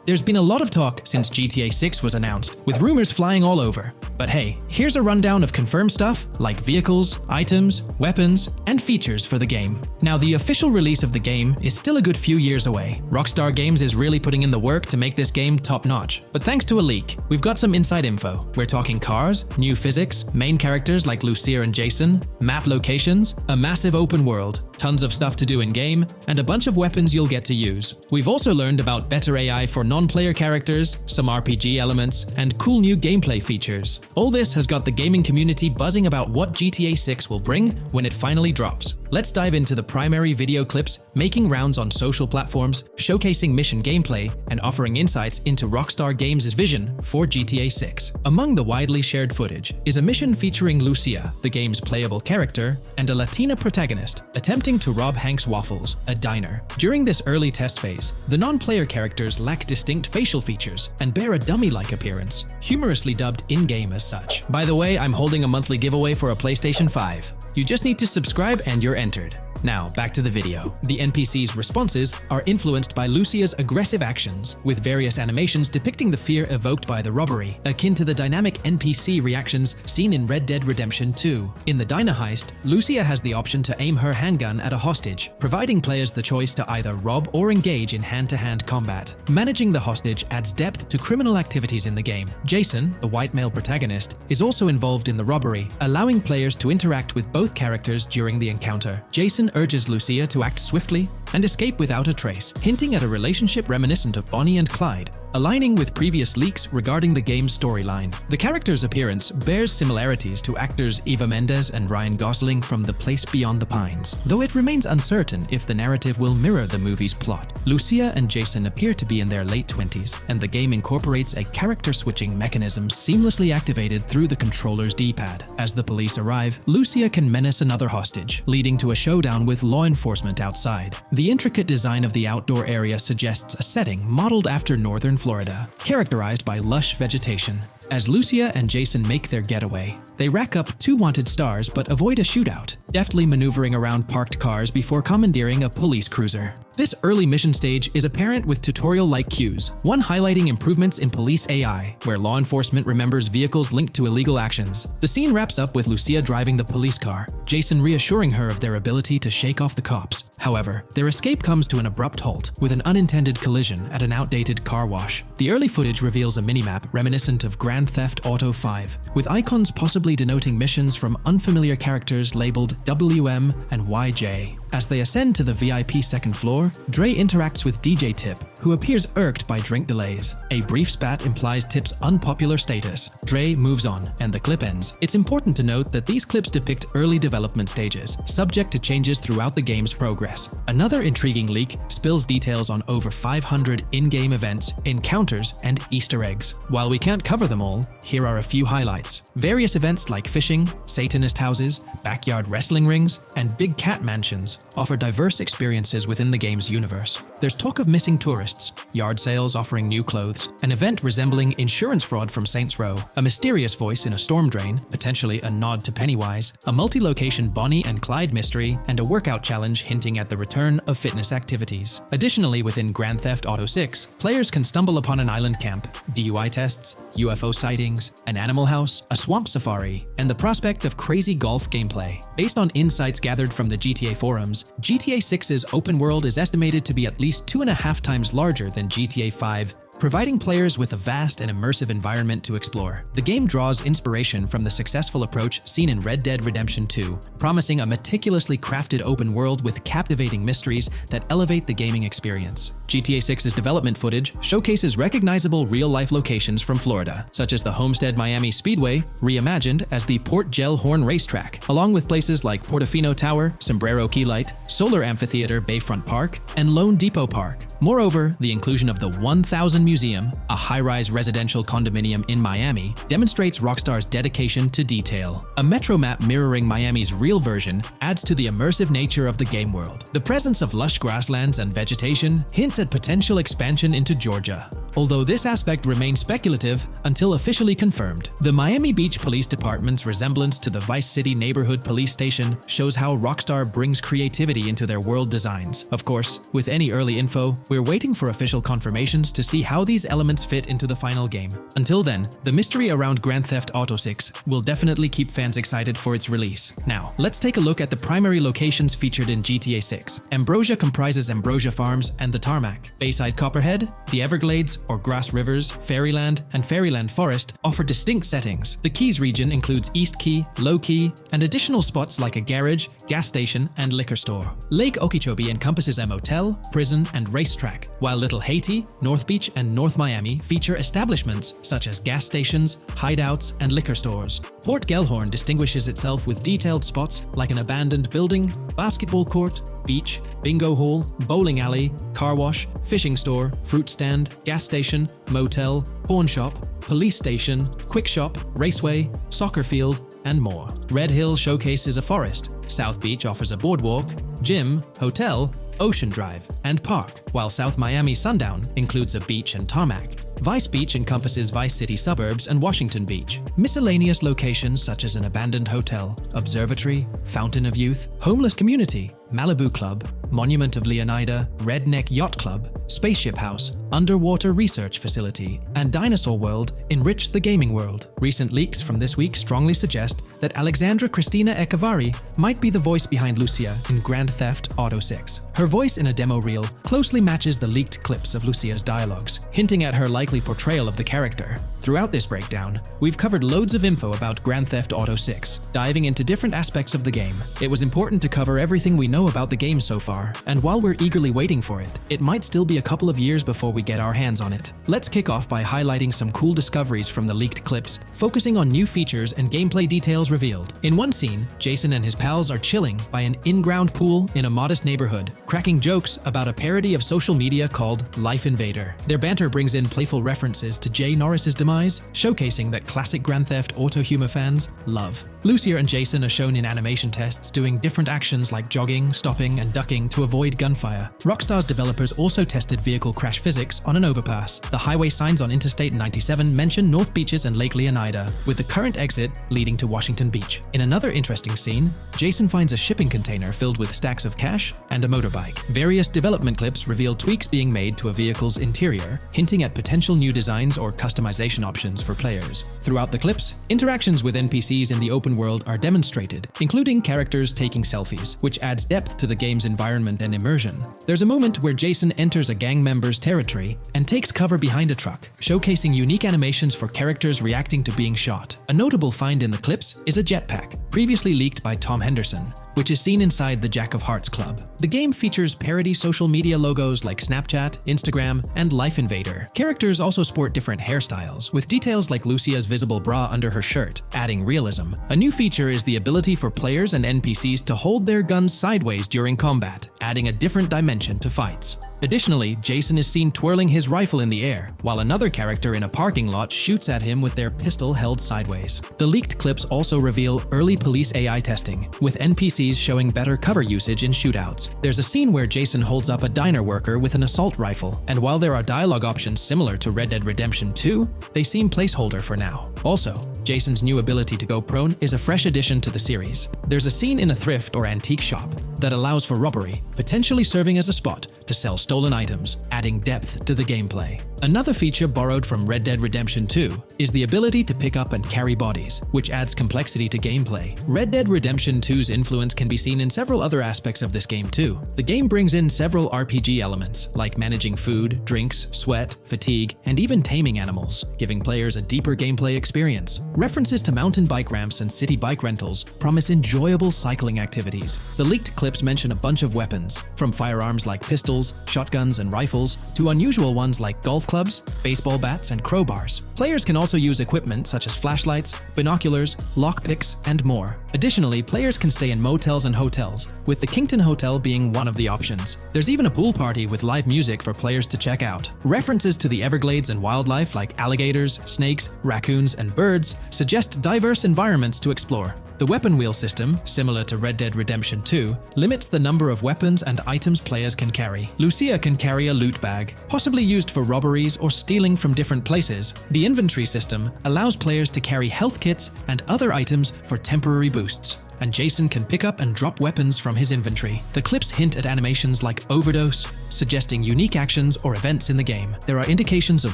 There's been a lot of talk since GTA 6 was announced, with rumors flying all over. But hey, here's a rundown of confirmed stuff like vehicles, items, weapons, and features for the game. Now, the official release of the game is still a good few years away. Rockstar Games is really putting in the work to make this game top-notch. But thanks to a leak, we've got some inside info. We're talking cars, new physics, main characters like Lucia and Jason, map locations, a massive open world, tons of stuff to do in-game, and a bunch of weapons you'll get to use. We've also learned about better AI for non-player characters, some RPG elements, and cool new gameplay features. All this has got the gaming community buzzing about what GTA 6 will bring when it finally drops. Let's dive into the primary video clips making rounds on social platforms, showcasing mission gameplay, and offering insights into Rockstar Games' vision for GTA 6. Among the widely shared footage is a mission featuring Lucia, the game's playable character, and a Latina protagonist attempting to rob Hank's Waffles, a diner. During this early test phase, the non-player characters lack distinct facial features and bear a dummy-like appearance, humorously dubbed in-game as such. By the way, I'm holding a monthly giveaway for a PlayStation 5. You just need to subscribe and you're entered. Now, back to the video. The NPC's responses are influenced by Lucia's aggressive actions, with various animations depicting the fear evoked by the robbery, akin to the dynamic NPC reactions seen in Red Dead Redemption 2. In the diner heist, Lucia has the option to aim her handgun at a hostage, providing players the choice to either rob or engage in hand-to-hand combat. Managing the hostage adds depth to criminal activities in the game. Jason, the white male protagonist, is also involved in the robbery, allowing players to interact with both characters during the encounter. Jason urges Lucia to act swiftly and escape without a trace, hinting at a relationship reminiscent of Bonnie and Clyde, aligning with previous leaks regarding the game's storyline. The character's appearance bears similarities to actors Eva Mendes and Ryan Gosling from The Place Beyond the Pines, though it remains uncertain if the narrative will mirror the movie's plot. Lucia and Jason appear to be in their late 20s, and the game incorporates a character-switching mechanism seamlessly activated through the controller's D-pad. As the police arrive, Lucia can menace another hostage, leading to a showdown with law enforcement outside. The intricate design of the outdoor area suggests a setting modeled after northern Florida, characterized by lush vegetation. As Lucia and Jason make their getaway, they rack up 2 wanted stars but avoid a shootout, deftly maneuvering around parked cars before commandeering a police cruiser. This early mission stage is apparent with tutorial-like cues, one highlighting improvements in police AI, where law enforcement remembers vehicles linked to illegal actions. The scene wraps up with Lucia driving the police car, Jason reassuring her of their ability to shake off the cops. However, their escape comes to an abrupt halt, with an unintended collision at an outdated car wash. The early footage reveals a minimap reminiscent of Grand Theft Auto 5, with icons possibly denoting missions from unfamiliar characters labeled WM and YJ. As they ascend to the VIP second floor, Dre interacts with DJ Tip, who appears irked by drink delays. A brief spat implies Tip's unpopular status. Dre moves on, and the clip ends. It's important to note that these clips depict early development stages, subject to changes throughout the game's progress. Another intriguing leak spills details on over 500 in-game events, encounters, and Easter eggs. While we can't cover them all, here are a few highlights. Various events like fishing, Satanist houses, backyard wrestling rings, and big cat mansions offer diverse experiences within the game's universe. There's talk of missing tourists, yard sales offering new clothes, an event resembling insurance fraud from Saints Row, a mysterious voice in a storm drain, potentially a nod to Pennywise, a multi-location Bonnie and Clyde mystery, and a workout challenge hinting at the return of fitness activities. Additionally, within Grand Theft Auto 6, players can stumble upon an island camp, DUI tests, UFO sightings, an animal house, a swamp safari, and the prospect of crazy golf gameplay. Based on insights gathered from the GTA forums, GTA 6's open world is estimated to be at least 2.5 times larger than GTA 5, providing players with a vast and immersive environment to explore. The game draws inspiration from the successful approach seen in Red Dead Redemption 2, promising a meticulously crafted open world with captivating mysteries that elevate the gaming experience. GTA 6's development footage showcases recognizable real-life locations from Florida, such as the Homestead Miami Speedway, reimagined as the Port Gel Horn Racetrack, along with places like Portofino Tower, Sombrero Key Light, Solar Amphitheater Bayfront Park, and Lone Depot Park. Moreover, the inclusion of the 1000 Museum, a high-rise residential condominium in Miami, demonstrates Rockstar's dedication to detail. A metro map mirroring Miami's real version adds to the immersive nature of the game world. The presence of lush grasslands and vegetation hints at potential expansion into Georgia. although this aspect remains speculative until officially confirmed. The Miami Beach Police Department's resemblance to the Vice City neighborhood police station shows how Rockstar brings creativity into their world designs. Of course, with any early info, we're waiting for official confirmations to see how these elements fit into the final game. Until then, the mystery around Grand Theft Auto 6 will definitely keep fans excited for its release. Now, let's take a look at the primary locations featured in GTA 6. Ambrosia comprises Ambrosia Farms and the Tarmac. Bayside Copperhead, the Everglades or Grass Rivers, Fairyland, and Fairyland Forest offer distinct settings. The Keys region includes East Key, Low Key, and additional spots like a garage, gas station, and liquor store. Lake Okeechobee encompasses a motel, prison, and racetrack, while Little Haiti, North Beach, and North Miami feature establishments such as gas stations, hideouts, and liquor stores. Port Gellhorn distinguishes itself with detailed spots like an abandoned building, basketball court, beach, bingo hall, bowling alley, car wash, fishing store, fruit stand, gas station, motel, pawn shop, police station, quick shop, raceway, soccer field, and more. Red Hill showcases a forest. South Beach offers a boardwalk, gym, hotel, Ocean Drive, and park, while South Miami Sundown includes a beach and tarmac. Vice Beach encompasses Vice City suburbs and Washington Beach. Miscellaneous locations such as an abandoned hotel, observatory, Fountain of Youth, homeless community, Malibu Club, Monument of Leonida, Redneck Yacht Club, Spaceship House, Underwater Research Facility, and Dinosaur World enrich the gaming world. Recent leaks from this week strongly suggest that Alexandra Christina Echevarri might be the voice behind Lucia in Grand Theft Auto 6. Her voice in a demo reel closely matches the leaked clips of Lucia's dialogues, hinting at her likely portrayal of the character. Throughout this breakdown, we've covered loads of info about Grand Theft Auto 6, diving into different aspects of the game. It was important to cover everything we know about the game so far, and while we're eagerly waiting for it, it might still be a couple of years before we get our hands on it. Let's kick off by highlighting some cool discoveries from the leaked clips, focusing on new features and gameplay details revealed. In one scene, Jason and his pals are chilling by an in-ground pool in a modest neighborhood, cracking jokes about a parody of social media called Life Invader. Their banter brings in playful references to Jay Norris's demise, showcasing that classic Grand Theft Auto humor fans love. Lucia and Jason are shown in animation tests doing different actions like jogging, stopping, and ducking to avoid gunfire. Rockstar's developers also tested vehicle crash physics on an overpass. The highway signs on Interstate 97 mention North Beaches and Lake Leonida, with the current exit leading to Washington Beach. In another interesting scene, Jason finds a shipping container filled with stacks of cash and a motorbike. Various development clips reveal tweaks being made to a vehicle's interior, hinting at potential new designs or customization options for players. Throughout the clips, interactions with NPCs in the open world are demonstrated, including characters taking selfies, which adds depth to the game's environment and immersion. There's a moment where Jason enters a gang member's territory and takes cover behind a truck, showcasing unique animations for characters reacting to being shot. A notable find in the clips is a jetpack, previously leaked by Tom Henderson, which is seen inside the Jack of Hearts Club. The game features parody social media logos like Snapchat, Instagram, and Life Invader. Characters also sport different hairstyles, with details like Lucia's visible bra under her shirt, adding realism. A new feature is the ability for players and NPCs to hold their guns sideways during combat, adding a different dimension to fights. Additionally, Jason is seen twirling his rifle in the air, while another character in a parking lot shoots at him with their pistol held sideways. The leaked clips also reveal early police AI testing, with NPCs showing better cover usage in shootouts. There's a scene where Jason holds up a diner worker with an assault rifle, and while there are dialogue options similar to Red Dead Redemption 2, they seem placeholder for now. Also, Jason's new ability to go prone is a fresh addition to the series. There's a scene in a thrift or antique shop that allows for robbery, potentially serving as a spot to sell stolen items, adding depth to the gameplay. Another feature borrowed from Red Dead Redemption 2 is the ability to pick up and carry bodies, which adds complexity to gameplay. Red Dead Redemption 2's influence can be seen in several other aspects of this game too. The game brings in several RPG elements, like managing food, drinks, sweat, fatigue, and even taming animals, giving players a deeper gameplay experience. References to mountain bike ramps and city bike rentals promise enjoyable cycling activities. The leaked clips mention a bunch of weapons, from firearms like pistols, shotguns, and rifles, to unusual ones like golf clubs, baseball bats, and crowbars. Players can also use equipment such as flashlights, binoculars, lockpicks, and more. Additionally, players can stay in motels and hotels, with the Kington Hotel being one of the options. There's even a pool party with live music for players to check out. References to the Everglades and wildlife like alligators, snakes, raccoons, and birds suggest diverse environments to explore. The weapon wheel system, similar to Red Dead Redemption 2, limits the number of weapons and items players can carry. Lucia can carry a loot bag, possibly used for robberies or stealing from different places. The inventory system allows players to carry health kits and other items for temporary boosts, and Jason can pick up and drop weapons from his inventory. The clips hint at animations like overdose, suggesting unique actions or events in the game. There are indications of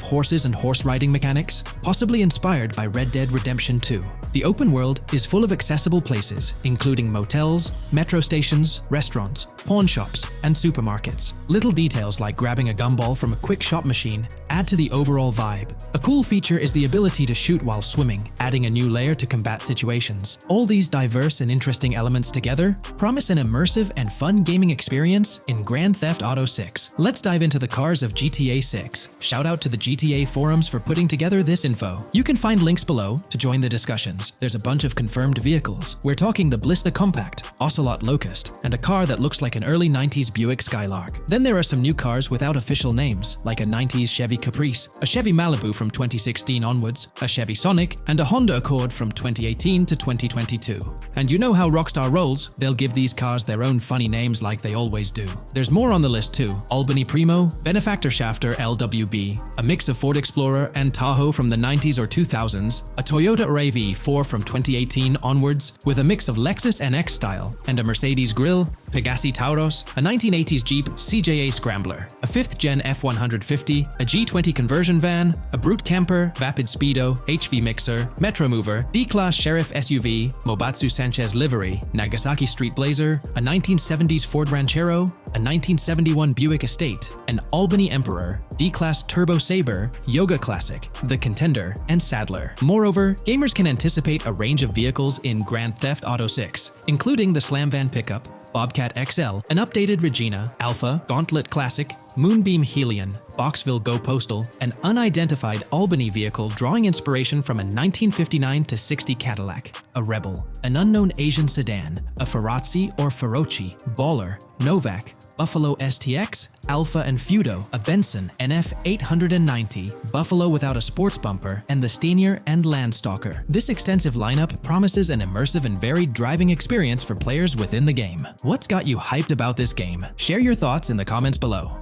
horses and horse riding mechanics, possibly inspired by Red Dead Redemption 2. The open world is full of accessible places, including motels, metro stations, restaurants, pawn shops, and supermarkets. Little details like grabbing a gumball from a quick shop machine add to the overall vibe. A cool feature is the ability to shoot while swimming, adding a new layer to combat situations. All these diverse and interesting elements together promise an immersive and fun gaming experience in Grand Theft Auto 6. Let's dive into the cars of GTA 6. Shout out to the GTA forums for putting together this info. You can find links below to join the discussions. There's a bunch of confirmed vehicles. We're talking the Blista Compact, Ocelot Locust, and a car that looks like an early 90s Buick Skylark. Then there are some new cars without official names, like a 90s Chevy Caprice, a Chevy Malibu from 2016 onwards, a Chevy Sonic, and a Honda Accord from 2018 to 2022. And you know how Rockstar rolls, they'll give these cars their own funny names like they always do. There's more on the list too. Albany Primo, Benefactor Shafter LWB, a mix of Ford Explorer and Tahoe from the 90s or 2000s, a Toyota RAV4 from 2018 onwards with a mix of Lexus NX style, and a Mercedes Grill, Pegassi Tauros, a 1980s Jeep CJA Scrambler, a 5th Gen F150, a G20 conversion van, a Brute Camper, Vapid Speedo, HV Mixer, Metro Mover, D-Class Sheriff SUV, Mobatsu Sanchez Livery, Nagasaki Street Blazer, a 1970s Ford Ranchero, a 1971 Buick Estate, an Albany Emperor, D-Class Turbo Sabre, Yoga Classic, the Contender, and Sadler. Moreover, gamers can anticipate a range of vehicles in Grand Theft Auto 6, including the Slam Van pickup, Bobcat XL, an updated Regina, Alpha, Gauntlet Classic, Moonbeam Helion, Boxville Go Postal, an unidentified Albany vehicle drawing inspiration from a 1959-60 Cadillac, a Rebel, an unknown Asian sedan, a Ferrazzi or Feroci, Baller, Novak, Buffalo STX, Alpha and Feudo, a Benson NF 890, Buffalo without a sports bumper, and the Stanier and Landstalker. This extensive lineup promises an immersive and varied driving experience for players within the game. What's got you hyped about this game? Share your thoughts in the comments below.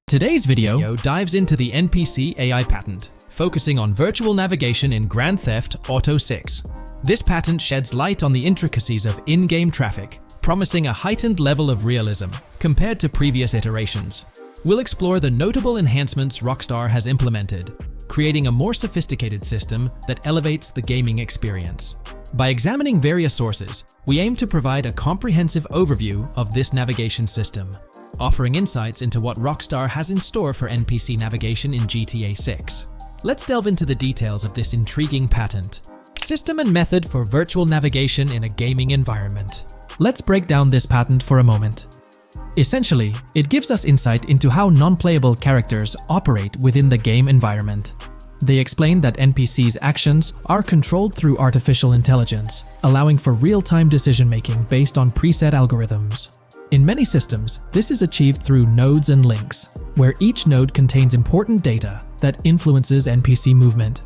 Today's video dives into the NPC AI patent, focusing on virtual navigation in Grand Theft Auto 6. This patent sheds light on the intricacies of in-game traffic, promising a heightened level of realism compared to previous iterations. We'll explore the notable enhancements Rockstar has implemented, creating a more sophisticated system that elevates the gaming experience. By examining various sources, we aim to provide a comprehensive overview of this navigation system, offering insights into what Rockstar has in store for NPC navigation in GTA 6. Let's delve into the details of this intriguing patent. System and method for virtual navigation in a gaming environment. Let's break down this patent for a moment. Essentially, it gives us insight into how non-playable characters operate within the game environment. They explain that NPCs' actions are controlled through artificial intelligence, allowing for real-time decision-making based on preset algorithms. In many systems, this is achieved through nodes and links, where each node contains important data that influences NPC movement.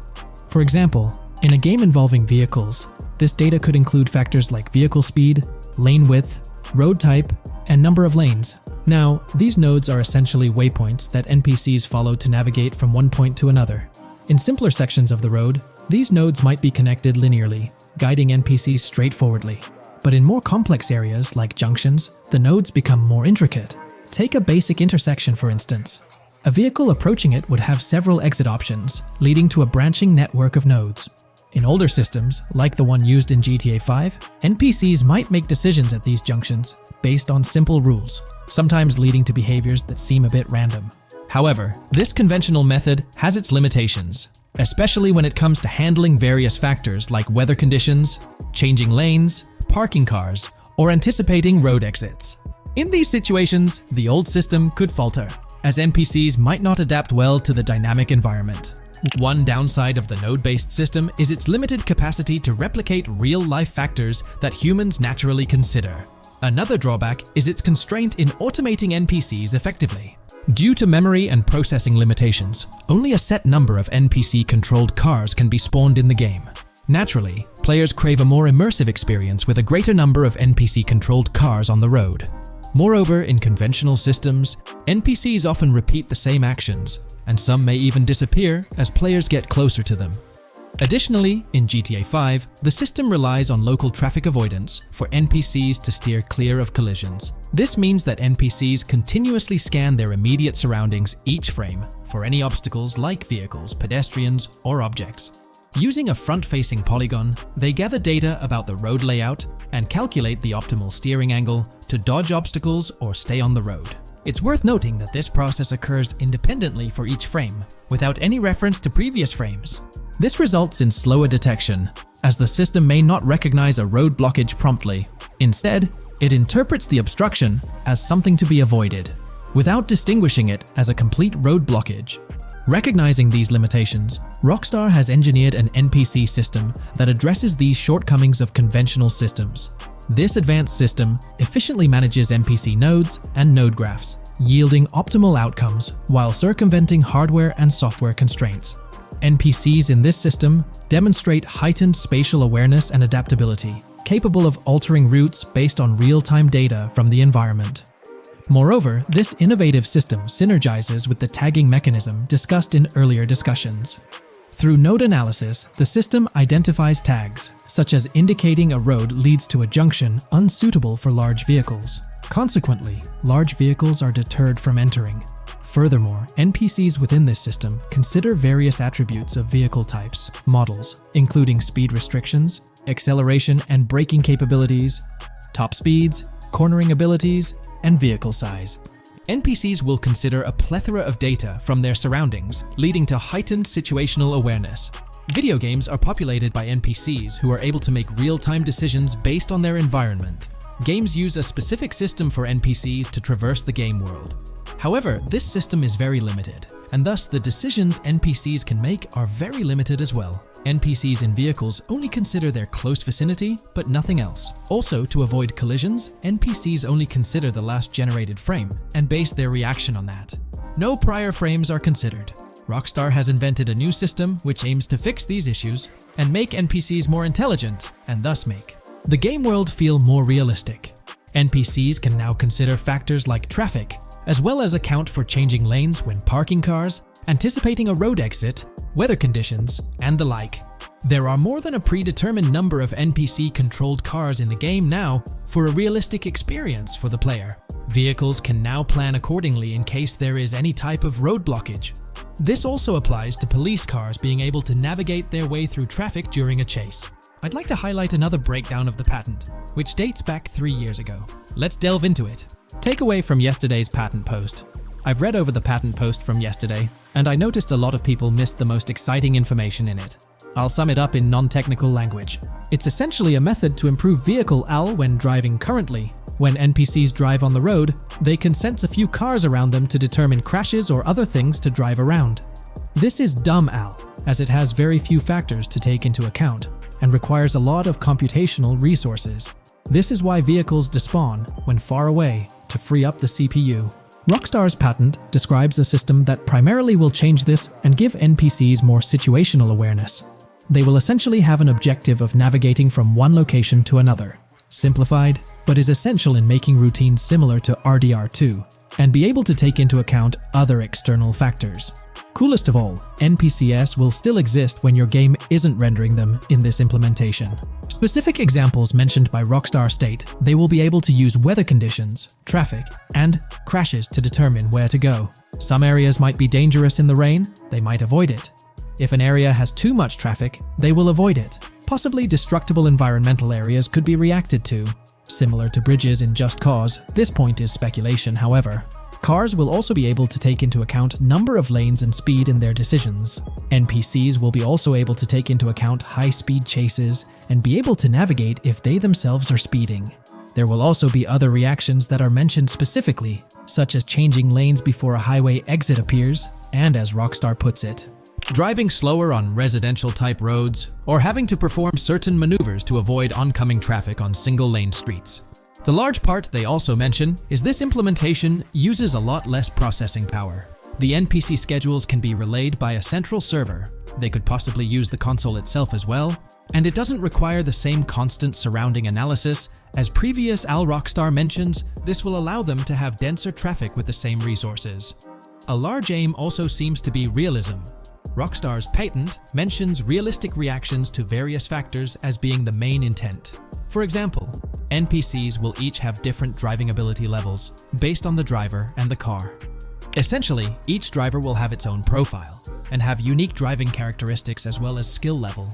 For example, in a game involving vehicles, this data could include factors like vehicle speed, lane width, road type, and number of lanes. Now, these nodes are essentially waypoints that NPCs follow to navigate from one point to another. In simpler sections of the road, these nodes might be connected linearly, guiding NPCs straightforwardly. But in more complex areas like junctions, the nodes become more intricate. Take a basic intersection, for instance. A vehicle approaching it would have several exit options, leading to a branching network of nodes. In older systems, like the one used in GTA 5, NPCs might make decisions at these junctions based on simple rules, sometimes leading to behaviors that seem a bit random. However, this conventional method has its limitations, especially when it comes to handling various factors like weather conditions, changing lanes, parking cars, or anticipating road exits. In these situations, the old system could falter, as NPCs might not adapt well to the dynamic environment. One downside of the node-based system is its limited capacity to replicate real-life factors that humans naturally consider. Another drawback is its constraint in automating NPCs effectively. Due to memory and processing limitations, only a set number of NPC-controlled cars can be spawned in the game. Naturally, players crave a more immersive experience with a greater number of NPC-controlled cars on the road. Moreover, in conventional systems, NPCs often repeat the same actions, and some may even disappear as players get closer to them. Additionally, in GTA 5, the system relies on local traffic avoidance for NPCs to steer clear of collisions. This means that NPCs continuously scan their immediate surroundings each frame for any obstacles like vehicles, pedestrians, or objects. Using a front-facing polygon, they gather data about the road layout and calculate the optimal steering angle to dodge obstacles or stay on the road. It's worth noting that this process occurs independently for each frame, without any reference to previous frames. This results in slower detection, as the system may not recognize a road blockage promptly. Instead, it interprets the obstruction as something to be avoided, without distinguishing it as a complete road blockage. Recognizing these limitations, Rockstar has engineered an NPC system that addresses these shortcomings of conventional systems. This advanced system efficiently manages NPC nodes and node graphs, yielding optimal outcomes while circumventing hardware and software constraints. NPCs in this system demonstrate heightened spatial awareness and adaptability, capable of altering routes based on real-time data from the environment. Moreover, this innovative system synergizes with the tagging mechanism discussed in earlier discussions. Through node analysis, the system identifies tags, such as indicating a road leads to a junction unsuitable for large vehicles. Consequently, large vehicles are deterred from entering. Furthermore, NPCs within this system consider various attributes of vehicle types, models, including speed restrictions, acceleration and braking capabilities, top speeds, cornering abilities, and vehicle size. NPCs will consider a plethora of data from their surroundings, leading to heightened situational awareness. Video games are populated by NPCs who are able to make real-time decisions based on their environment. Games use a specific system for NPCs to traverse the game world. However, this system is very limited, and thus the decisions NPCs can make are very limited as well. NPCs in vehicles only consider their close vicinity, but nothing else. Also, to avoid collisions, NPCs only consider the last generated frame and base their reaction on that. No prior frames are considered. Rockstar has invented a new system which aims to fix these issues and make NPCs more intelligent, and thus make the game world feel more realistic. NPCs can now consider factors like traffic, as well as account for changing lanes when parking cars, anticipating a road exit, weather conditions, and the like. There are more than a predetermined number of NPC-controlled cars in the game now for a realistic experience for the player. Vehicles can now plan accordingly in case there is any type of road blockage. This also applies to police cars being able to navigate their way through traffic during a chase. I'd like to highlight another breakdown of the patent, which dates back 3 years ago. Let's delve into it. Takeaway from yesterday's patent post. I've read over the patent post from yesterday, and I noticed a lot of people missed the most exciting information in it. I'll sum it up in non-technical language. It's essentially a method to improve vehicle AL when driving currently. When NPCs drive on the road, they can sense a few cars around them to determine crashes or other things to drive around. This is dumb AL, as it has very few factors to take into account, and requires a lot of computational resources. This is why vehicles despawn when far away to free up the CPU. Rockstar's patent describes a system that primarily will change this and give NPCs more situational awareness. They will essentially have an objective of navigating from one location to another. Simplified, but is essential in making routines similar to RDR2, and be able to take into account other external factors. Coolest of all, NPCs will still exist when your game isn't rendering them in this implementation. Specific examples mentioned by Rockstar state they will be able to use weather conditions, traffic, and crashes to determine where to go. Some areas might be dangerous in the rain, they might avoid it. If an area has too much traffic, they will avoid it. Possibly destructible environmental areas could be reacted to. Similar to bridges in Just Cause, this point is speculation, however. Cars will also be able to take into account number of lanes and speed in their decisions. NPCs will be also able to take into account high-speed chases and be able to navigate if they themselves are speeding. There will also be other reactions that are mentioned specifically, such as changing lanes before a highway exit appears, and as Rockstar puts it, driving slower on residential-type roads, or having to perform certain maneuvers to avoid oncoming traffic on single-lane streets. The large part they also mention is this implementation uses a lot less processing power. The NPC schedules can be relayed by a central server. They could possibly use the console itself as well, and it doesn't require the same constant surrounding analysis. As previous Al Rockstar mentions, this will allow them to have denser traffic with the same resources. A large aim also seems to be realism. Rockstar's patent mentions realistic reactions to various factors as being the main intent. For example, NPCs will each have different driving ability levels based on the driver and the car. Essentially, each driver will have its own profile and have unique driving characteristics as well as skill level.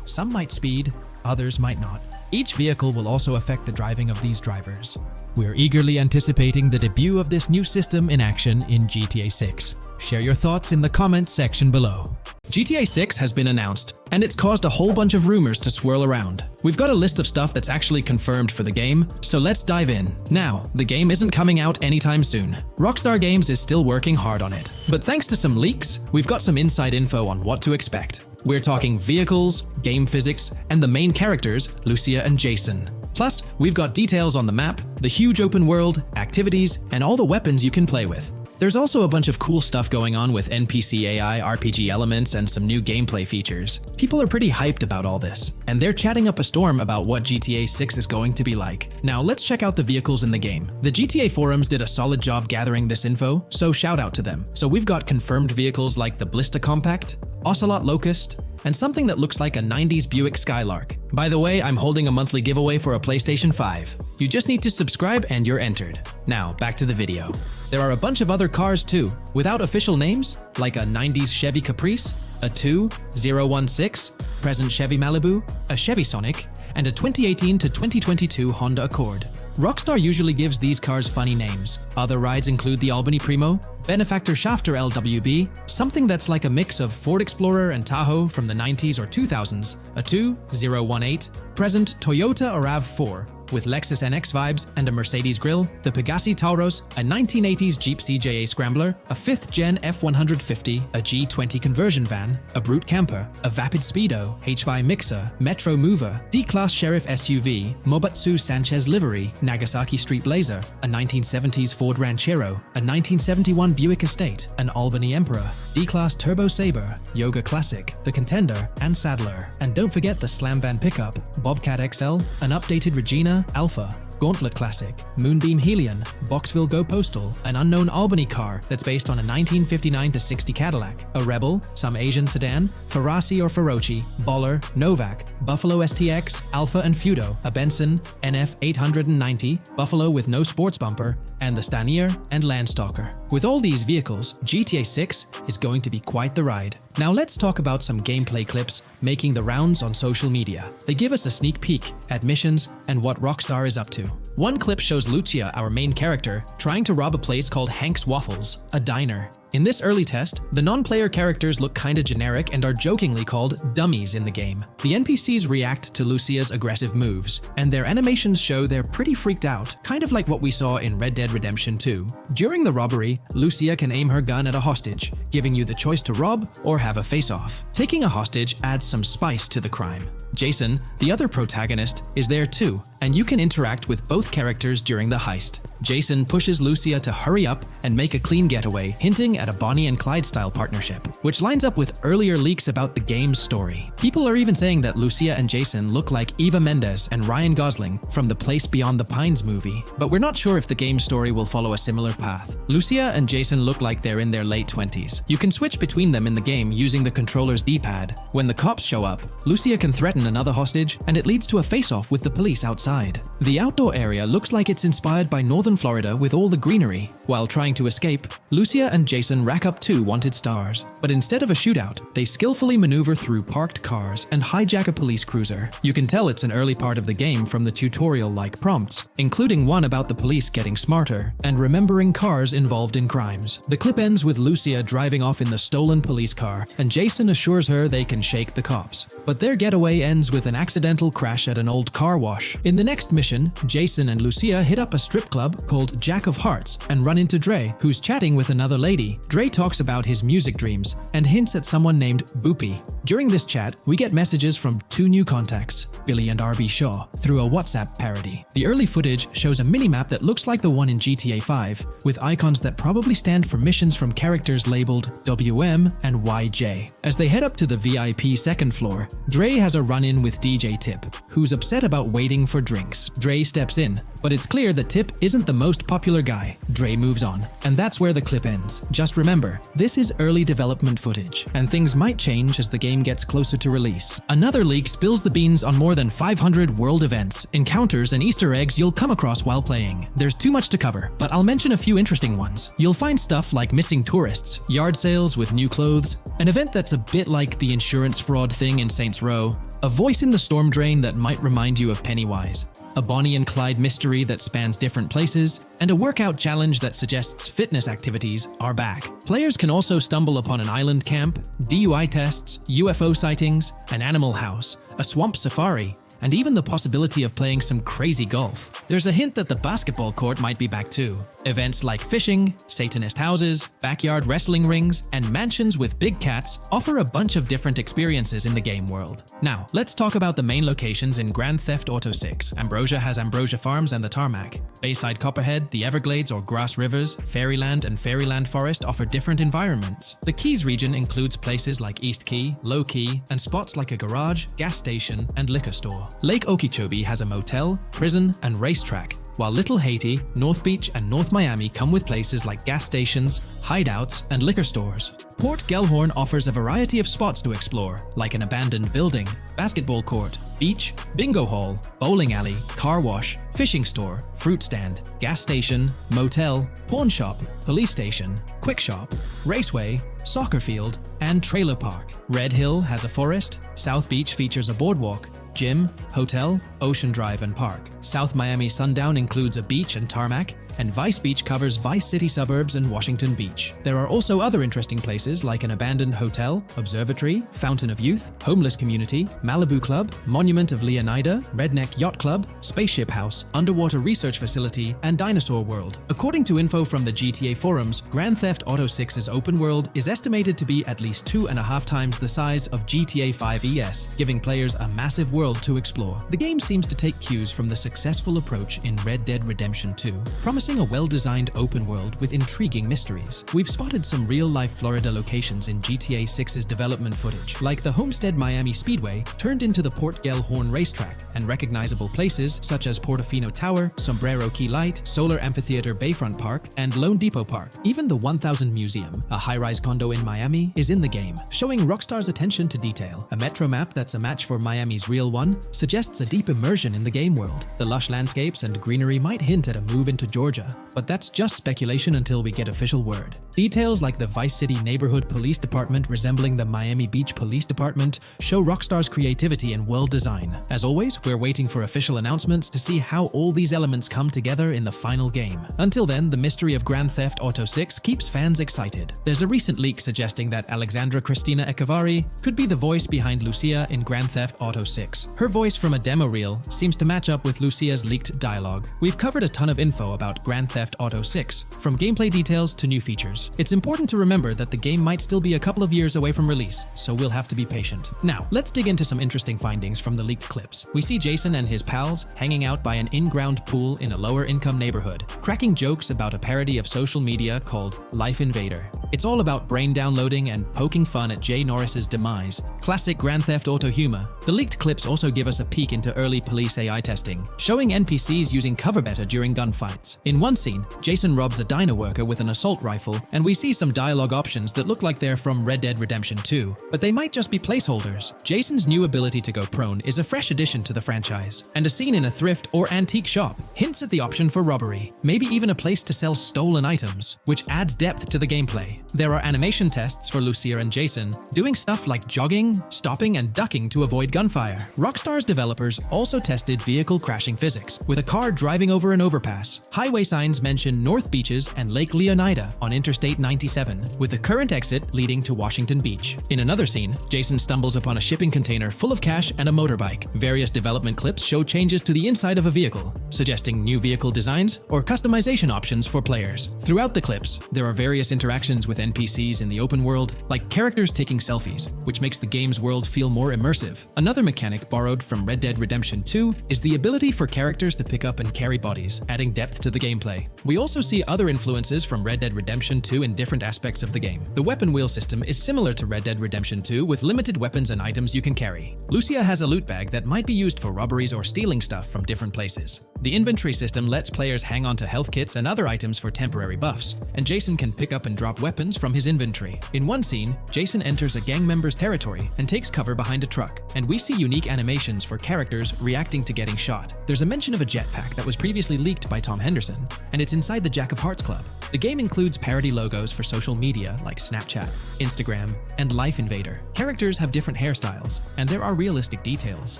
Some might speed, others might not. Each vehicle will also affect the driving of these drivers. We're eagerly anticipating the debut of this new system in action in GTA 6. Share your thoughts in the comments section below. GTA 6 has been announced, and it's caused a whole bunch of rumors to swirl around. We've got a list of stuff that's actually confirmed for the game, so let's dive in. Now, the game isn't coming out anytime soon. Rockstar Games is still working hard on it, but thanks to some leaks, we've got some inside info on what to expect. We're talking vehicles, game physics, and the main characters, Lucia and Jason. Plus, we've got details on the map, the huge open world, activities, and all the weapons you can play with. There's also a bunch of cool stuff going on with NPC AI, RPG elements, and some new gameplay features. People are pretty hyped about all this, and they're chatting up a storm about what GTA 6 is going to be like. Now let's check out the vehicles in the game. The GTA forums did a solid job gathering this info, so shout out to them. So we've got confirmed vehicles like the Blista Compact, Ocelot Locust, and something that looks like a 90s Buick Skylark. By the way, I'm holding a monthly giveaway for a PlayStation 5. You just need to subscribe and you're entered. Now, back to the video. There are a bunch of other cars too, without official names, like a 90s Chevy Caprice, a 2016 present Chevy Malibu, a Chevy Sonic, and a 2018 to 2022 Honda Accord. Rockstar usually gives these cars funny names. Other rides include the Albany Primo, Benefactor Shafter LWB, something that's like a mix of Ford Explorer and Tahoe from the 90s or 2000s, a 2018 present Toyota RAV4, with Lexus NX vibes and a Mercedes grille, the Pegassi Tauros, a 1980s Jeep CJA Scrambler, a 5th Gen F150, a G20 conversion van, a Brute Camper, a Vapid Speedo, HY Mixer, Metro Mover, D-Class Sheriff SUV, Mobatsu Sanchez Livery, Nagasaki Street Blazer, a 1970s Ford Ranchero, a 1971 Buick Estate, an Albany Emperor, D-Class Turbo Sabre, Yoga Classic, the Contender, and Sadler. And don't forget the Slam Van Pickup, Bobcat XL, an updated Regina, Alpha, Gauntlet Classic, Moonbeam Helion, Boxville Go Postal, an unknown Albany car that's based on a 1959-60 Cadillac, a Rebel, some Asian sedan, Ferrari or Feroci, Baller, Novak, Buffalo STX, Alpha and Feudo, a Benson, NF 890, Buffalo with no sports bumper, and the Stanier and Landstalker. With all these vehicles, GTA 6 is going to be quite the ride. Now let's talk about some gameplay clips making the rounds on social media. They give us a sneak peek at missions and what Rockstar is up to. One clip shows Lucia, our main character, trying to rob a place called Hank's Waffles, a diner. In this early test, the non-player characters look kinda generic and are jokingly called dummies in the game. The NPCs react to Lucia's aggressive moves, and their animations show they're pretty freaked out, kind of like what we saw in Red Dead Redemption 2. During the robbery, Lucia can aim her gun at a hostage, giving you the choice to rob or have a face-off. Taking a hostage adds some spice to the crime. Jason, the other protagonist, is there too, and you can interact with both characters during the heist. Jason pushes Lucia to hurry up and make a clean getaway, hinting at a Bonnie and Clyde style partnership, which lines up with earlier leaks about the game's story. People are even saying that Lucia and Jason look like Eva Mendes and Ryan Gosling from the Place Beyond the Pines movie, but we're not sure if the game's story will follow a similar path. Lucia and Jason look like they're in their late 20s. You can switch between them in the game using the controller's D-pad. When the cops show up, Lucia can threaten another hostage, and it leads to a face-off with the police outside. The outdoor area looks like it's inspired by northern Florida with all the greenery. While trying to escape, Lucia and Jason rack up 2 wanted stars, but instead of a shootout, they skillfully maneuver through parked cars and hijack a police cruiser. You can tell it's an early part of the game from the tutorial-like prompts, including one about the police getting smarter and remembering cars involved in crimes. The clip ends with Lucia driving off in the stolen police car, and Jason assures her they can shake the cops. But their getaway ends ends with an accidental crash at an old car wash. In the next mission, Jason and Lucia hit up a strip club called Jack of Hearts and run into Dre, who's chatting with another lady. Dre talks about his music dreams and hints at someone named Boopy. During this chat, we get messages from two new contacts, Billy and RB Shaw, through a WhatsApp parody. The early footage shows a minimap that looks like the one in GTA 5, with icons that probably stand for missions from characters labeled WM and YJ. As they head up to the VIP second floor, Dre has a run-in with DJ Tip, who's upset about waiting for drinks. Dre steps in, but it's clear that Tip isn't the most popular guy. Dre moves on, and that's where the clip ends. Just remember, this is early development footage, and things might change as the game gets closer to release. Another leak spills the beans on more than 500 world events, encounters, and Easter eggs you'll come across while playing. There's too much to cover, but I'll mention a few interesting ones. You'll find stuff like missing tourists, yard sales with new clothes, an event that's a bit like the insurance fraud thing in Saints Row, a voice in the storm drain that might remind you of Pennywise, a Bonnie and Clyde mystery that spans different places, and a workout challenge that suggests fitness activities are back. Players can also stumble upon an island camp, DUI tests, UFO sightings, an animal house, a swamp safari, and even the possibility of playing some crazy golf. There's a hint that the basketball court might be back too. Events like fishing, Satanist houses, backyard wrestling rings, and mansions with big cats offer a bunch of different experiences in the game world. Now, let's talk about the main locations in Grand Theft Auto 6. Ambrosia has Ambrosia Farms and the Tarmac. Bayside Copperhead, the Everglades or Grass Rivers, Fairyland and Fairyland Forest offer different environments. The Keys region includes places like East Key, Low Key, and spots like a garage, gas station, and liquor store. Lake Okeechobee has a motel, prison, and racetrack, while Little Haiti, North Beach, and North Miami come with places like gas stations, hideouts, and liquor stores. Port Gellhorn offers a variety of spots to explore, like an abandoned building, basketball court, beach, bingo hall, bowling alley, car wash, fishing store, fruit stand, gas station, motel, pawn shop, police station, quick shop, raceway, soccer field, and trailer park. Red Hill has a forest, South Beach features a boardwalk, gym, hotel, Ocean Drive, and park. South Miami Sundown includes a beach and tarmac, and Vice Beach covers Vice City suburbs and Washington Beach. There are also other interesting places like an abandoned hotel, observatory, Fountain of Youth, homeless community, Malibu Club, Monument of Leonida, Redneck Yacht Club, Spaceship House, underwater research facility, and Dinosaur World. According to info from the GTA forums, Grand Theft Auto 6's open world is estimated to be at least 2.5 times the size of GTA 5 ES, giving players a massive world to explore. The game seems to take cues from the successful approach in Red Dead Redemption 2, promising a well-designed open world with intriguing mysteries. We've spotted some real-life Florida locations in GTA 6's development footage, like the Homestead Miami Speedway turned into the Port Gellhorn racetrack, and recognizable places such as Portofino Tower, Sombrero Key Light, Solar Amphitheater Bayfront Park, and Lone Depot Park. Even the 1000 Museum, a high-rise condo in Miami, is in the game, showing Rockstar's attention to detail. A metro map that's a match for Miami's real one suggests a deep immersion in the game world. The lush landscapes and greenery might hint at a move into Georgia, but that's just speculation until we get official word. Details like the Vice City Neighborhood Police Department resembling the Miami Beach Police Department show Rockstar's creativity and world design. As always, we're waiting for official announcements to see how all these elements come together in the final game. Until then, the mystery of Grand Theft Auto 6 keeps fans excited. There's a recent leak suggesting that Alexandra Christina Echevarri could be the voice behind Lucia in Grand Theft Auto 6. Her voice from a demo reel seems to match up with Lucia's leaked dialogue. We've covered a ton of info about Grand Theft Auto 6, from gameplay details to new features. It's important to remember that the game might still be a couple of years away from release, so we'll have to be patient. Now, let's dig into some interesting findings from the leaked clips. We see Jason and his pals hanging out by an in-ground pool in a lower-income neighborhood, cracking jokes about a parody of social media called Life Invader. It's all about brain downloading and poking fun at Jay Norris's demise. Classic Grand Theft Auto humor. The leaked clips also give us a peek into early police AI testing, showing NPCs using cover better during gunfights. In one scene, Jason robs a diner worker with an assault rifle, and we see some dialogue options that look like they're from Red Dead Redemption 2, but they might just be placeholders. Jason's new ability to go prone is a fresh addition to the franchise, and a scene in a thrift or antique shop hints at the option for robbery, maybe even a place to sell stolen items, which adds depth to the gameplay. There are animation tests for Lucia and Jason, doing stuff like jogging, stopping, and ducking to avoid gunfire. Rockstar's developers also tested vehicle crashing physics, with a car driving over an overpass. Highway signs mention North Beaches and Lake Leonida on Interstate 97, with the current exit leading to Washington Beach. In another scene, Jason stumbles upon a shipping container full of cash and a motorbike. Various development clips show changes to the inside of a vehicle, suggesting new vehicle designs or customization options for players. Throughout the clips, there are various interactions with NPCs in the open world, like characters taking selfies, which makes the game's world feel more immersive. Another mechanic borrowed from Red Dead Redemption 2 is the ability for characters to pick up and carry bodies, adding depth to the gameplay. We also see other influences from Red Dead Redemption 2 in different aspects of the game. The weapon wheel system is similar to Red Dead Redemption 2 with limited weapons and items you can carry. Lucia has a loot bag that might be used for robberies or stealing stuff from different places. The inventory system lets players hang on to health kits and other items for temporary buffs, and Jason can pick up and drop weapons from his inventory. In one scene, Jason enters a gang member's territory and takes cover behind a truck, and we see unique animations for characters reacting to getting shot. There's a mention of a jetpack that was previously leaked by Tom Henderson, and it's inside the Jack of Hearts Club. The game includes parody logos for social media like Snapchat, Instagram, and Life Invader. Characters have different hairstyles, and there are realistic details,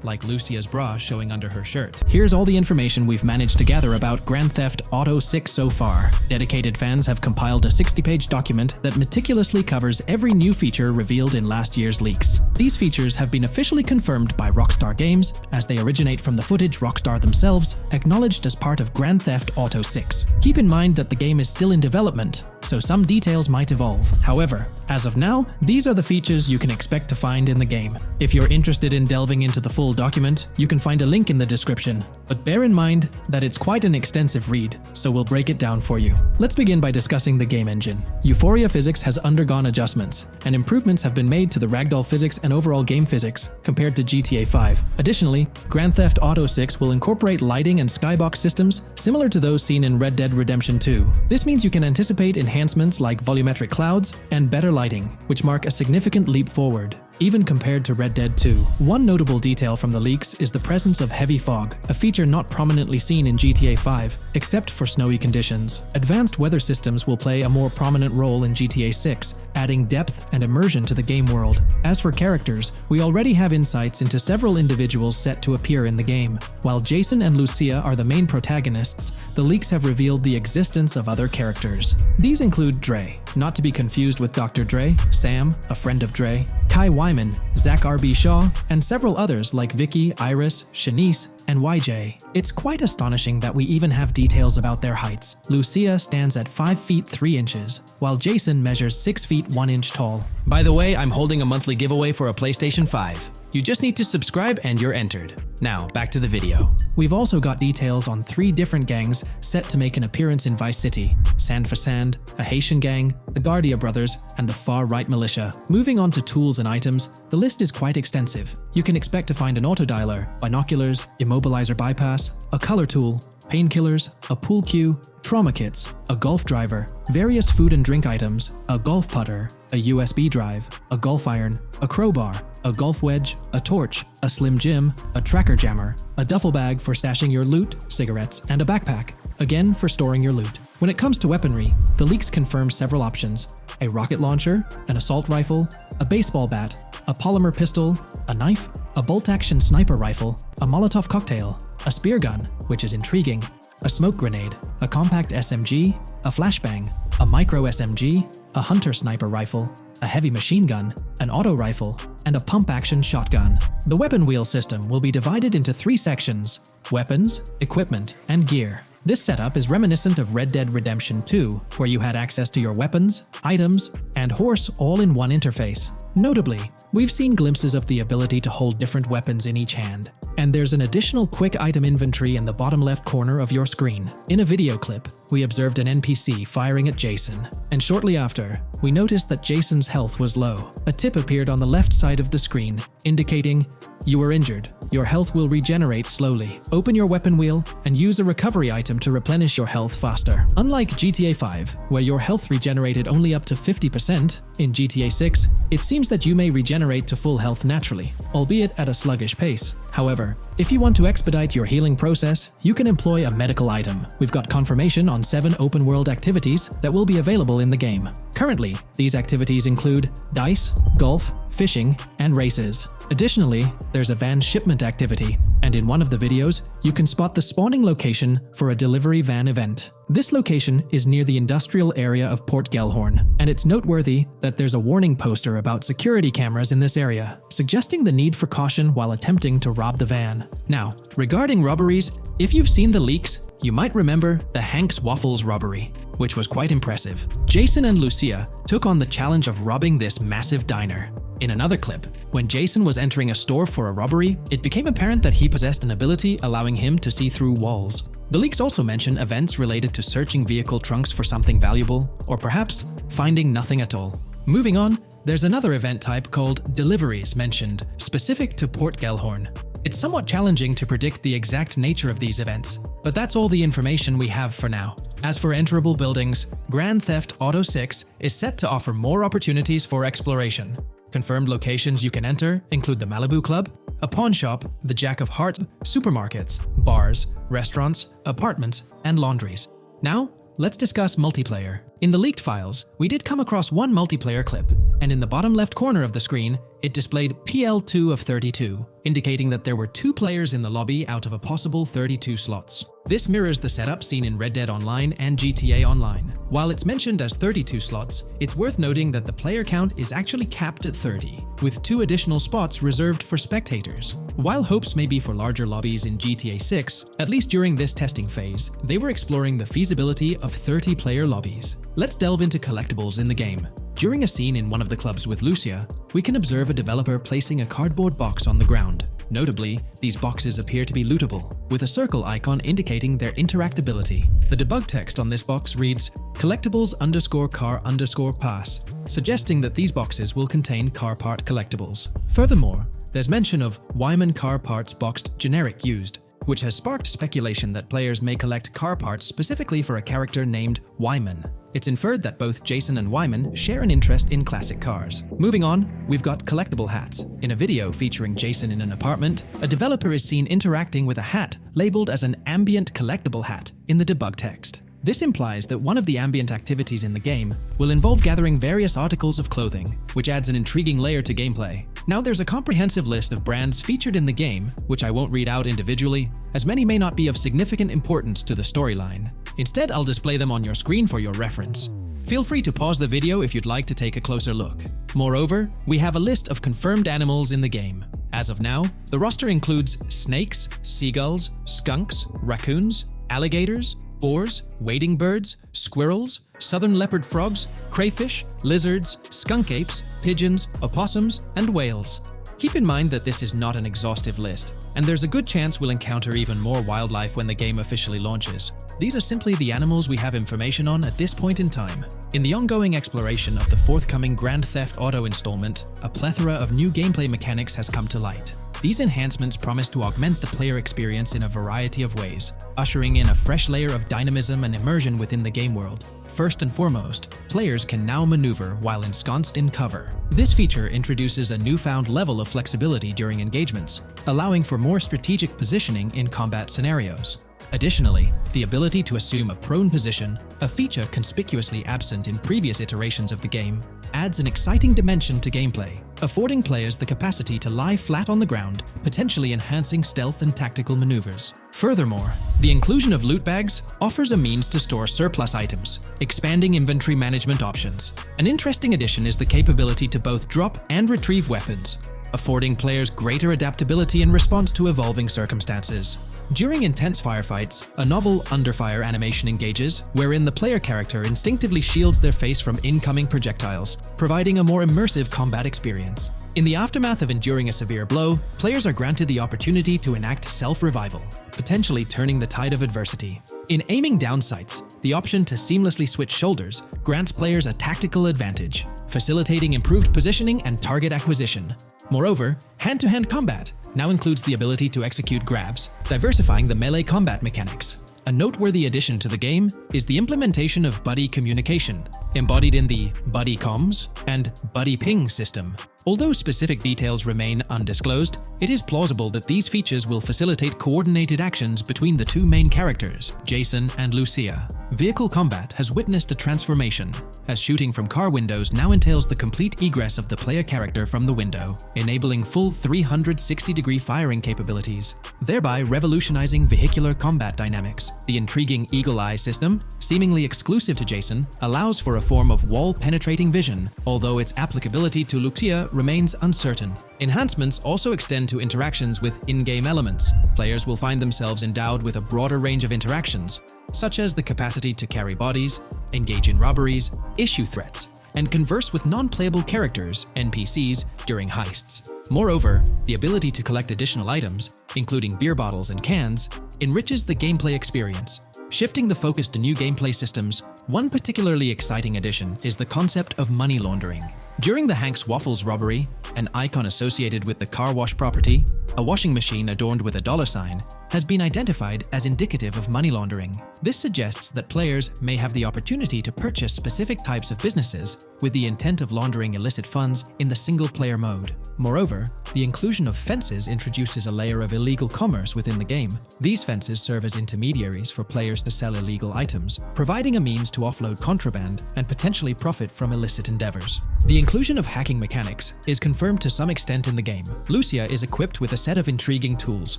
like Lucia's bra showing under her shirt. Here's all the information we've managed to gather about Grand Theft Auto 6 so far. Dedicated fans have compiled a 60-page document that meticulously covers every new feature revealed in last year's leaks. These features have been officially confirmed by Rockstar Games, as they originate from the footage Rockstar themselves acknowledged as part of Grand Theft Auto 6. Keep in mind that the game is still in development, so some details might evolve. However, as of now, these are the features you can expect to find in the game. If you're interested in delving into the full document, you can find a link in the description, but bear in mind that it's quite an extensive read, so we'll break it down for you. Let's begin by discussing the game engine. Euphoria physics has undergone adjustments, and improvements have been made to the ragdoll physics and overall game physics compared to GTA 5. Additionally, Grand Theft Auto 6 will incorporate lighting and skybox systems similar to those seen in Red Dead Redemption 2. This means you can anticipate enhancements like volumetric clouds and better lighting, which mark a significant leap forward, even compared to Red Dead 2. One notable detail from the leaks is the presence of heavy fog, a feature not prominently seen in GTA 5, except for snowy conditions. Advanced weather systems will play a more prominent role in GTA 6, adding depth and immersion to the game world. As for characters, we already have insights into several individuals set to appear in the game. While Jason and Lucia are the main protagonists, the leaks have revealed the existence of other characters. These include Dre, not to be confused with Dr. Dre, Sam, a friend of Dre, Kai Wyman, Zach R.B. Shaw, and several others like Vicky, Iris, Shanice, and YJ. It's quite astonishing that we even have details about their heights. Lucia stands at 5 feet 3 inches, while Jason measures 6 feet 1 inch tall. By the way, I'm holding a monthly giveaway for a PlayStation 5. You just need to subscribe and you're entered. Now, back to the video. We've also got details on 3 different gangs set to make an appearance in Vice City: Sand for Sand, a Haitian gang, the Guardia Brothers, and the Far-Right Militia. Moving on to tools and items, the list is quite extensive. You can expect to find an autodialer, binoculars, immobilizer bypass, a color tool, painkillers, a pool cue, trauma kits, a golf driver, various food and drink items, a golf putter, a USB drive, a golf iron, a crowbar, a golf wedge, a torch, a Slim Jim, a tracker jammer, a duffel bag for stashing your loot, cigarettes, and a backpack, again for storing your loot. When it comes to weaponry, the leaks confirm several options: a rocket launcher, an assault rifle, a baseball bat, a polymer pistol, a knife, a bolt-action sniper rifle, a Molotov cocktail, a spear gun, which is intriguing, a smoke grenade, a compact SMG, a flashbang, a micro SMG, a hunter sniper rifle, a heavy machine gun, an auto rifle, and a pump-action shotgun. The weapon wheel system will be divided into 3 sections: weapons, equipment, and gear. This setup is reminiscent of Red Dead Redemption 2, where you had access to your weapons, items, and horse all in one interface. Notably, we've seen glimpses of the ability to hold different weapons in each hand, and there's an additional quick item inventory in the bottom left corner of your screen. In a video clip, we observed an NPC firing at Jason, and shortly after, we noticed that Jason's health was low. A tip appeared on the left side of the screen, indicating, "You were injured. Your health will regenerate slowly. Open your weapon wheel and use a recovery item to replenish your health faster." Unlike GTA 5, where your health regenerated only up to 50%, in GTA 6, it seems that you may regenerate to full health naturally, albeit at a sluggish pace. However, if you want to expedite your healing process, you can employ a medical item. We've got confirmation on 7 open-world activities that will be available in the game. Currently, these activities include dice, golf, fishing, and races. Additionally, there's a van shipment activity, and in one of the videos, you can spot the spawning location for a delivery van event. This location is near the industrial area of Port Gellhorn, and it's noteworthy that there's a warning poster about security cameras in this area, suggesting the need for caution while attempting to rob the van. Now, regarding robberies, if you've seen the leaks, you might remember the Hank's Waffles robbery, which was quite impressive. Jason and Lucia took on the challenge of robbing this massive diner. In another clip, when Jason was entering a store for a robbery, it became apparent that he possessed an ability allowing him to see through walls. The leaks also mention events related to searching vehicle trunks for something valuable, or perhaps finding nothing at all. Moving on, there's another event type called deliveries mentioned, specific to Port Gellhorn. It's somewhat challenging to predict the exact nature of these events, but that's all the information we have for now. As for enterable buildings, Grand Theft Auto 6 is set to offer more opportunities for exploration. Confirmed locations you can enter include the Malibu Club, a pawn shop, the Jack of Hearts, supermarkets, bars, restaurants, apartments, and laundries. Now, let's discuss multiplayer. In the leaked files, we did come across one multiplayer clip, and in the bottom left corner of the screen, it displayed PL2 of 32, indicating that there were 2 players in the lobby out of a possible 32 slots. This mirrors the setup seen in Red Dead Online and GTA Online. While it's mentioned as 32 slots, it's worth noting that the player count is actually capped at 30, with 2 additional spots reserved for spectators. While hopes may be for larger lobbies in GTA 6, at least during this testing phase, they were exploring the feasibility of 30-player lobbies. Let's delve into collectibles in the game. During a scene in one of the clubs with Lucia, we can observe a developer placing a cardboard box on the ground. Notably, these boxes appear to be lootable, with a circle icon indicating their interactability. The debug text on this box reads, collectibles_car_pass, suggesting that these boxes will contain car part collectibles. Furthermore, there's mention of Wyman car parts boxed generic used, which has sparked speculation that players may collect car parts specifically for a character named Wyman. It's inferred that both Jason and Wyman share an interest in classic cars. Moving on, we've got collectible hats. In a video featuring Jason in an apartment, a developer is seen interacting with a hat labeled as an ambient collectible hat in the debug text. This implies that one of the ambient activities in the game will involve gathering various articles of clothing, which adds an intriguing layer to gameplay. Now there's a comprehensive list of brands featured in the game, which I won't read out individually, as many may not be of significant importance to the storyline. Instead, I'll display them on your screen for your reference. Feel free to pause the video if you'd like to take a closer look. Moreover, we have a list of confirmed animals in the game. As of now, the roster includes snakes, seagulls, skunks, raccoons, alligators, boars, wading birds, squirrels, southern leopard frogs, crayfish, lizards, skunk apes, pigeons, opossums, and whales. Keep in mind that this is not an exhaustive list, and there's a good chance we'll encounter even more wildlife when the game officially launches. These are simply the animals we have information on at this point in time. In the ongoing exploration of the forthcoming Grand Theft Auto installment, a plethora of new gameplay mechanics has come to light. These enhancements promise to augment the player experience in a variety of ways, ushering in a fresh layer of dynamism and immersion within the game world. First and foremost, players can now maneuver while ensconced in cover. This feature introduces a newfound level of flexibility during engagements, allowing for more strategic positioning in combat scenarios. Additionally, the ability to assume a prone position, a feature conspicuously absent in previous iterations of the game, adds an exciting dimension to gameplay, affording players the capacity to lie flat on the ground, potentially enhancing stealth and tactical maneuvers. Furthermore, the inclusion of loot bags offers a means to store surplus items, expanding inventory management options. An interesting addition is the capability to both drop and retrieve weapons, affording players greater adaptability in response to evolving circumstances. During intense firefights, a novel under fire animation engages, wherein the player character instinctively shields their face from incoming projectiles, providing a more immersive combat experience. In the aftermath of enduring a severe blow, players are granted the opportunity to enact self-revival, potentially turning the tide of adversity. In aiming down sights, the option to seamlessly switch shoulders grants players a tactical advantage, facilitating improved positioning and target acquisition. Moreover, hand-to-hand combat now includes the ability to execute grabs, diversifying the melee combat mechanics. A noteworthy addition to the game is the implementation of buddy communication. embodied in the buddy comms and buddy ping system. Although specific details remain undisclosed, it is plausible that these features will facilitate coordinated actions between the two main characters, Jason and Lucia. Vehicle combat has witnessed a transformation, as shooting from car windows now entails the complete egress of the player character from the window, enabling full 360-degree firing capabilities, thereby revolutionizing vehicular combat dynamics. The intriguing Eagle Eye system, seemingly exclusive to Jason, allows for a form of wall-penetrating vision, although its applicability to Lucia remains uncertain. Enhancements also extend to interactions with in-game elements. Players will find themselves endowed with a broader range of interactions, such as the capacity to carry bodies, engage in robberies, issue threats, and converse with non-playable characters, NPCs, during heists. Moreover, the ability to collect additional items, including beer bottles and cans, enriches the gameplay experience. Shifting the focus to new gameplay systems, one particularly exciting addition is the concept of money laundering. During the Hank's Waffles robbery, an icon associated with the car wash property, a washing machine adorned with a $sign, has been identified as indicative of money laundering. This suggests that players may have the opportunity to purchase specific types of businesses with the intent of laundering illicit funds in the single-player mode. Moreover, the inclusion of fences introduces a layer of illegal commerce within the game. These fences serve as intermediaries for players to sell illegal items, providing a means to offload contraband and potentially profit from illicit endeavors. The inclusion of hacking mechanics is confirmed to some extent in the game. Lucia is equipped with a set of intriguing tools,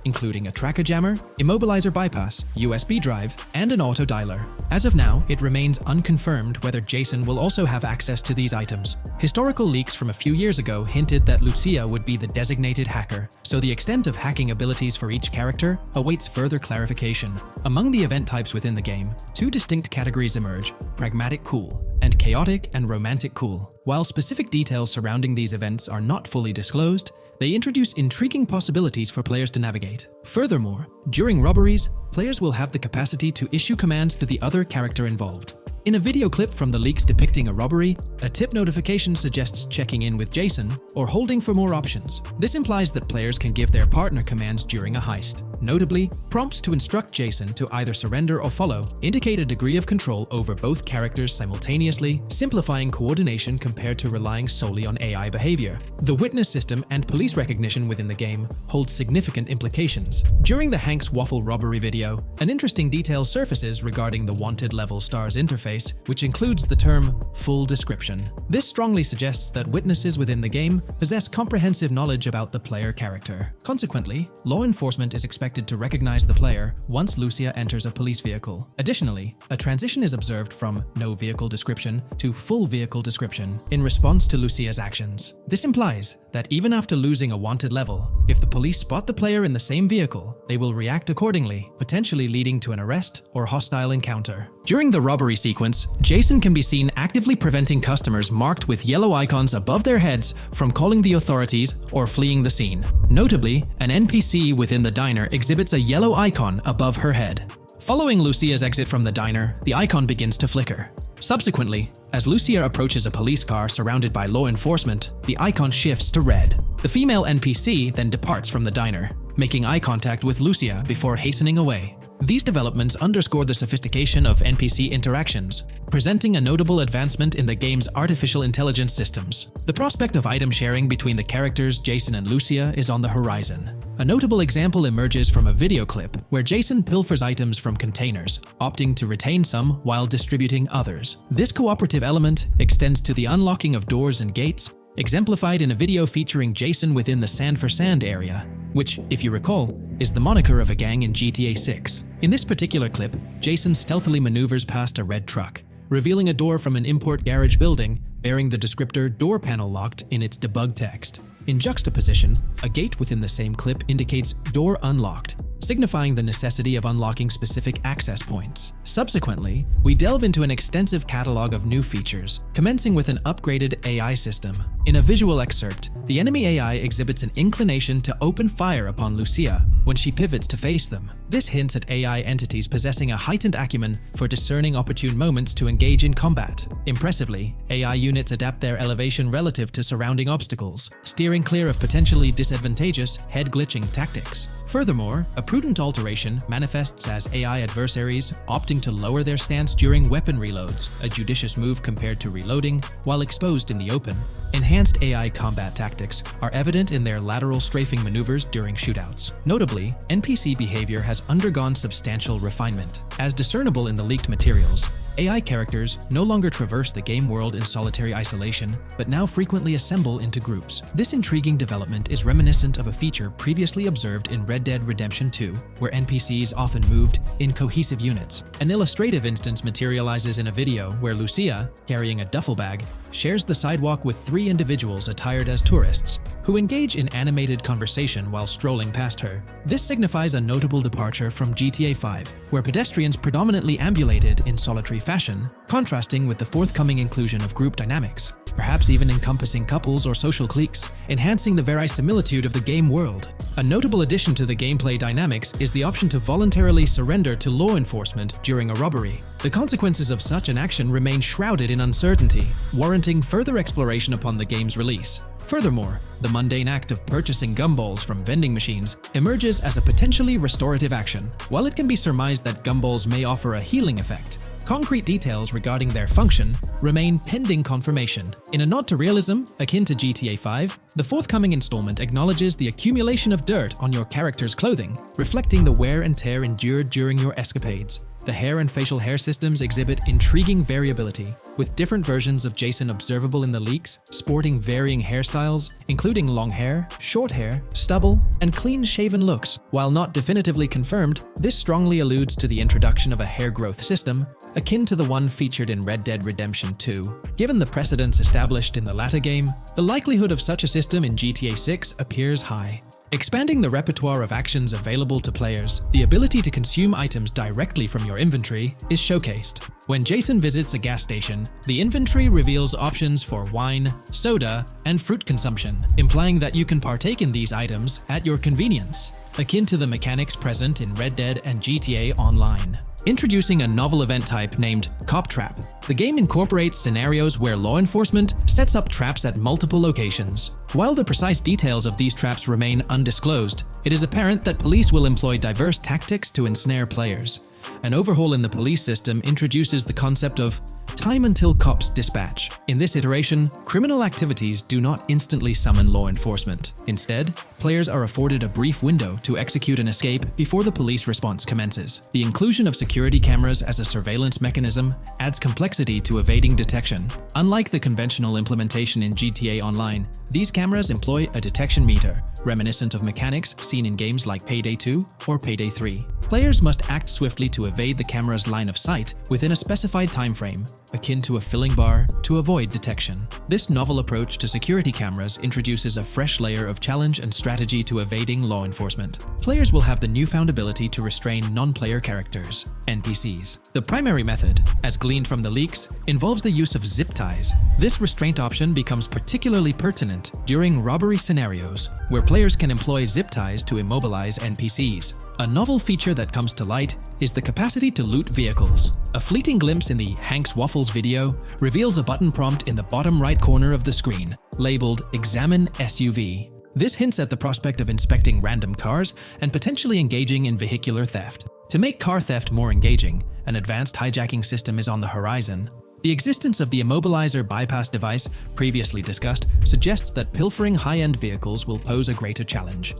including a tracker jammer, immobilizer bypass, USB drive, and an auto dialer. As of now, it remains unconfirmed whether Jason will also have access to these items. Historical leaks from a few years ago hinted that Lucia would be the designated hacker, so the extent of hacking abilities for each character awaits further clarification. Among the event types within the game, two distinct categories emerge: pragmatic cool and chaotic and romantic cool. While specific details surrounding these events are not fully disclosed, they introduce intriguing possibilities for players to navigate. Furthermore, during robberies, players will have the capacity to issue commands to the other character involved. In a video clip from the leaks depicting a robbery, a tip notification suggests checking in with Jason or holding for more options. This implies that players can give their partner commands during a heist. Notably, prompts to instruct Jason to either surrender or follow indicate a degree of control over both characters simultaneously, simplifying coordination compared to relying solely on AI behavior. The witness system and police recognition within the game hold significant implications. During the Hank's Waffle robbery video, an interesting detail surfaces regarding the wanted level stars interface, which includes the term full description. This strongly suggests that witnesses within the game possess comprehensive knowledge about the player character. Consequently, law enforcement is expected to recognize the player once Lucia enters a police vehicle. Additionally, a transition is observed from no vehicle description to full vehicle description in response to Lucia's actions. This implies that even after losing a wanted level, if the police spot the player in the same vehicle, they will react accordingly, potentially leading to an arrest or hostile encounter. During the robbery sequence, Jason can be seen actively preventing customers marked with yellow icons above their heads from calling the authorities or fleeing the scene. Notably, an NPC within the diner exhibits a yellow icon above her head. Following Lucia's exit from the diner, the icon begins to flicker. Subsequently, as Lucia approaches a police car surrounded by law enforcement, the icon shifts to red. The female NPC then departs from the diner, making eye contact with Lucia before hastening away. These developments underscore the sophistication of NPC interactions, presenting a notable advancement in the game's artificial intelligence systems. The prospect of item sharing between the characters Jason and Lucia is on the horizon. A notable example emerges from a video clip where Jason pilfers items from containers, opting to retain some while distributing others. This cooperative element extends to the unlocking of doors and gates, exemplified in a video featuring Jason within the Sand for Sand area, which, if you recall, is the moniker of a gang in GTA 6. In this particular clip, Jason stealthily maneuvers past a red truck, revealing a door from an import garage building bearing the descriptor "door panel locked" in its debug text. In juxtaposition, a gate within the same clip indicates "door unlocked," signifying the necessity of unlocking specific access points. Subsequently, we delve into an extensive catalog of new features, commencing with an upgraded AI system. In a visual excerpt, the enemy AI exhibits an inclination to open fire upon Lucia when she pivots to face them. This hints at AI entities possessing a heightened acumen for discerning opportune moments to engage in combat. Impressively, AI units adapt their elevation relative to surrounding obstacles, steering clear of potentially disadvantageous head-glitching tactics. Furthermore, a prudent alteration manifests as AI adversaries opting to lower their stance during weapon reloads, a judicious move compared to reloading while exposed in the open. Enhanced AI combat tactics are evident in their lateral strafing maneuvers during shootouts. Notably, NPC behavior has undergone substantial refinement. As discernible in the leaked materials, AI characters no longer traverse the game world in solitary isolation, but now frequently assemble into groups. This intriguing development is reminiscent of a feature previously observed in Red Dead Redemption 2, where NPCs often moved in cohesive units. An illustrative instance materializes in a video where Lucia, carrying a duffel bag, shares the sidewalk with 3 individuals attired as tourists, who engage in animated conversation while strolling past her. This signifies a notable departure from GTA 5, where pedestrians predominantly ambulated in solitary fashion, contrasting with the forthcoming inclusion of group dynamics, perhaps even encompassing couples or social cliques, enhancing the verisimilitude of the game world. A notable addition to the gameplay dynamics is the option to voluntarily surrender to law enforcement during a robbery. The consequences of such an action remain shrouded in uncertainty, warranting further exploration upon the game's release. Furthermore, the mundane act of purchasing gumballs from vending machines emerges as a potentially restorative action. While it can be surmised that gumballs may offer a healing effect, concrete details regarding their function remain pending confirmation. In a nod to realism, akin to GTA 5, the forthcoming installment acknowledges the accumulation of dirt on your character's clothing, reflecting the wear and tear endured during your escapades. The hair and facial hair systems exhibit intriguing variability, with different versions of Jason observable in the leaks, sporting varying hairstyles, including long hair, short hair, stubble, and clean-shaven looks. While not definitively confirmed, this strongly alludes to the introduction of a hair growth system, akin to the one featured in Red Dead Redemption 2. Given the precedents established in the latter game, the likelihood of such a system in GTA 6 appears high. Expanding the repertoire of actions available to players, the ability to consume items directly from your inventory is showcased. When Jason visits a gas station, the inventory reveals options for wine, soda, and fruit consumption, implying that you can partake in these items at your convenience, akin to the mechanics present in Red Dead and GTA Online. Introducing a novel event type named Cop Trap, the game incorporates scenarios where law enforcement sets up traps at multiple locations. While the precise details of these traps remain undisclosed, it is apparent that police will employ diverse tactics to ensnare players. An overhaul in the police system introduces the concept of time until cops dispatch. In this iteration, criminal activities do not instantly summon law enforcement. Instead, players are afforded a brief window to execute an escape before the police response commences. The inclusion of security cameras as a surveillance mechanism adds complexity to evading detection. Unlike the conventional implementation in GTA Online, these cameras employ a detection meter, reminiscent of mechanics seen in games like Payday 2 or Payday 3. Players must act swiftly to evade the camera's line of sight within a specified time frame, akin to a filling bar, to avoid detection. This novel approach to security cameras introduces a fresh layer of challenge and strategy to evading law enforcement. Players will have the newfound ability to restrain non-player characters, NPCs. The primary method, as gleaned from the leaks, involves the use of zip ties. This restraint option becomes particularly pertinent during robbery scenarios, where players can employ zip ties to immobilize NPCs. A novel feature that comes to light is the capacity to loot vehicles. A fleeting glimpse in the Hank's Waffles video reveals a button prompt in the bottom right corner of the screen, labeled Examine SUV. This hints at the prospect of inspecting random cars and potentially engaging in vehicular theft. To make car theft more engaging, an advanced hijacking system is on the horizon. The existence of the immobilizer bypass device, previously discussed, suggests that pilfering high-end vehicles will pose a greater challenge.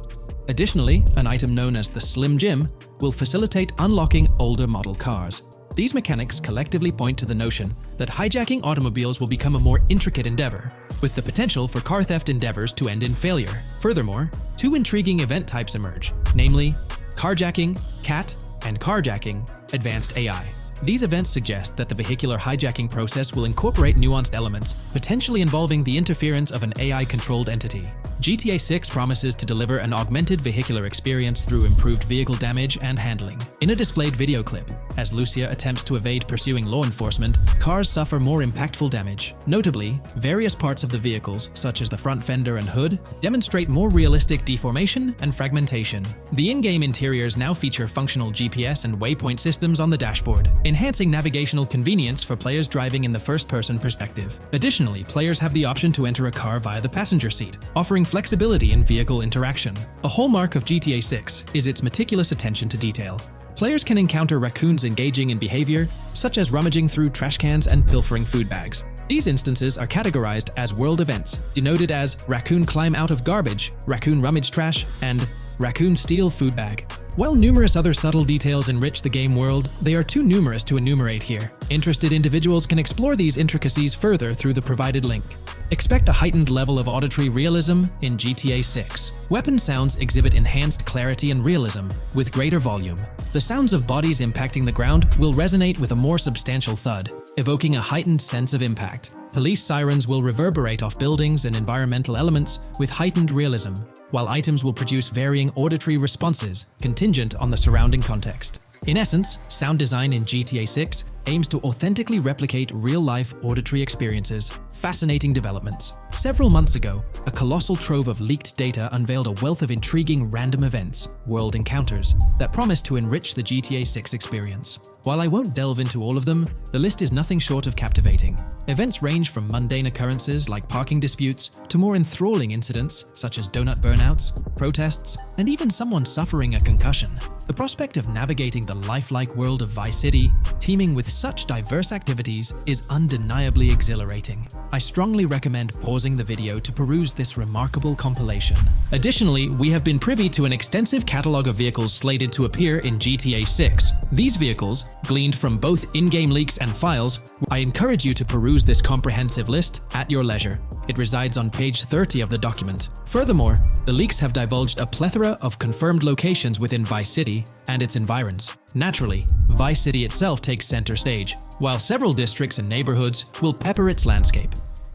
Additionally, an item known as the Slim Jim will facilitate unlocking older model cars. These mechanics collectively point to the notion that hijacking automobiles will become a more intricate endeavor, with the potential for car theft endeavors to end in failure. Furthermore, 2 intriguing event types emerge, namely carjacking, CAT, and carjacking, advanced AI. These events suggest that the vehicular hijacking process will incorporate nuanced elements, potentially involving the interference of an AI-controlled entity. GTA 6 promises to deliver an augmented vehicular experience through improved vehicle damage and handling. In a displayed video clip, as Lucia attempts to evade pursuing law enforcement, cars suffer more impactful damage. Notably, various parts of the vehicles, such as the front fender and hood, demonstrate more realistic deformation and fragmentation. The in-game interiors now feature functional GPS and waypoint systems on the dashboard, enhancing navigational convenience for players driving in the first-person perspective. Additionally, players have the option to enter a car via the passenger seat, offering flexibility in vehicle interaction. A hallmark of GTA 6 is its meticulous attention to detail. Players can encounter raccoons engaging in behavior, such as rummaging through trash cans and pilfering food bags. These instances are categorized as world events, denoted as raccoon climb out of garbage, raccoon rummage trash, and raccoon steal food bag. While numerous other subtle details enrich the game world, they are too numerous to enumerate here. Interested individuals can explore these intricacies further through the provided link. Expect a heightened level of auditory realism in GTA 6. Weapon sounds exhibit enhanced clarity and realism, with greater volume. The sounds of bodies impacting the ground will resonate with a more substantial thud, evoking a heightened sense of impact. Police sirens will reverberate off buildings and environmental elements with heightened realism, while items will produce varying auditory responses contingent on the surrounding context. In essence, sound design in GTA 6 aims to authentically replicate real-life auditory experiences. Fascinating developments. Several months ago, a colossal trove of leaked data unveiled a wealth of intriguing random events, world encounters, that promise to enrich the GTA 6 experience. While I won't delve into all of them, the list is nothing short of captivating. Events range from mundane occurrences like parking disputes to more enthralling incidents such as donut burnouts, protests, and even someone suffering a concussion. The prospect of navigating the lifelike world of Vice City, teeming with such diverse activities, is undeniably exhilarating. I strongly recommend pausing the video to peruse this remarkable compilation. Additionally, we have been privy to an extensive catalog of vehicles slated to appear in GTA 6. These vehicles, gleaned from both in-game leaks and files, I encourage you to peruse this comprehensive list at your leisure. It resides on page 30 of the document. Furthermore, the leaks have divulged a plethora of confirmed locations within Vice City and its environs. Naturally, Vice City itself takes center stage, while several districts and neighborhoods will pepper its landscape.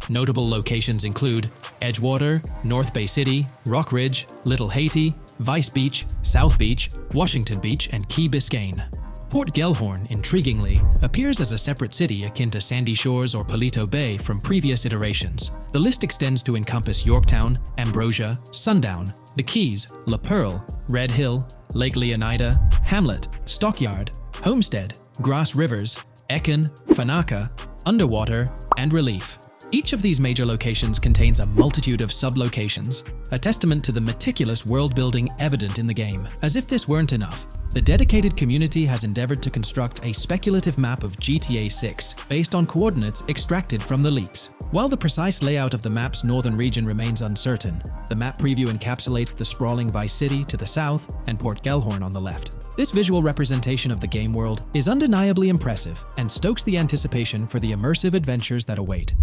Notable locations include Edgewater, North Bay City, Rock Ridge, Little Haiti, Vice Beach, South Beach, Washington Beach, and Key Biscayne. Port Gellhorn, intriguingly, appears as a separate city akin to Sandy Shores or Palito Bay from previous iterations. The list extends to encompass Yorktown, Ambrosia, Sundown, the Keys, La Pearl, Red Hill, Lake Leonida, Hamlet, Stockyard, Homestead, Grass Rivers, Ekin, Fanaka, Underwater, and Relief. Each of these major locations contains a multitude of sub-locations, a testament to the meticulous world-building evident in the game. As if this weren't enough, the dedicated community has endeavored to construct a speculative map of GTA 6 based on coordinates extracted from the leaks. While the precise layout of the map's northern region remains uncertain, the map preview encapsulates the sprawling Vice City to the south and Port Gellhorn on the left. This visual representation of the game world is undeniably impressive and stokes the anticipation for the immersive adventures that await.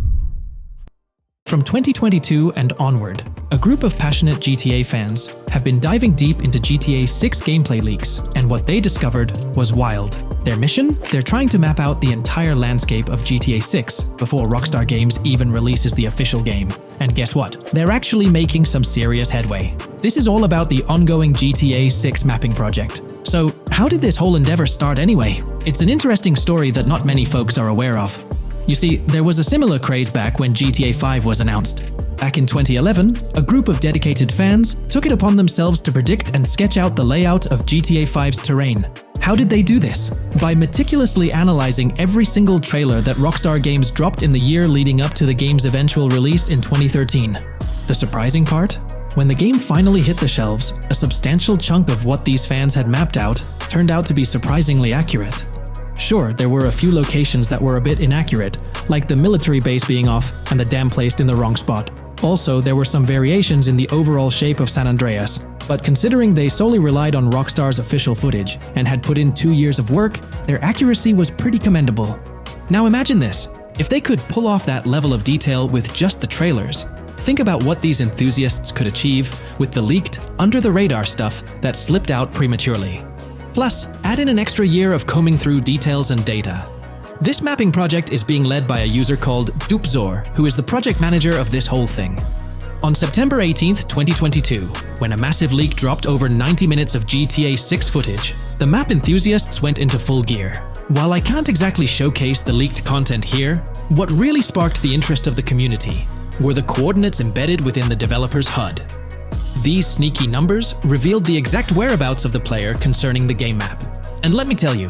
From 2022 and onward, a group of passionate GTA fans have been diving deep into GTA 6 gameplay leaks, and what they discovered was wild. Their mission? They're trying to map out the entire landscape of GTA 6 before Rockstar Games even releases the official game. And guess what? They're actually making some serious headway. This is all about the ongoing GTA 6 mapping project. So, how did this whole endeavor start anyway? It's an interesting story that not many folks are aware of. You see, there was a similar craze back when GTA 5 was announced. Back in 2011, a group of dedicated fans took it upon themselves to predict and sketch out the layout of GTA 5's terrain. How did they do this? By meticulously analyzing every single trailer that Rockstar Games dropped in the year leading up to the game's eventual release in 2013. The surprising part? When the game finally hit the shelves, a substantial chunk of what these fans had mapped out turned out to be surprisingly accurate. Sure, there were a few locations that were a bit inaccurate, like the military base being off and the dam placed in the wrong spot. Also, there were some variations in the overall shape of San Andreas, but considering they solely relied on Rockstar's official footage and had put in 2 years of work, their accuracy was pretty commendable. Now imagine this, if they could pull off that level of detail with just the trailers, think about what these enthusiasts could achieve with the leaked, under-the-radar stuff that slipped out prematurely. Plus, add in an extra year of combing through details and data. This mapping project is being led by a user called Dupzor, who is the project manager of this whole thing. On September 18th, 2022, when a massive leak dropped over 90 minutes of GTA 6 footage, the map enthusiasts went into full gear. While I can't exactly showcase the leaked content here, what really sparked the interest of the community were the coordinates embedded within the developer's HUD. These sneaky numbers revealed the exact whereabouts of the player concerning the game map. And let me tell you,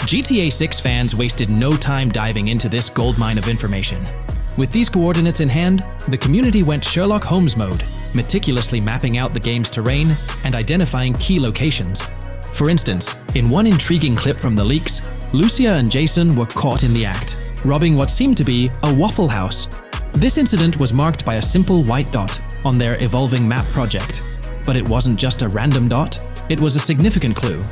GTA 6 fans wasted no time diving into this goldmine of information. With these coordinates in hand, the community went Sherlock Holmes mode, meticulously mapping out the game's terrain and identifying key locations. For instance, in one intriguing clip from the leaks, Lucia and Jason were caught in the act, robbing what seemed to be a Waffle House. This incident was marked by a simple white dot on their evolving map project. But it wasn't just a random dot, it was a significant clue.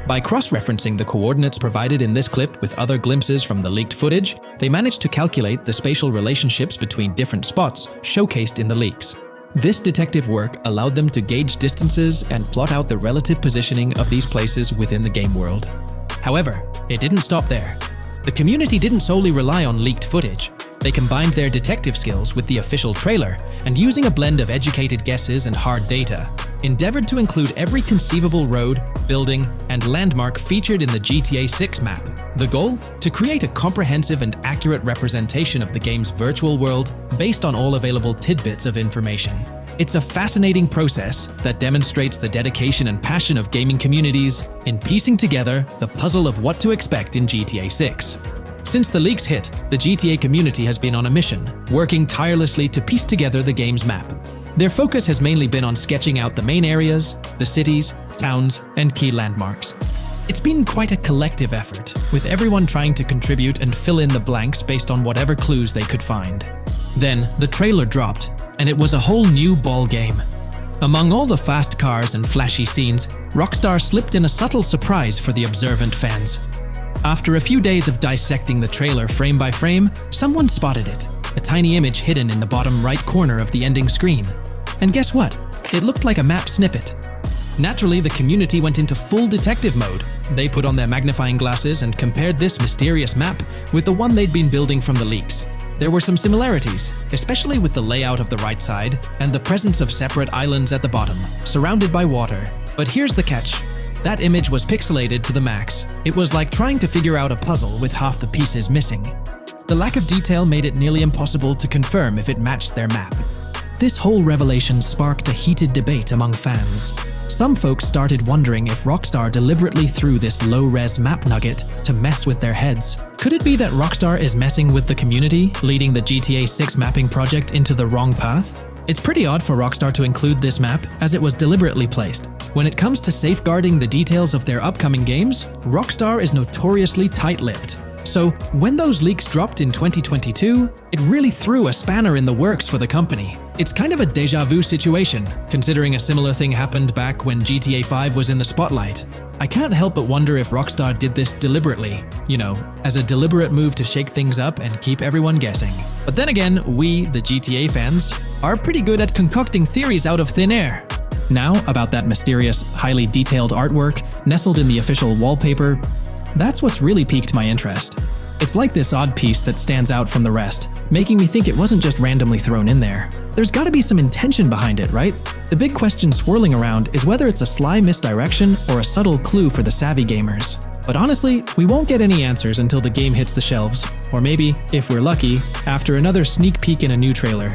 By cross-referencing the coordinates provided in this clip with other glimpses from the leaked footage, they managed to calculate the spatial relationships between different spots showcased in the leaks. This detective work allowed them to gauge distances and plot out the relative positioning of these places within the game world. However, it didn't stop there. The community didn't solely rely on leaked footage. They combined their detective skills with the official trailer, and using a blend of educated guesses and hard data, endeavored to include every conceivable road, building, and landmark featured in the GTA 6 map. The goal? To create a comprehensive and accurate representation of the game's virtual world based on all available tidbits of information. It's a fascinating process that demonstrates the dedication and passion of gaming communities in piecing together the puzzle of what to expect in GTA 6. Since the leaks hit, the GTA community has been on a mission, working tirelessly to piece together the game's map. Their focus has mainly been on sketching out the main areas, the cities, towns, and key landmarks. It's been quite a collective effort, with everyone trying to contribute and fill in the blanks based on whatever clues they could find. Then, the trailer dropped, and it was a whole new ball game. Among all the fast cars and flashy scenes, Rockstar slipped in a subtle surprise for the observant fans. After a few days of dissecting the trailer frame by frame, someone spotted it, a tiny image hidden in the bottom right corner of the ending screen. And guess what? It looked like a map snippet. Naturally, the community went into full detective mode. They put on their magnifying glasses and compared this mysterious map with the one they'd been building from the leaks. There were some similarities, especially with the layout of the right side and the presence of separate islands at the bottom, surrounded by water. But here's the catch. That image was pixelated to the max. It was like trying to figure out a puzzle with half the pieces missing. The lack of detail made it nearly impossible to confirm if it matched their map. This whole revelation sparked a heated debate among fans. Some folks started wondering if Rockstar deliberately threw this low-res map nugget to mess with their heads. Could it be that Rockstar is messing with the community, leading the GTA 6 mapping project into the wrong path? It's pretty odd for Rockstar to include this map, as it was deliberately placed. When it comes to safeguarding the details of their upcoming games, Rockstar is notoriously tight-lipped. So, when those leaks dropped in 2022, it really threw a spanner in the works for the company. It's kind of a déjà vu situation, considering a similar thing happened back when GTA 5 was in the spotlight. I can't help but wonder if Rockstar did this deliberately, as a deliberate move to shake things up and keep everyone guessing. But then again, we, the GTA fans, are pretty good at concocting theories out of thin air. Now, about that mysterious, highly detailed artwork nestled in the official wallpaper, that's what's really piqued my interest. It's like this odd piece that stands out from the rest, making me think it wasn't just randomly thrown in there. There's gotta be some intention behind it, right? The big question swirling around is whether it's a sly misdirection or a subtle clue for the savvy gamers. But honestly, we won't get any answers until the game hits the shelves, or maybe, if we're lucky, after another sneak peek in a new trailer.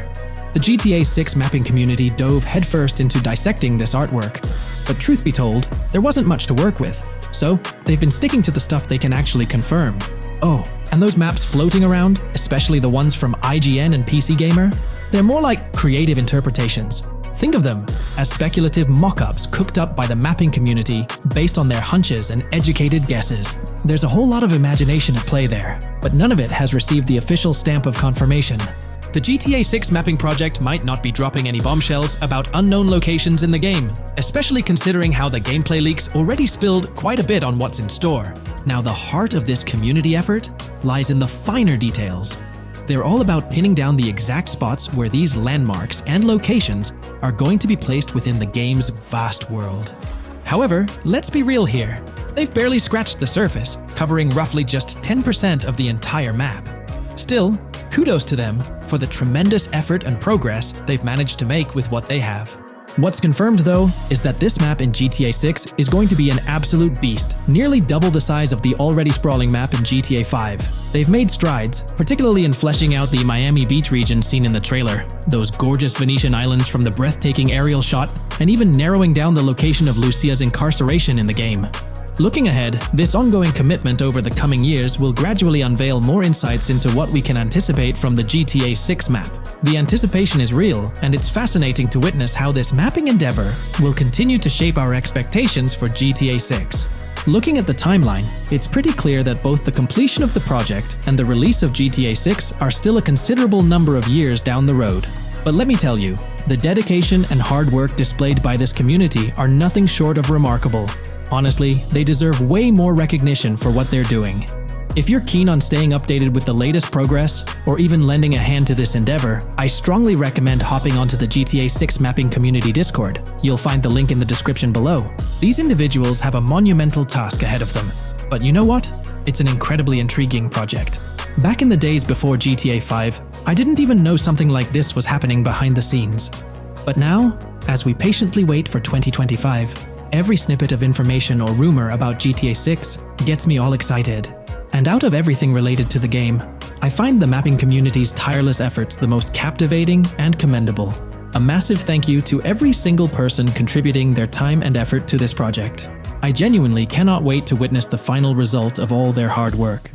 The GTA 6 mapping community dove headfirst into dissecting this artwork, but truth be told, there wasn't much to work with. So, they've been sticking to the stuff they can actually confirm. Oh, and those maps floating around, especially the ones from IGN and PC Gamer, they're more like creative interpretations. Think of them as speculative mock-ups cooked up by the mapping community based on their hunches and educated guesses. There's a whole lot of imagination at play there, but none of it has received the official stamp of confirmation. The GTA 6 mapping project might not be dropping any bombshells about unknown locations in the game, especially considering how the gameplay leaks already spilled quite a bit on what's in store. Now, the heart of this community effort lies in the finer details. They're all about pinning down the exact spots where these landmarks and locations are going to be placed within the game's vast world. However, let's be real here. They've barely scratched the surface, covering roughly just 10% of the entire map. Still, kudos to them for the tremendous effort and progress they've managed to make with what they have. What's confirmed, though, is that this map in GTA 6 is going to be an absolute beast, nearly double the size of the already sprawling map in GTA 5. They've made strides, particularly in fleshing out the Miami Beach region seen in the trailer, those gorgeous Venetian islands from the breathtaking aerial shot, and even narrowing down the location of Lucia's incarceration in the game. Looking ahead, this ongoing commitment over the coming years will gradually unveil more insights into what we can anticipate from the GTA 6 map. The anticipation is real, and it's fascinating to witness how this mapping endeavor will continue to shape our expectations for GTA 6. Looking at the timeline, it's pretty clear that both the completion of the project and the release of GTA 6 are still a considerable number of years down the road. But let me tell you, the dedication and hard work displayed by this community are nothing short of remarkable. Honestly, they deserve way more recognition for what they're doing. If you're keen on staying updated with the latest progress, or even lending a hand to this endeavor, I strongly recommend hopping onto the GTA 6 Mapping Community Discord. You'll find the link in the description below. These individuals have a monumental task ahead of them. But you know what? It's an incredibly intriguing project. Back in the days before GTA 5, I didn't even know something like this was happening behind the scenes. But now, as we patiently wait for 2025, every snippet of information or rumor about GTA 6 gets me all excited. And out of everything related to the game, I find the mapping community's tireless efforts the most captivating and commendable. A massive thank you to every single person contributing their time and effort to this project. I genuinely cannot wait to witness the final result of all their hard work.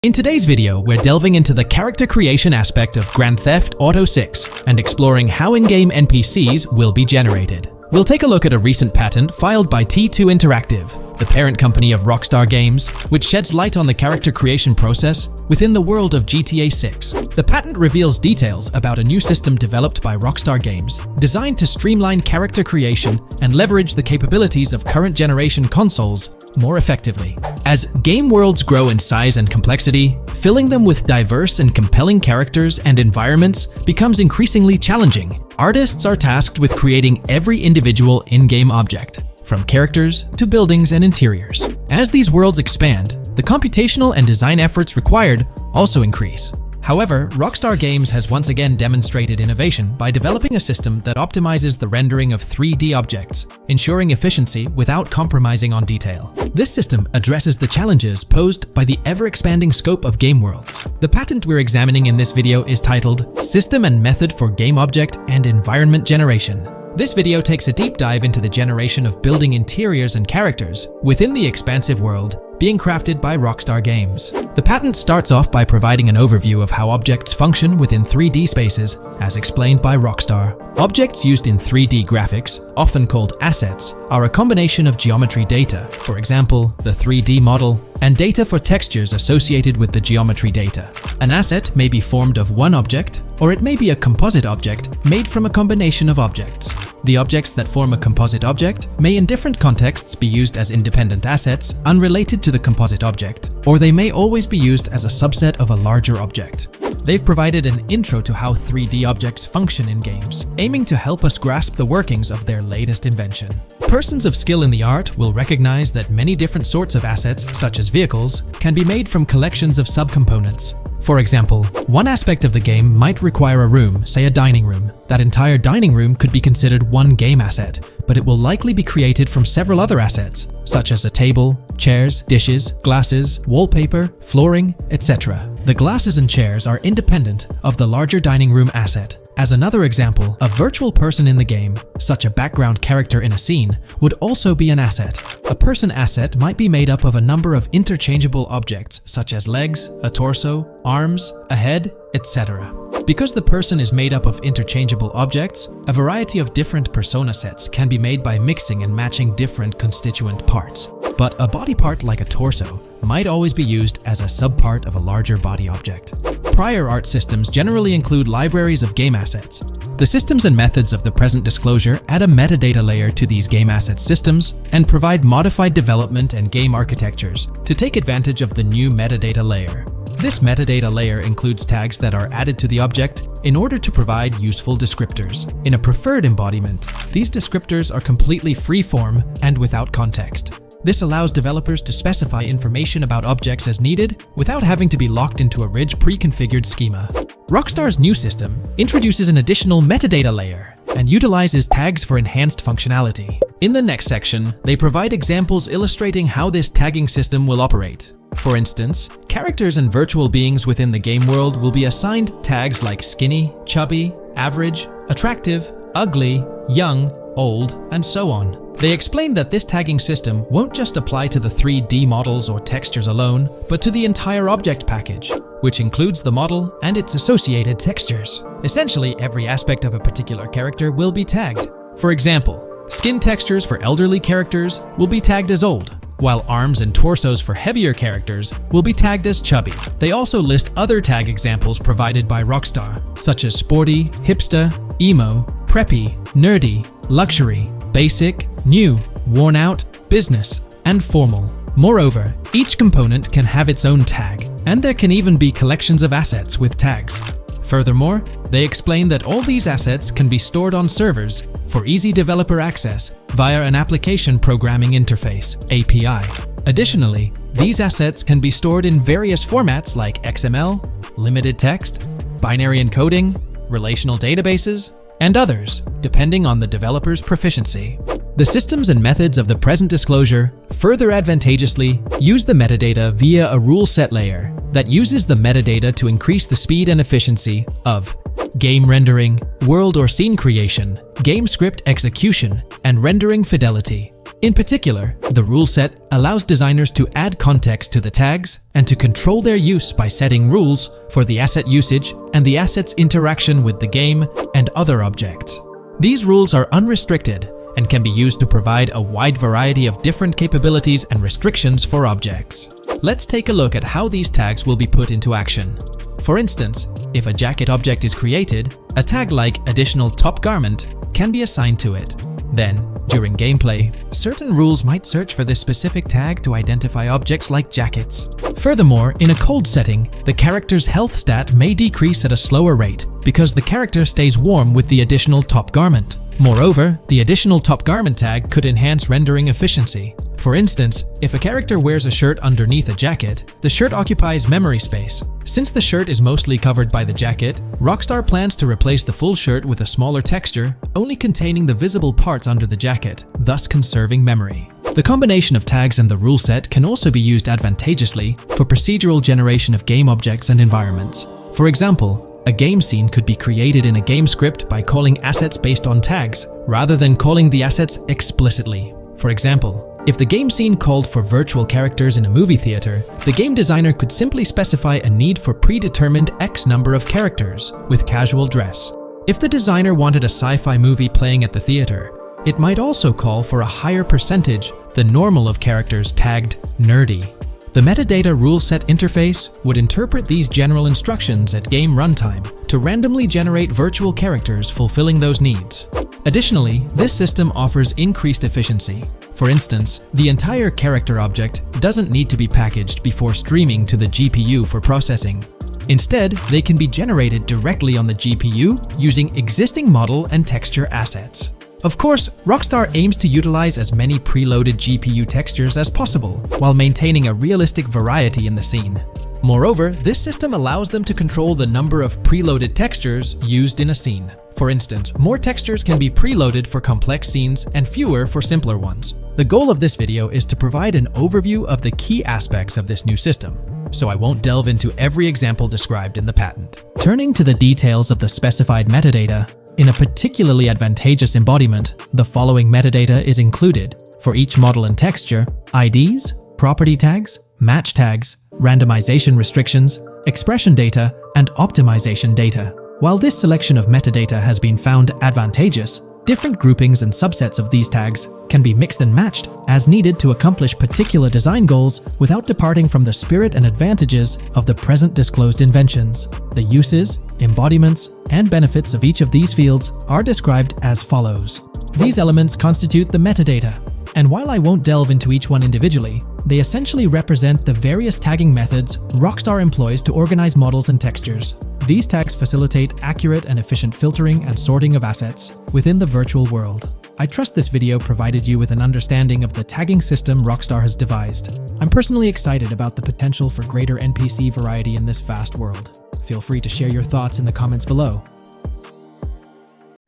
In today's video, we're delving into the character creation aspect of Grand Theft Auto 6 and exploring how in-game NPCs will be generated. We'll take a look at a recent patent filed by T2 Interactive, the parent company of Rockstar Games, which sheds light on the character creation process within the world of GTA 6. The patent reveals details about a new system developed by Rockstar Games, designed to streamline character creation and leverage the capabilities of current generation consoles more effectively. As game worlds grow in size and complexity, filling them with diverse and compelling characters and environments becomes increasingly challenging. Artists are tasked with creating every individual in-game object, from characters to buildings and interiors. As these worlds expand, the computational and design efforts required also increase. However, Rockstar Games has once again demonstrated innovation by developing a system that optimizes the rendering of 3D objects, ensuring efficiency without compromising on detail. This system addresses the challenges posed by the ever-expanding scope of game worlds. The patent we're examining in this video is titled System and Method for Game Object and Environment Generation. This video takes a deep dive into the generation of building interiors and characters within the expansive world being crafted by Rockstar Games. The patent starts off by providing an overview of how objects function within 3D spaces, as explained by Rockstar. Objects used in 3D graphics, often called assets, are a combination of geometry data, for example, the 3D model, and data for textures associated with the geometry data. An asset may be formed of one object, or it may be a composite object made from a combination of objects. The objects that form a composite object may in different contexts be used as independent assets unrelated to the composite object, or they may always be used as a subset of a larger object. They've provided an intro to how 3D objects function in games, aiming to help us grasp the workings of their latest invention. Persons of skill in the art will recognize that many different sorts of assets, such as vehicles, can be made from collections of subcomponents. For example, one aspect of the game might require a room, say a dining room. That entire dining room could be considered one game asset, but it will likely be created from several other assets, such as a table, chairs, dishes, glasses, wallpaper, flooring, etc. The glasses and chairs are independent of the larger dining room asset. As another example, a virtual person in the game, such a background character in a scene, would also be an asset. A person asset might be made up of a number of interchangeable objects, such as legs, a torso, arms, a head, etc. Because the person is made up of interchangeable objects, a variety of different persona sets can be made by mixing and matching different constituent parts. But a body part like a torso might always be used as a subpart of a larger body object. Prior art systems generally include libraries of game assets. The systems and methods of the present disclosure add a metadata layer to these game asset systems and provide modified development and game architectures to take advantage of the new metadata layer. This metadata layer includes tags that are added to the object in order to provide useful descriptors. In a preferred embodiment, these descriptors are completely free-form and without context. This allows developers to specify information about objects as needed without having to be locked into a rich pre-configured schema. Rockstar's new system introduces an additional metadata layer and utilizes tags for enhanced functionality. In the next section, they provide examples illustrating how this tagging system will operate. For instance, characters and virtual beings within the game world will be assigned tags like skinny, chubby, average, attractive, ugly, young, old, and so on. They explained that this tagging system won't just apply to the 3D models or textures alone, but to the entire object package, which includes the model and its associated textures. Essentially, every aspect of a particular character will be tagged. For example, skin textures for elderly characters will be tagged as old, while arms and torsos for heavier characters will be tagged as chubby. They also list other tag examples provided by Rockstar, such as sporty, hipster, emo, preppy, nerdy, luxury, basic, new, worn out, business, and formal. Moreover, each component can have its own tag, and there can even be collections of assets with tags. Furthermore, they explain that all these assets can be stored on servers for easy developer access via an application programming interface (API). Additionally, these assets can be stored in various formats like XML, limited text, binary encoding, relational databases, and others, depending on the developer's proficiency. The systems and methods of the present disclosure further advantageously use the metadata via a rule set layer that uses the metadata to increase the speed and efficiency of game rendering, world or scene creation, game script execution, and rendering fidelity. In particular, the rule set allows designers to add context to the tags and to control their use by setting rules for the asset usage and the asset's interaction with the game and other objects. These rules are unrestricted and can be used to provide a wide variety of different capabilities and restrictions for objects. Let's take a look at how these tags will be put into action. For instance, if a jacket object is created, a tag like additional top garment can be assigned to it. Then, during gameplay, certain rules might search for this specific tag to identify objects like jackets. Furthermore, in a cold setting, the character's health stat may decrease at a slower rate because the character stays warm with the additional top garment. Moreover, the additional top garment tag could enhance rendering efficiency. For instance, if a character wears a shirt underneath a jacket, the shirt occupies memory space. Since the shirt is mostly covered by the jacket, Rockstar plans to replace the full shirt with a smaller texture, only containing the visible parts under the jacket, thus conserving memory. The combination of tags and the rule set can also be used advantageously for procedural generation of game objects and environments. For example, a game scene could be created in a game script by calling assets based on tags, rather than calling the assets explicitly. For example, if the game scene called for virtual characters in a movie theater, the game designer could simply specify a need for predetermined X number of characters with casual dress. If the designer wanted a sci-fi movie playing at the theater, it might also call for a higher percentage than normal of characters tagged nerdy. The metadata rule set interface would interpret these general instructions at game runtime to randomly generate virtual characters fulfilling those needs. Additionally, this system offers increased efficiency. For instance, the entire character object doesn't need to be packaged before streaming to the GPU for processing. Instead, they can be generated directly on the GPU using existing model and texture assets. Of course, Rockstar aims to utilize as many preloaded GPU textures as possible, while maintaining a realistic variety in the scene. Moreover, this system allows them to control the number of preloaded textures used in a scene. For instance, more textures can be preloaded for complex scenes and fewer for simpler ones. The goal of this video is to provide an overview of the key aspects of this new system, so I won't delve into every example described in the patent. Turning to the details of the specified metadata, in a particularly advantageous embodiment, the following metadata is included for each model and texture: IDs, property tags, match tags, randomization restrictions, expression data, and optimization data. While this selection of metadata has been found advantageous, different groupings and subsets of these tags can be mixed and matched as needed to accomplish particular design goals without departing from the spirit and advantages of the present disclosed inventions. The uses, embodiments, and benefits of each of these fields are described as follows. These elements constitute the metadata, and while I won't delve into each one individually, they essentially represent the various tagging methods Rockstar employs to organize models and textures. These tags facilitate accurate and efficient filtering and sorting of assets within the virtual world. I trust this video provided you with an understanding of the tagging system Rockstar has devised. I'm personally excited about the potential for greater NPC variety in this vast world. Feel free to share your thoughts in the comments below.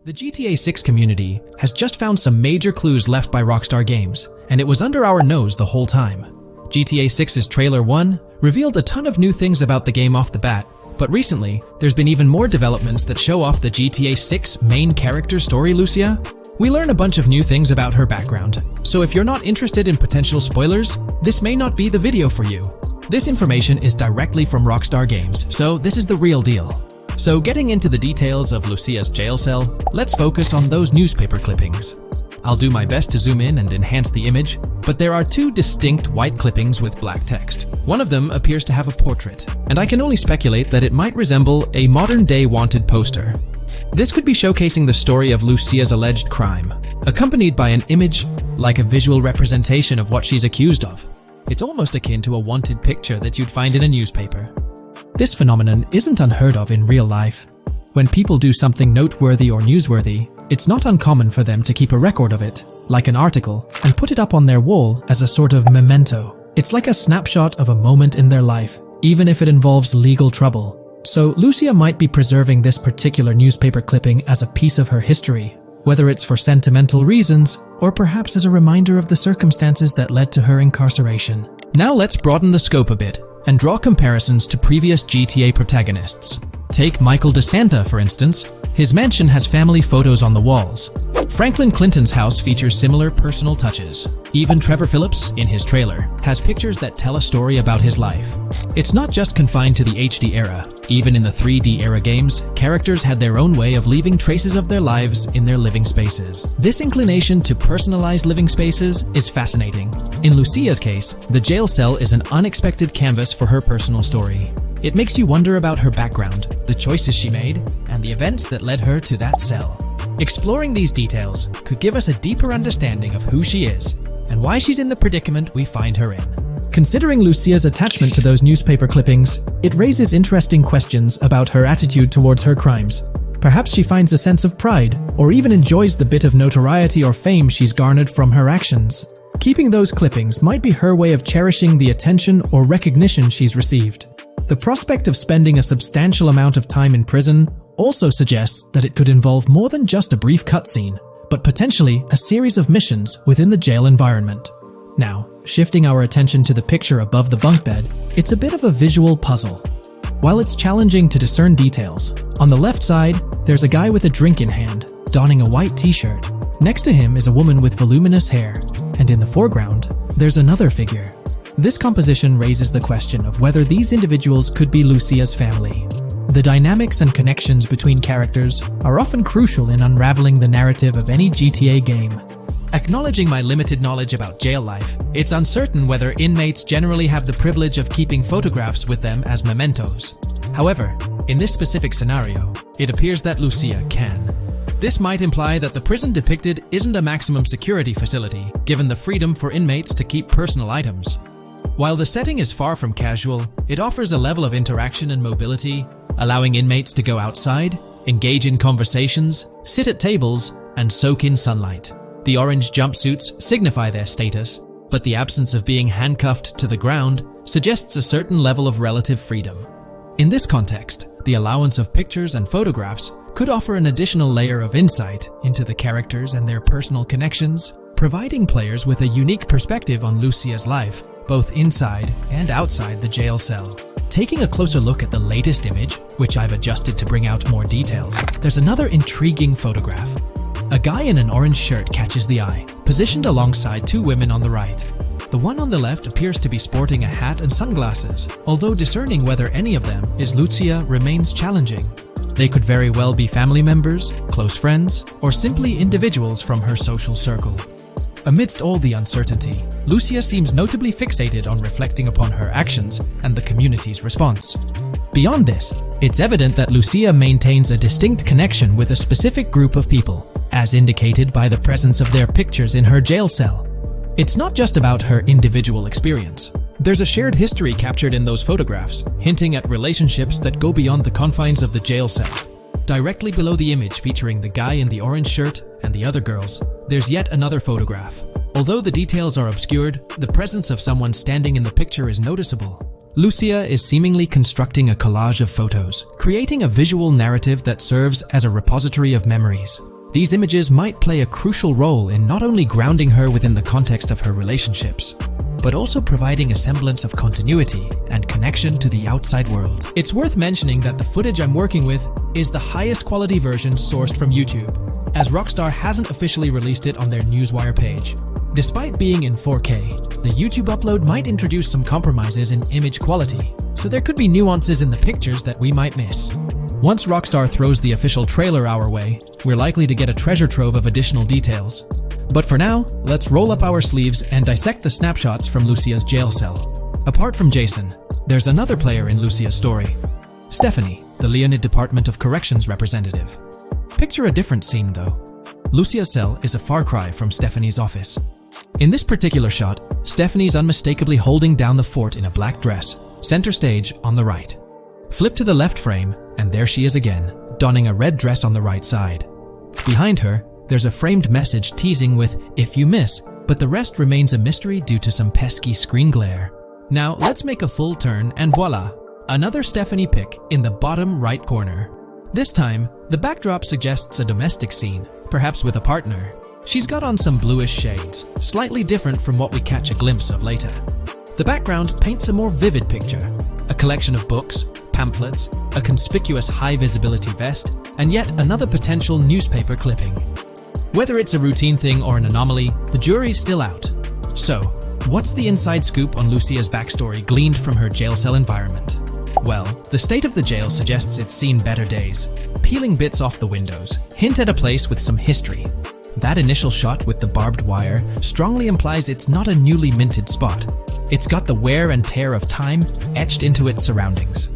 The GTA 6 community has just found some major clues left by Rockstar Games, and it was under our nose the whole time. GTA 6's Trailer 1 revealed a ton of new things about the game off the bat, But recently, there's been even more developments that show off the GTA 6 main character story, Lucia. We learn a bunch of new things about her background, so if you're not interested in potential spoilers, this may not be the video for you. This information is directly from Rockstar Games, so this is the real deal. So getting into the details of Lucia's jail cell, let's focus on those newspaper clippings. I'll do my best to zoom in and enhance the image, but there are two distinct white clippings with black text. One of them appears to have a portrait, and I can only speculate that it might resemble a modern-day wanted poster. This could be showcasing the story of Lucia's alleged crime, accompanied by an image like a visual representation of what she's accused of. It's almost akin to a wanted picture that you'd find in a newspaper. This phenomenon isn't unheard of in real life. When people do something noteworthy or newsworthy, it's not uncommon for them to keep a record of it, like an article, and put it up on their wall as a sort of memento. It's like a snapshot of a moment in their life, even if it involves legal trouble. So Lucia might be preserving this particular newspaper clipping as a piece of her history, whether it's for sentimental reasons or perhaps as a reminder of the circumstances that led to her incarceration. Now let's broaden the scope a bit and draw comparisons to previous GTA protagonists. Take Michael DeSanta, for instance. His mansion has family photos on the walls. Franklin Clinton's house features similar personal touches. Even Trevor Phillips, in his trailer, has pictures that tell a story about his life. It's not just confined to the HD era. Even in the 3D era games, characters had their own way of leaving traces of their lives in their living spaces. This inclination to personalized living spaces is fascinating. In Lucia's case, the jail cell is an unexpected canvas for her personal story. It makes you wonder about her background, the choices she made, and the events that led her to that cell. Exploring these details could give us a deeper understanding of who she is and why she's in the predicament we find her in. Considering Lucia's attachment to those newspaper clippings, it raises interesting questions about her attitude towards her crimes. Perhaps she finds a sense of pride, or even enjoys the bit of notoriety or fame she's garnered from her actions. Keeping those clippings might be her way of cherishing the attention or recognition she's received. The prospect of spending a substantial amount of time in prison also suggests that it could involve more than just a brief cutscene, but potentially a series of missions within the jail environment. Now, shifting our attention to the picture above the bunk bed, it's a bit of a visual puzzle. While it's challenging to discern details, on the left side, there's a guy with a drink in hand, donning a white t-shirt. Next to him is a woman with voluminous hair, and in the foreground, there's another figure. This composition raises the question of whether these individuals could be Lucia's family. The dynamics and connections between characters are often crucial in unraveling the narrative of any GTA game. Acknowledging my limited knowledge about jail life, it's uncertain whether inmates generally have the privilege of keeping photographs with them as mementos. However, in this specific scenario, it appears that Lucia can. This might imply that the prison depicted isn't a maximum security facility, given the freedom for inmates to keep personal items. While the setting is far from casual, it offers a level of interaction and mobility, allowing inmates to go outside, engage in conversations, sit at tables, and soak in sunlight. The orange jumpsuits signify their status, but the absence of being handcuffed to the ground suggests a certain level of relative freedom. In this context, the allowance of pictures and photographs could offer an additional layer of insight into the characters and their personal connections, providing players with a unique perspective on Lucia's life, both inside and outside the jail cell. Taking a closer look at the latest image, which I've adjusted to bring out more details, there's another intriguing photograph. A guy in an orange shirt catches the eye, positioned alongside two women on the right. The one on the left appears to be sporting a hat and sunglasses, although discerning whether any of them is Lucia remains challenging. They could very well be family members, close friends, or simply individuals from her social circle. Amidst all the uncertainty, Lucia seems notably fixated on reflecting upon her actions and the community's response. Beyond this, it's evident that Lucia maintains a distinct connection with a specific group of people, as indicated by the presence of their pictures in her jail cell. It's not just about her individual experience. There's a shared history captured in those photographs, hinting at relationships that go beyond the confines of the jail cell. Directly below the image featuring the guy in the orange shirt and the other girls, there's yet another photograph. Although the details are obscured, the presence of someone standing in the picture is noticeable. Lucia is seemingly constructing a collage of photos, creating a visual narrative that serves as a repository of memories. These images might play a crucial role in not only grounding her within the context of her relationships, but also providing a semblance of continuity and connection to the outside world. It's worth mentioning that the footage I'm working with is the highest quality version sourced from YouTube, as Rockstar hasn't officially released it on their Newswire page. Despite being in 4K, the YouTube upload might introduce some compromises in image quality, so there could be nuances in the pictures that we might miss. Once Rockstar throws the official trailer our way, we're likely to get a treasure trove of additional details. But for now, let's roll up our sleeves and dissect the snapshots from Lucia's jail cell. Apart from Jason, there's another player in Lucia's story, Stephanie, the Leonid Department of Corrections representative. Picture a different scene though. Lucia's cell is a far cry from Stephanie's office. In this particular shot, Stephanie's unmistakably holding down the fort in a black dress, center stage on the right. Flip to the left frame, and there she is again, donning a red dress on the right side. Behind her, there's a framed message teasing with, "If you miss," but the rest remains a mystery due to some pesky screen glare. Now, let's make a full turn and voila! Another Stephanie pic in the bottom right corner. This time, the backdrop suggests a domestic scene, perhaps with a partner. She's got on some bluish shades, slightly different from what we catch a glimpse of later. The background paints a more vivid picture, a collection of books, pamphlets, a conspicuous high-visibility vest, and yet another potential newspaper clipping. Whether it's a routine thing or an anomaly, the jury's still out. So, what's the inside scoop on Lucia's backstory gleaned from her jail cell environment? Well, the state of the jail suggests it's seen better days. Peeling bits off the windows hint at a place with some history. That initial shot with the barbed wire strongly implies it's not a newly minted spot. It's got the wear and tear of time etched into its surroundings.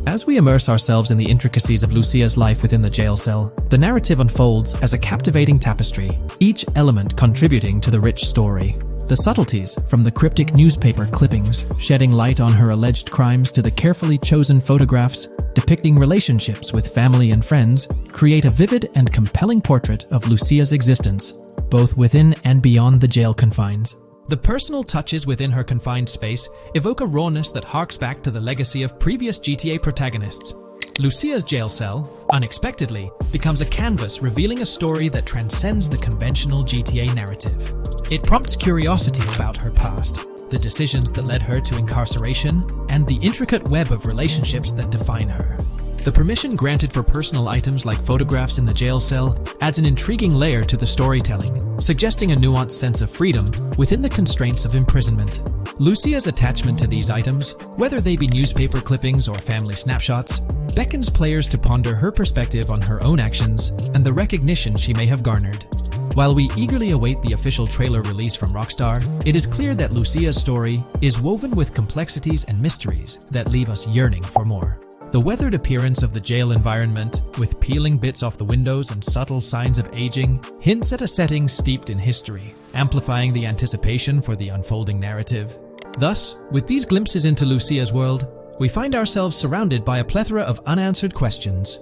As we immerse ourselves in the intricacies of Lucia's life within the jail cell, the narrative unfolds as a captivating tapestry, each element contributing to the rich story. The subtleties, from the cryptic newspaper clippings shedding light on her alleged crimes to the carefully chosen photographs depicting relationships with family and friends, create a vivid and compelling portrait of Lucia's existence, both within and beyond the jail confines. The personal touches within her confined space evoke a rawness that harks back to the legacy of previous GTA protagonists. Lucia's jail cell, unexpectedly, becomes a canvas revealing a story that transcends the conventional GTA narrative. It prompts curiosity about her past, the decisions that led her to incarceration, and the intricate web of relationships that define her. The permission granted for personal items like photographs in the jail cell adds an intriguing layer to the storytelling, suggesting a nuanced sense of freedom within the constraints of imprisonment. Lucia's attachment to these items, whether they be newspaper clippings or family snapshots, beckons players to ponder her perspective on her own actions and the recognition she may have garnered. While we eagerly await the official trailer release from Rockstar, it is clear that Lucia's story is woven with complexities and mysteries that leave us yearning for more. The weathered appearance of the jail environment, with peeling bits off the windows and subtle signs of aging, hints at a setting steeped in history, amplifying the anticipation for the unfolding narrative. Thus, with these glimpses into Lucia's world, we find ourselves surrounded by a plethora of unanswered questions.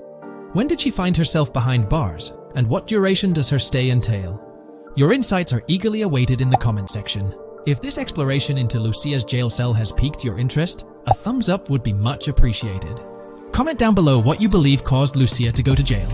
When did she find herself behind bars, and what duration does her stay entail? Your insights are eagerly awaited in the comment section. If this exploration into Lucia's jail cell has piqued your interest, a thumbs up would be much appreciated. Comment down below what you believe caused Lucia to go to jail.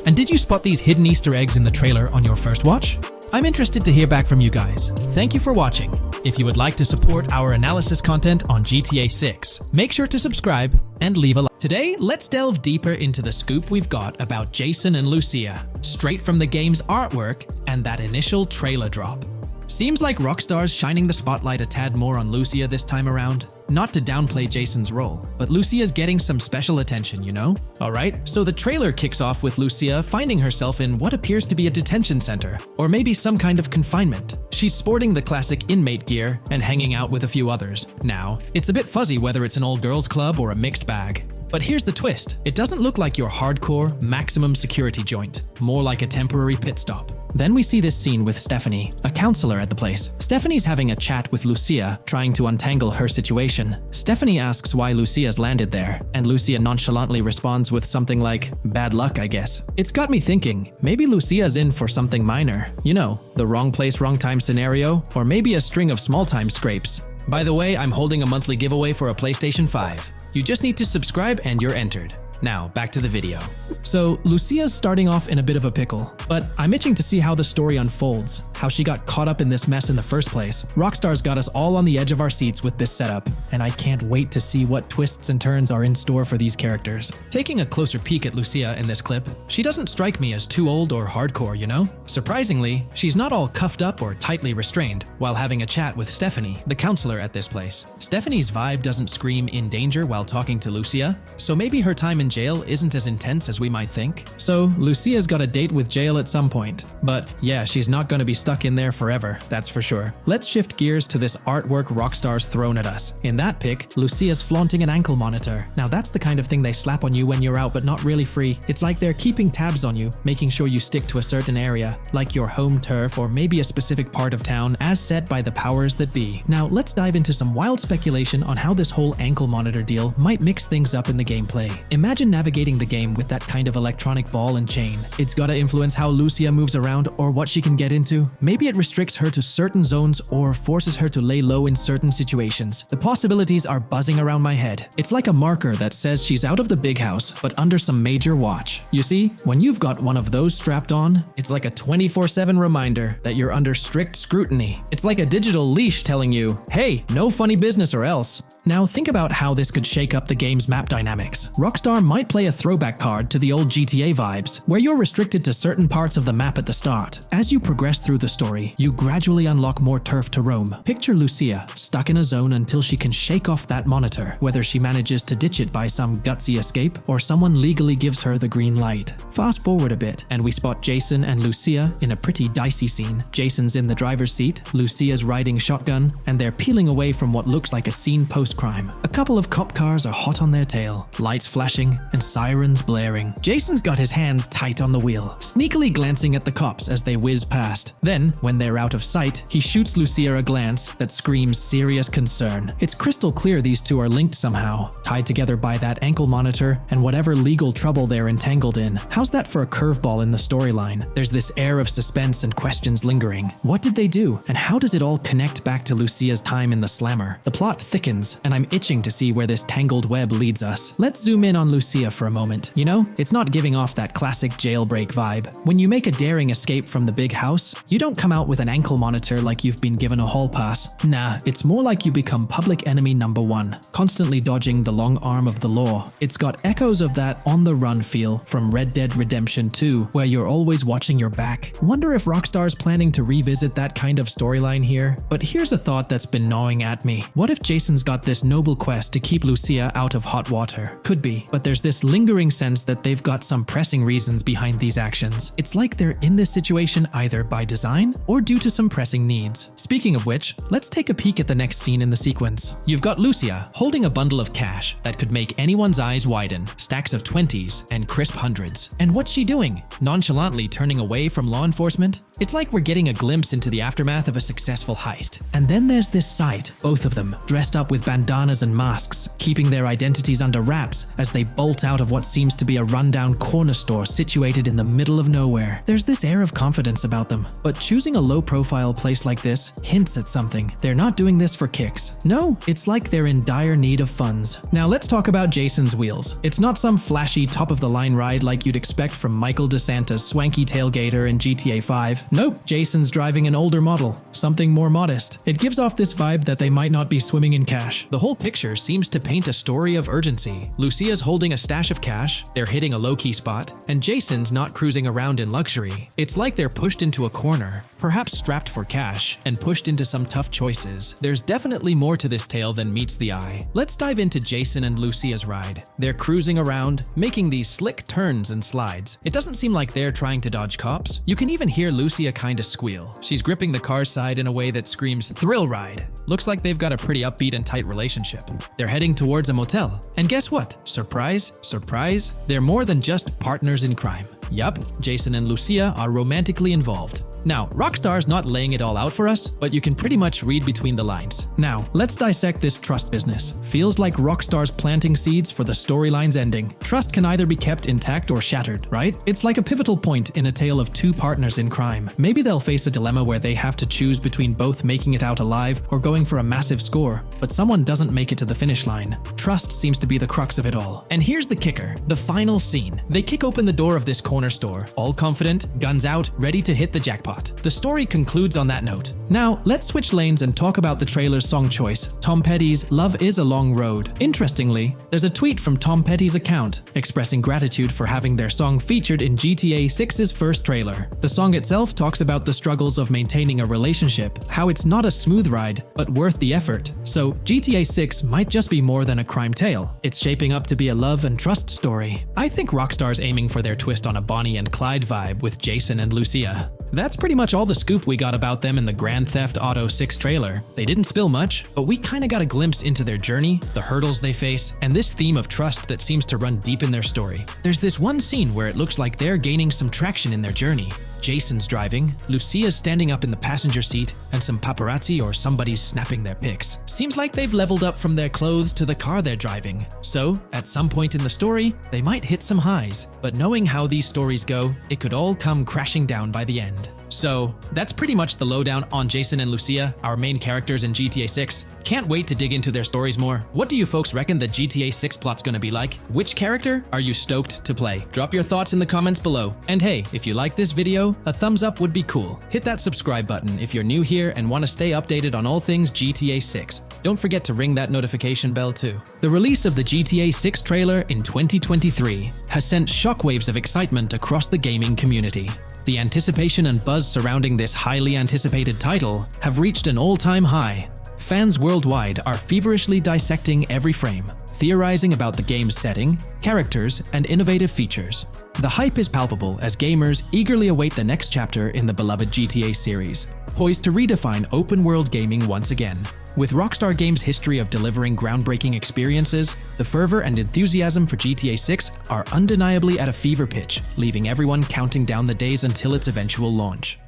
And did you spot these hidden Easter eggs in the trailer on your first watch? I'm interested to hear back from you guys. Thank you for watching. If you would like to support our analysis content on GTA 6, make sure to subscribe and leave a like. Today, let's delve deeper into the scoop we've got about Jason and Lucia, straight from the game's artwork and that initial trailer drop. Seems like Rockstar's shining the spotlight a tad more on Lucia this time around. Not to downplay Jason's role, but Lucia's getting some special attention, you know? Alright, so the trailer kicks off with Lucia finding herself in what appears to be a detention center, or maybe some kind of confinement. She's sporting the classic inmate gear and hanging out with a few others. Now, it's a bit fuzzy whether it's an all-girls club or a mixed bag. But here's the twist. It doesn't look like your hardcore, maximum security joint, more like a temporary pit stop. Then we see this scene with Stephanie, a counselor at the place. Stephanie's having a chat with Lucia, trying to untangle her situation. Stephanie asks why Lucia's landed there, and Lucia nonchalantly responds with something like, "Bad luck, I guess." It's got me thinking, maybe Lucia's in for something minor. You know, the wrong place, wrong time scenario, or maybe a string of small-time scrapes. By the way, I'm holding a monthly giveaway for a PlayStation 5. You just need to subscribe and you're entered. Now, back to the video. So, Lucia's starting off in a bit of a pickle, but I'm itching to see how the story unfolds, how she got caught up in this mess in the first place. Rockstar's got us all on the edge of our seats with this setup, and I can't wait to see what twists and turns are in store for these characters. Taking a closer peek at Lucia in this clip, she doesn't strike me as too old or hardcore, you know? Surprisingly, she's not all cuffed up or tightly restrained while having a chat with Stephanie, the counselor at this place. Stephanie's vibe doesn't scream in danger while talking to Lucia, so maybe her time in jail isn't as intense as we might think. So, Lucia's got a date with jail at some point. But yeah, she's not gonna be stuck in there forever, that's for sure. Let's shift gears to this artwork Rockstar's thrown at us. In that pic, Lucia's flaunting an ankle monitor. Now that's the kind of thing they slap on you when you're out but not really free. It's like they're keeping tabs on you, making sure you stick to a certain area, like your home turf or maybe a specific part of town as set by the powers that be. Now let's dive into some wild speculation on how this whole ankle monitor deal might mix things up in the gameplay. Imagine navigating the game with that kind of electronic ball and chain. It's gotta influence how Lucia moves around or what she can get into. Maybe it restricts her to certain zones or forces her to lay low in certain situations. The possibilities are buzzing around my head. It's like a marker that says she's out of the big house, but under some major watch. You see, when you've got one of those strapped on, it's like a 24/7 reminder that you're under strict scrutiny. It's like a digital leash telling you, hey, no funny business or else. Now think about how this could shake up the game's map dynamics. Rockstar might play a throwback card to the old GTA vibes, where you're restricted to certain parts of the map at the start. As you progress through the story, you gradually unlock more turf to roam. Picture Lucia stuck in a zone until she can shake off that monitor, whether she manages to ditch it by some gutsy escape or someone legally gives her the green light. Fast forward a bit, and we spot Jason and Lucia in a pretty dicey scene. Jason's in the driver's seat, Lucia's riding shotgun, and they're peeling away from what looks like a scene post-crime. A couple of cop cars are hot on their tail, lights flashing and sirens blaring. Jason's got his hands tight on the wheel, sneakily glancing at the cops as they whiz past. Then, when they're out of sight, he shoots Lucia a glance that screams serious concern. It's crystal clear these two are linked somehow, tied together by that ankle monitor and whatever legal trouble they're entangled in. How's that for a curveball in the storyline? There's this air of suspense and questions lingering. What did they do, and how does it all connect back to Lucia's time in the slammer? The plot thickens, and I'm itching to see where this tangled web leads us. Let's zoom in on Lucia for a moment. You know, it's not giving off that classic jailbreak vibe. When you make a daring escape from the big house, you don't come out with an ankle monitor like you've been given a hall pass. Nah, it's more like you become public enemy number one, constantly dodging the long arm of the law. It's got echoes of that on-the-run feel from Red Dead Redemption 2, where you're always watching your back. Wonder if Rockstar's planning to revisit that kind of storyline here? But here's a thought that's been gnawing at me. What if Jason's got this noble quest to keep Lucia out of hot water? Could be, but there's this lingering sense that they've got some pressing reasons behind these actions. It's like they're in this situation either by design or due to some pressing needs. Speaking of which, let's take a peek at the next scene in the sequence. You've got Lucia holding a bundle of cash that could make anyone's eyes widen, stacks of 20s and crisp hundreds. And what's she doing? Nonchalantly turning away from law enforcement? It's like we're getting a glimpse into the aftermath of a successful heist. And then there's this sight, both of them, dressed up with bandanas and masks, keeping their identities under wraps as they bolt out of what seems to be a rundown corner store situated in the middle of nowhere. There's this air of confidence about them, but choosing a low-profile place like this hints at something. They're not doing this for kicks. No, it's like they're in dire need of funds. Now let's talk about Jason's wheels. It's not some flashy top-of-the-line ride like you'd expect from Michael DeSanta's swanky tailgater in GTA 5. Nope, Jason's driving an older model, something more modest. It gives off this vibe that they might not be swimming in cash. The whole picture seems to paint a story of urgency. Lucia's holding a stash of cash, they're hitting a low-key spot, and Jason's not cruising around in luxury. It's like they're pushed into a corner, perhaps strapped for cash, and pushed into some tough choices. There's definitely more to this tale than meets the eye. Let's dive into Jason and Lucia's ride. They're cruising around, making these slick turns and slides. It doesn't seem like they're trying to dodge cops. You can even hear Lucia kinda squeal. She's gripping the car's side in a way that screams thrill ride. Looks like they've got a pretty upbeat and tight relationship. They're heading towards a motel. And guess what? Surprise, surprise, they're more than just partners in crime. Yup, Jason and Lucia are romantically involved. Now, Rockstar's not laying it all out for us, but you can pretty much read between the lines. Now, let's dissect this trust business. Feels like Rockstar's planting seeds for the storyline's ending. Trust can either be kept intact or shattered, right? It's like a pivotal point in a tale of two partners in crime. Maybe they'll face a dilemma where they have to choose between both making it out alive or going for a massive score, but someone doesn't make it to the finish line. Trust seems to be the crux of it all. And here's the kicker, the final scene. They kick open the door of this corner store, all confident, guns out, ready to hit the jackpot. The story concludes on that note. Now, let's switch lanes and talk about the trailer's song choice, Tom Petty's Love Is a Long Road. Interestingly, there's a tweet from Tom Petty's account expressing gratitude for having their song featured in GTA 6's first trailer. The song itself talks about the struggles of maintaining a relationship, how it's not a smooth ride, but worth the effort. So, GTA 6 might just be more than a crime tale. It's shaping up to be a love and trust story. I think Rockstar's aiming for their twist on a Bonnie and Clyde vibe with Jason and Lucia. That's pretty much all the scoop we got about them in the Grand Theft Auto 6 trailer. They didn't spill much, but we kinda got a glimpse into their journey, the hurdles they face, and this theme of trust that seems to run deep in their story. There's this one scene where it looks like they're gaining some traction in their journey. Jason's driving, Lucia's standing up in the passenger seat, and some paparazzi or somebody's snapping their pics. Seems like they've leveled up from their clothes to the car they're driving. So, at some point in the story, they might hit some highs. But knowing how these stories go, it could all come crashing down by the end. So, that's pretty much the lowdown on Jason and Lucia, our main characters in GTA 6. Can't wait to dig into their stories more. What do you folks reckon the GTA 6 plot's gonna be like? Which character are you stoked to play? Drop your thoughts in the comments below. And hey, if you like this video, a thumbs up would be cool. Hit that subscribe button if you're new here and want to stay updated on all things GTA 6. Don't forget to ring that notification bell too. The release of the GTA 6 trailer in 2023 has sent shockwaves of excitement across the gaming community. The anticipation and buzz surrounding this highly anticipated title have reached an all-time high. Fans worldwide are feverishly dissecting every frame, theorizing about the game's setting, characters, and innovative features. The hype is palpable as gamers eagerly await the next chapter in the beloved GTA series, poised to redefine open-world gaming once again. With Rockstar Games' history of delivering groundbreaking experiences, the fervor and enthusiasm for GTA 6 are undeniably at a fever pitch, leaving everyone counting down the days until its eventual launch.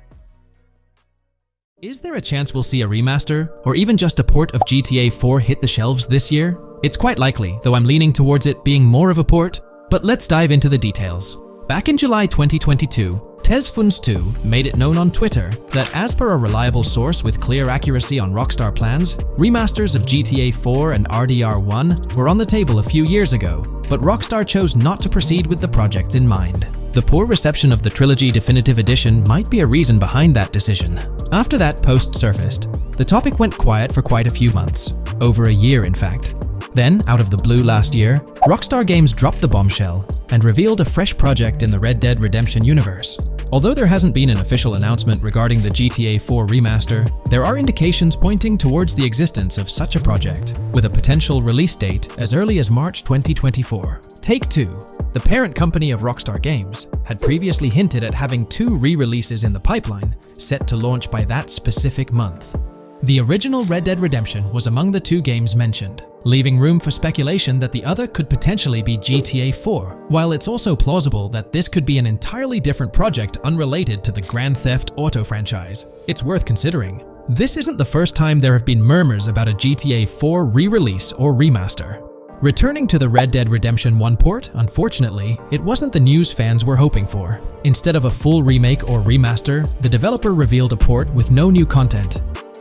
Is there a chance we'll see a remaster, or even just a port of GTA 4 hit the shelves this year? It's quite likely, though I'm leaning towards it being more of a port, but let's dive into the details. Back in July 2022, Tezfuns2 made it known on Twitter that as per a reliable source with clear accuracy on Rockstar plans, remasters of GTA 4 and RDR1 were on the table a few years ago, but Rockstar chose not to proceed with the projects in mind. The poor reception of the Trilogy Definitive Edition might be a reason behind that decision. After that post surfaced, the topic went quiet for quite a few months, over a year in fact. Then, out of the blue last year, Rockstar Games dropped the bombshell and revealed a fresh project in the Red Dead Redemption universe. Although there hasn't been an official announcement regarding the GTA 4 remaster, there are indications pointing towards the existence of such a project, with a potential release date as early as March 2024. Take-Two, the parent company of Rockstar Games, had previously hinted at having 2 re-releases in the pipeline, set to launch by that specific month. The original Red Dead Redemption was among the 2 games mentioned, leaving room for speculation that the other could potentially be GTA 4, while it's also plausible that this could be an entirely different project unrelated to the Grand Theft Auto franchise. It's worth considering. This isn't the first time there have been murmurs about a GTA 4 re-release or remaster. Returning to the Red Dead Redemption 1 port, unfortunately, it wasn't the news fans were hoping for. Instead of a full remake or remaster, the developer revealed a port with no new content.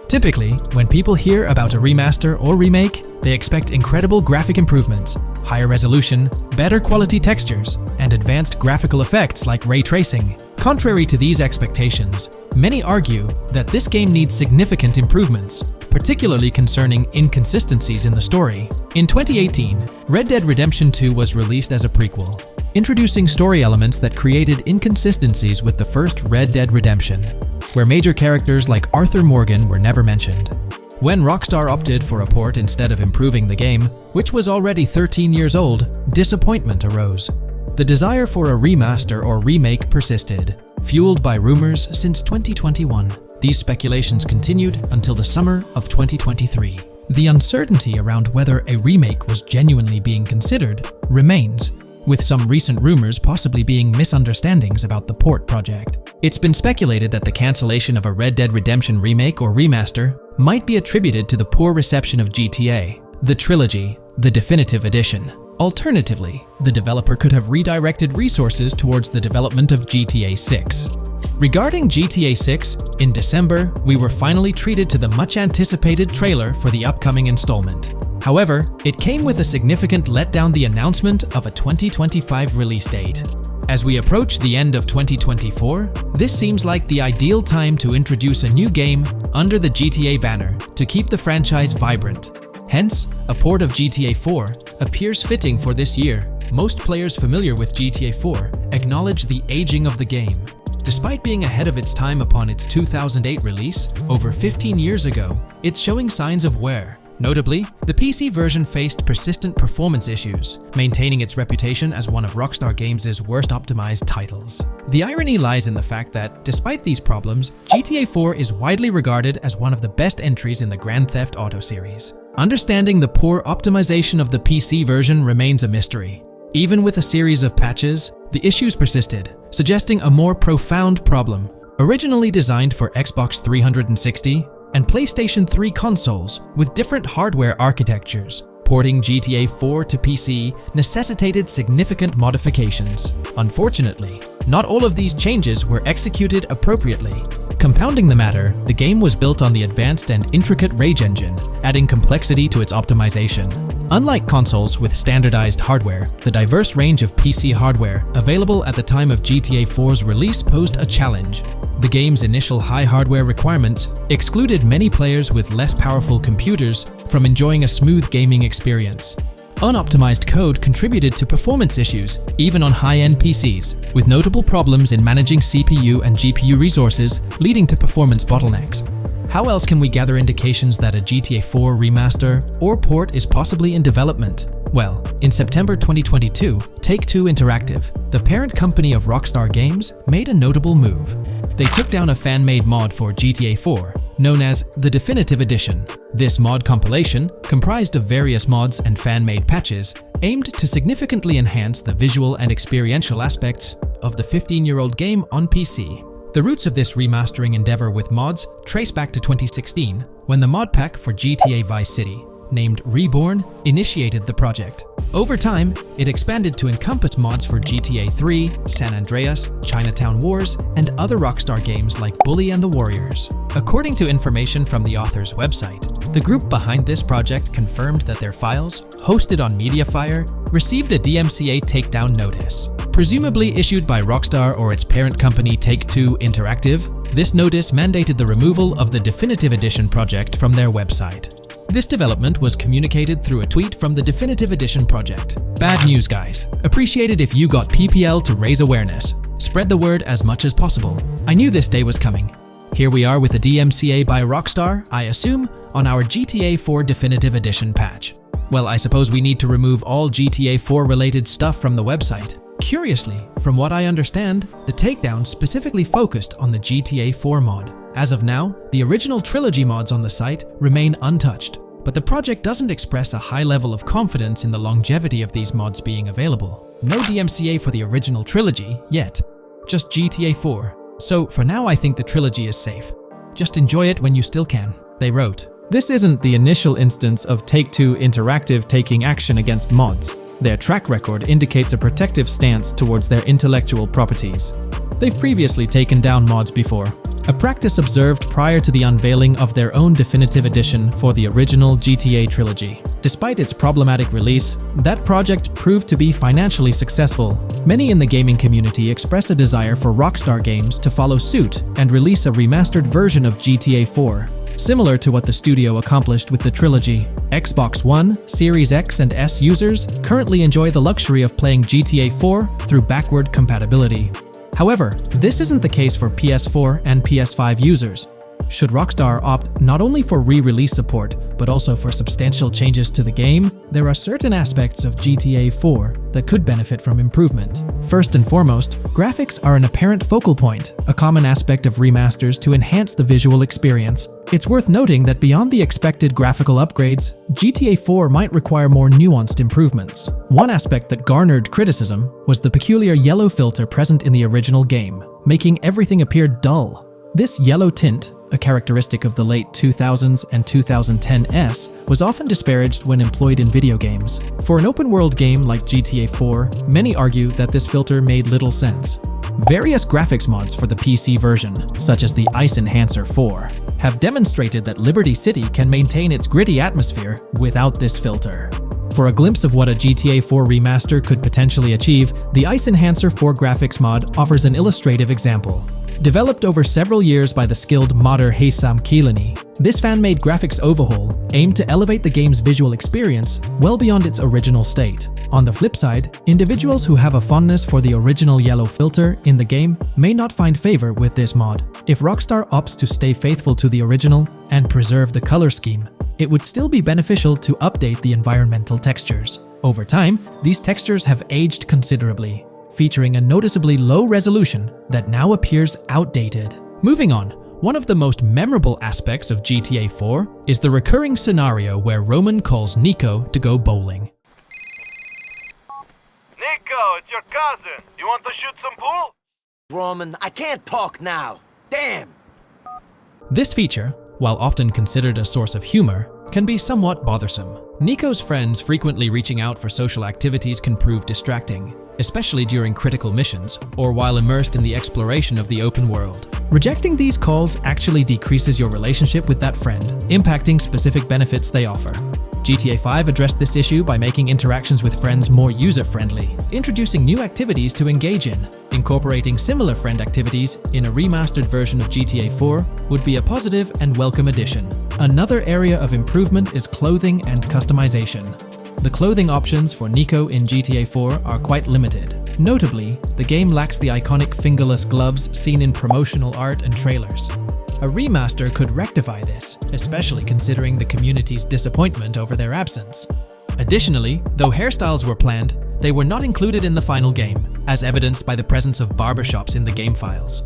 Typically, when people hear about a remaster or remake, they expect incredible graphic improvements, higher resolution, better quality textures, and advanced graphical effects like ray tracing. Contrary to these expectations, many argue that this game needs significant improvements, particularly concerning inconsistencies in the story. In 2018, Red Dead Redemption 2 was released as a prequel, introducing story elements that created inconsistencies with the first Red Dead Redemption, where major characters like Arthur Morgan were never mentioned. When Rockstar opted for a port instead of improving the game, which was already 13 years old, disappointment arose. The desire for a remaster or remake persisted, fueled by rumors since 2021. These speculations continued until the summer of 2023. The uncertainty around whether a remake was genuinely being considered remains, with some recent rumors possibly being misunderstandings about the port project. It's been speculated that the cancellation of a Red Dead Redemption remake or remaster might be attributed to the poor reception of GTA, the trilogy, the definitive edition. Alternatively, the developer could have redirected resources towards the development of GTA 6. Regarding GTA 6, in December, we were finally treated to the much-anticipated trailer for the upcoming installment. However, it came with a significant letdown: the announcement of a 2025 release date. As we approach the end of 2024, this seems like the ideal time to introduce a new game under the GTA banner to keep the franchise vibrant. Hence, a port of GTA 4 appears fitting for this year. Most players familiar with GTA 4 acknowledge the aging of the game. Despite being ahead of its time upon its 2008 release, over 15 years ago, it's showing signs of wear. Notably, the PC version faced persistent performance issues, maintaining its reputation as one of Rockstar Games' worst optimized titles. The irony lies in the fact that, despite these problems, GTA 4 is widely regarded as one of the best entries in the Grand Theft Auto series. Understanding the poor optimization of the PC version remains a mystery. Even with a series of patches, the issues persisted, suggesting a more profound problem. Originally designed for Xbox 360 and PlayStation 3 consoles with different hardware architectures, porting GTA 4 to PC necessitated significant modifications. Unfortunately, not all of these changes were executed appropriately. Compounding the matter, the game was built on the advanced and intricate Rage engine, adding complexity to its optimization. Unlike consoles with standardized hardware, the diverse range of PC hardware available at the time of GTA 4's release posed a challenge. The game's initial high hardware requirements excluded many players with less powerful computers from enjoying a smooth gaming experience. Unoptimized code contributed to performance issues, even on high-end PCs, with notable problems in managing CPU and GPU resources, leading to performance bottlenecks. How else can we gather indications that a GTA 4 remaster or port is possibly in development? Well, in September 2022, Take-Two Interactive, the parent company of Rockstar Games, made a notable move. They took down a fan-made mod for GTA 4, known as the Definitive Edition. This mod compilation, comprised of various mods and fan-made patches, aimed to significantly enhance the visual and experiential aspects of the 15-year-old game on PC. The roots of this remastering endeavor with mods trace back to 2016, when the mod pack for GTA Vice City, named Reborn, initiated the project. Over time, it expanded to encompass mods for GTA 3, San Andreas, Chinatown Wars, and other Rockstar games like Bully and the Warriors. According to information from the author's website, the group behind this project confirmed that their files, hosted on Mediafire, received a DMCA takedown notice. Presumably issued by Rockstar or its parent company Take-Two Interactive, this notice mandated the removal of the Definitive Edition project from their website. This development was communicated through a tweet from the Definitive Edition project. Bad news, guys. Appreciate it if you got PPL to raise awareness. Spread the word as much as possible. I knew this day was coming. Here we are with a DMCA by Rockstar, I assume, on our GTA 4 Definitive Edition patch. Well, I suppose we need to remove all GTA 4 related stuff from the website. Curiously, from what I understand, the takedown specifically focused on the GTA 4 mod. As of now, the original trilogy mods on the site remain untouched, but the project doesn't express a high level of confidence in the longevity of these mods being available. No DMCA for the original trilogy yet, just GTA 4. So for now I think the trilogy is safe. Just enjoy it when you still can, they wrote. This isn't the initial instance of Take-Two Interactive taking action against mods. Their track record indicates a protective stance towards their intellectual properties. They've previously taken down mods before, a practice observed prior to the unveiling of their own Definitive Edition for the original GTA trilogy. Despite its problematic release, that project proved to be financially successful. Many in the gaming community express a desire for Rockstar Games to follow suit and release a remastered version of GTA 4. Similar to what the studio accomplished with the trilogy. Xbox One, Series X and S users currently enjoy the luxury of playing GTA 4 through backward compatibility. However, this isn't the case for PS4 and PS5 users. Should Rockstar opt not only for re-release support, but also for substantial changes to the game, there are certain aspects of GTA 4 that could benefit from improvement. First and foremost, graphics are an apparent focal point, a common aspect of remasters to enhance the visual experience. It's worth noting that beyond the expected graphical upgrades, GTA 4 might require more nuanced improvements. One aspect that garnered criticism was the peculiar yellow filter present in the original game, making everything appear dull. This yellow tint, a characteristic of the late 2000s and 2010s, was often disparaged when employed in video games. For an open-world game like GTA 4, many argue that this filter made little sense. Various graphics mods for the PC version, such as the Ice Enhancer 4, have demonstrated that Liberty City can maintain its gritty atmosphere without this filter. For a glimpse of what a GTA 4 remaster could potentially achieve, the Ice Enhancer 4 graphics mod offers an illustrative example. Developed over several years by the skilled modder Bikini, this fan-made graphics overhaul aimed to elevate the game's visual experience well beyond its original state. On the flip side, individuals who have a fondness for the original yellow filter in the game may not find favor with this mod. If Rockstar opts to stay faithful to the original and preserve the color scheme, it would still be beneficial to update the environmental textures. Over time, these textures have aged considerably, featuring a noticeably low resolution that now appears outdated. Moving on, one of the most memorable aspects of GTA 4 is the recurring scenario where Roman calls Nico to go bowling. Nico, it's your cousin. You want to shoot some pool? Roman, I can't talk now. Damn! This feature, while often considered a source of humor, can be somewhat bothersome. Nico's friends frequently reaching out for social activities can prove distracting, especially during critical missions or while immersed in the exploration of the open world. Rejecting these calls actually decreases your relationship with that friend, impacting specific benefits they offer. GTA 5 addressed this issue by making interactions with friends more user-friendly, introducing new activities to engage in. Incorporating similar friend activities in a remastered version of GTA 4 would be a positive and welcome addition. Another area of improvement is clothing and customization. The clothing options for Nico in GTA 4 are quite limited. Notably, the game lacks the iconic fingerless gloves seen in promotional art and trailers. A remaster could rectify this, especially considering the community's disappointment over their absence. Additionally, though hairstyles were planned, they were not included in the final game, as evidenced by the presence of barbershops in the game files.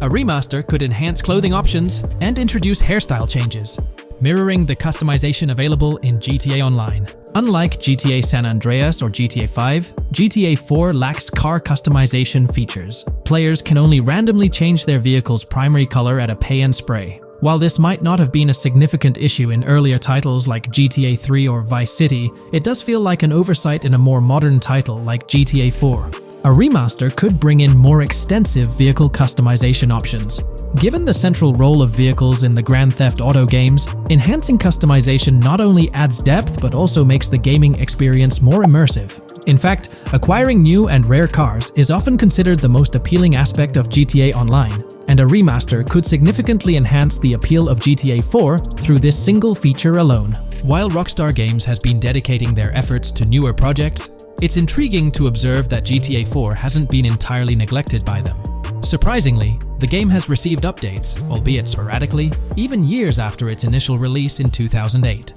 A remaster could enhance clothing options and introduce hairstyle changes, mirroring the customization available in GTA Online. Unlike GTA San Andreas or GTA 5, GTA 4 lacks car customization features. Players can only randomly change their vehicle's primary color at a pay and spray. While this might not have been a significant issue in earlier titles like GTA 3 or Vice City, it does feel like an oversight in a more modern title like GTA 4. A remaster could bring in more extensive vehicle customization options. Given the central role of vehicles in the Grand Theft Auto games, enhancing customization not only adds depth but also makes the gaming experience more immersive. In fact, acquiring new and rare cars is often considered the most appealing aspect of GTA Online, and a remaster could significantly enhance the appeal of GTA 4 through this single feature alone. While Rockstar Games has been dedicating their efforts to newer projects, it's intriguing to observe that GTA 4 hasn't been entirely neglected by them. Surprisingly, the game has received updates, albeit sporadically, even years after its initial release in 2008.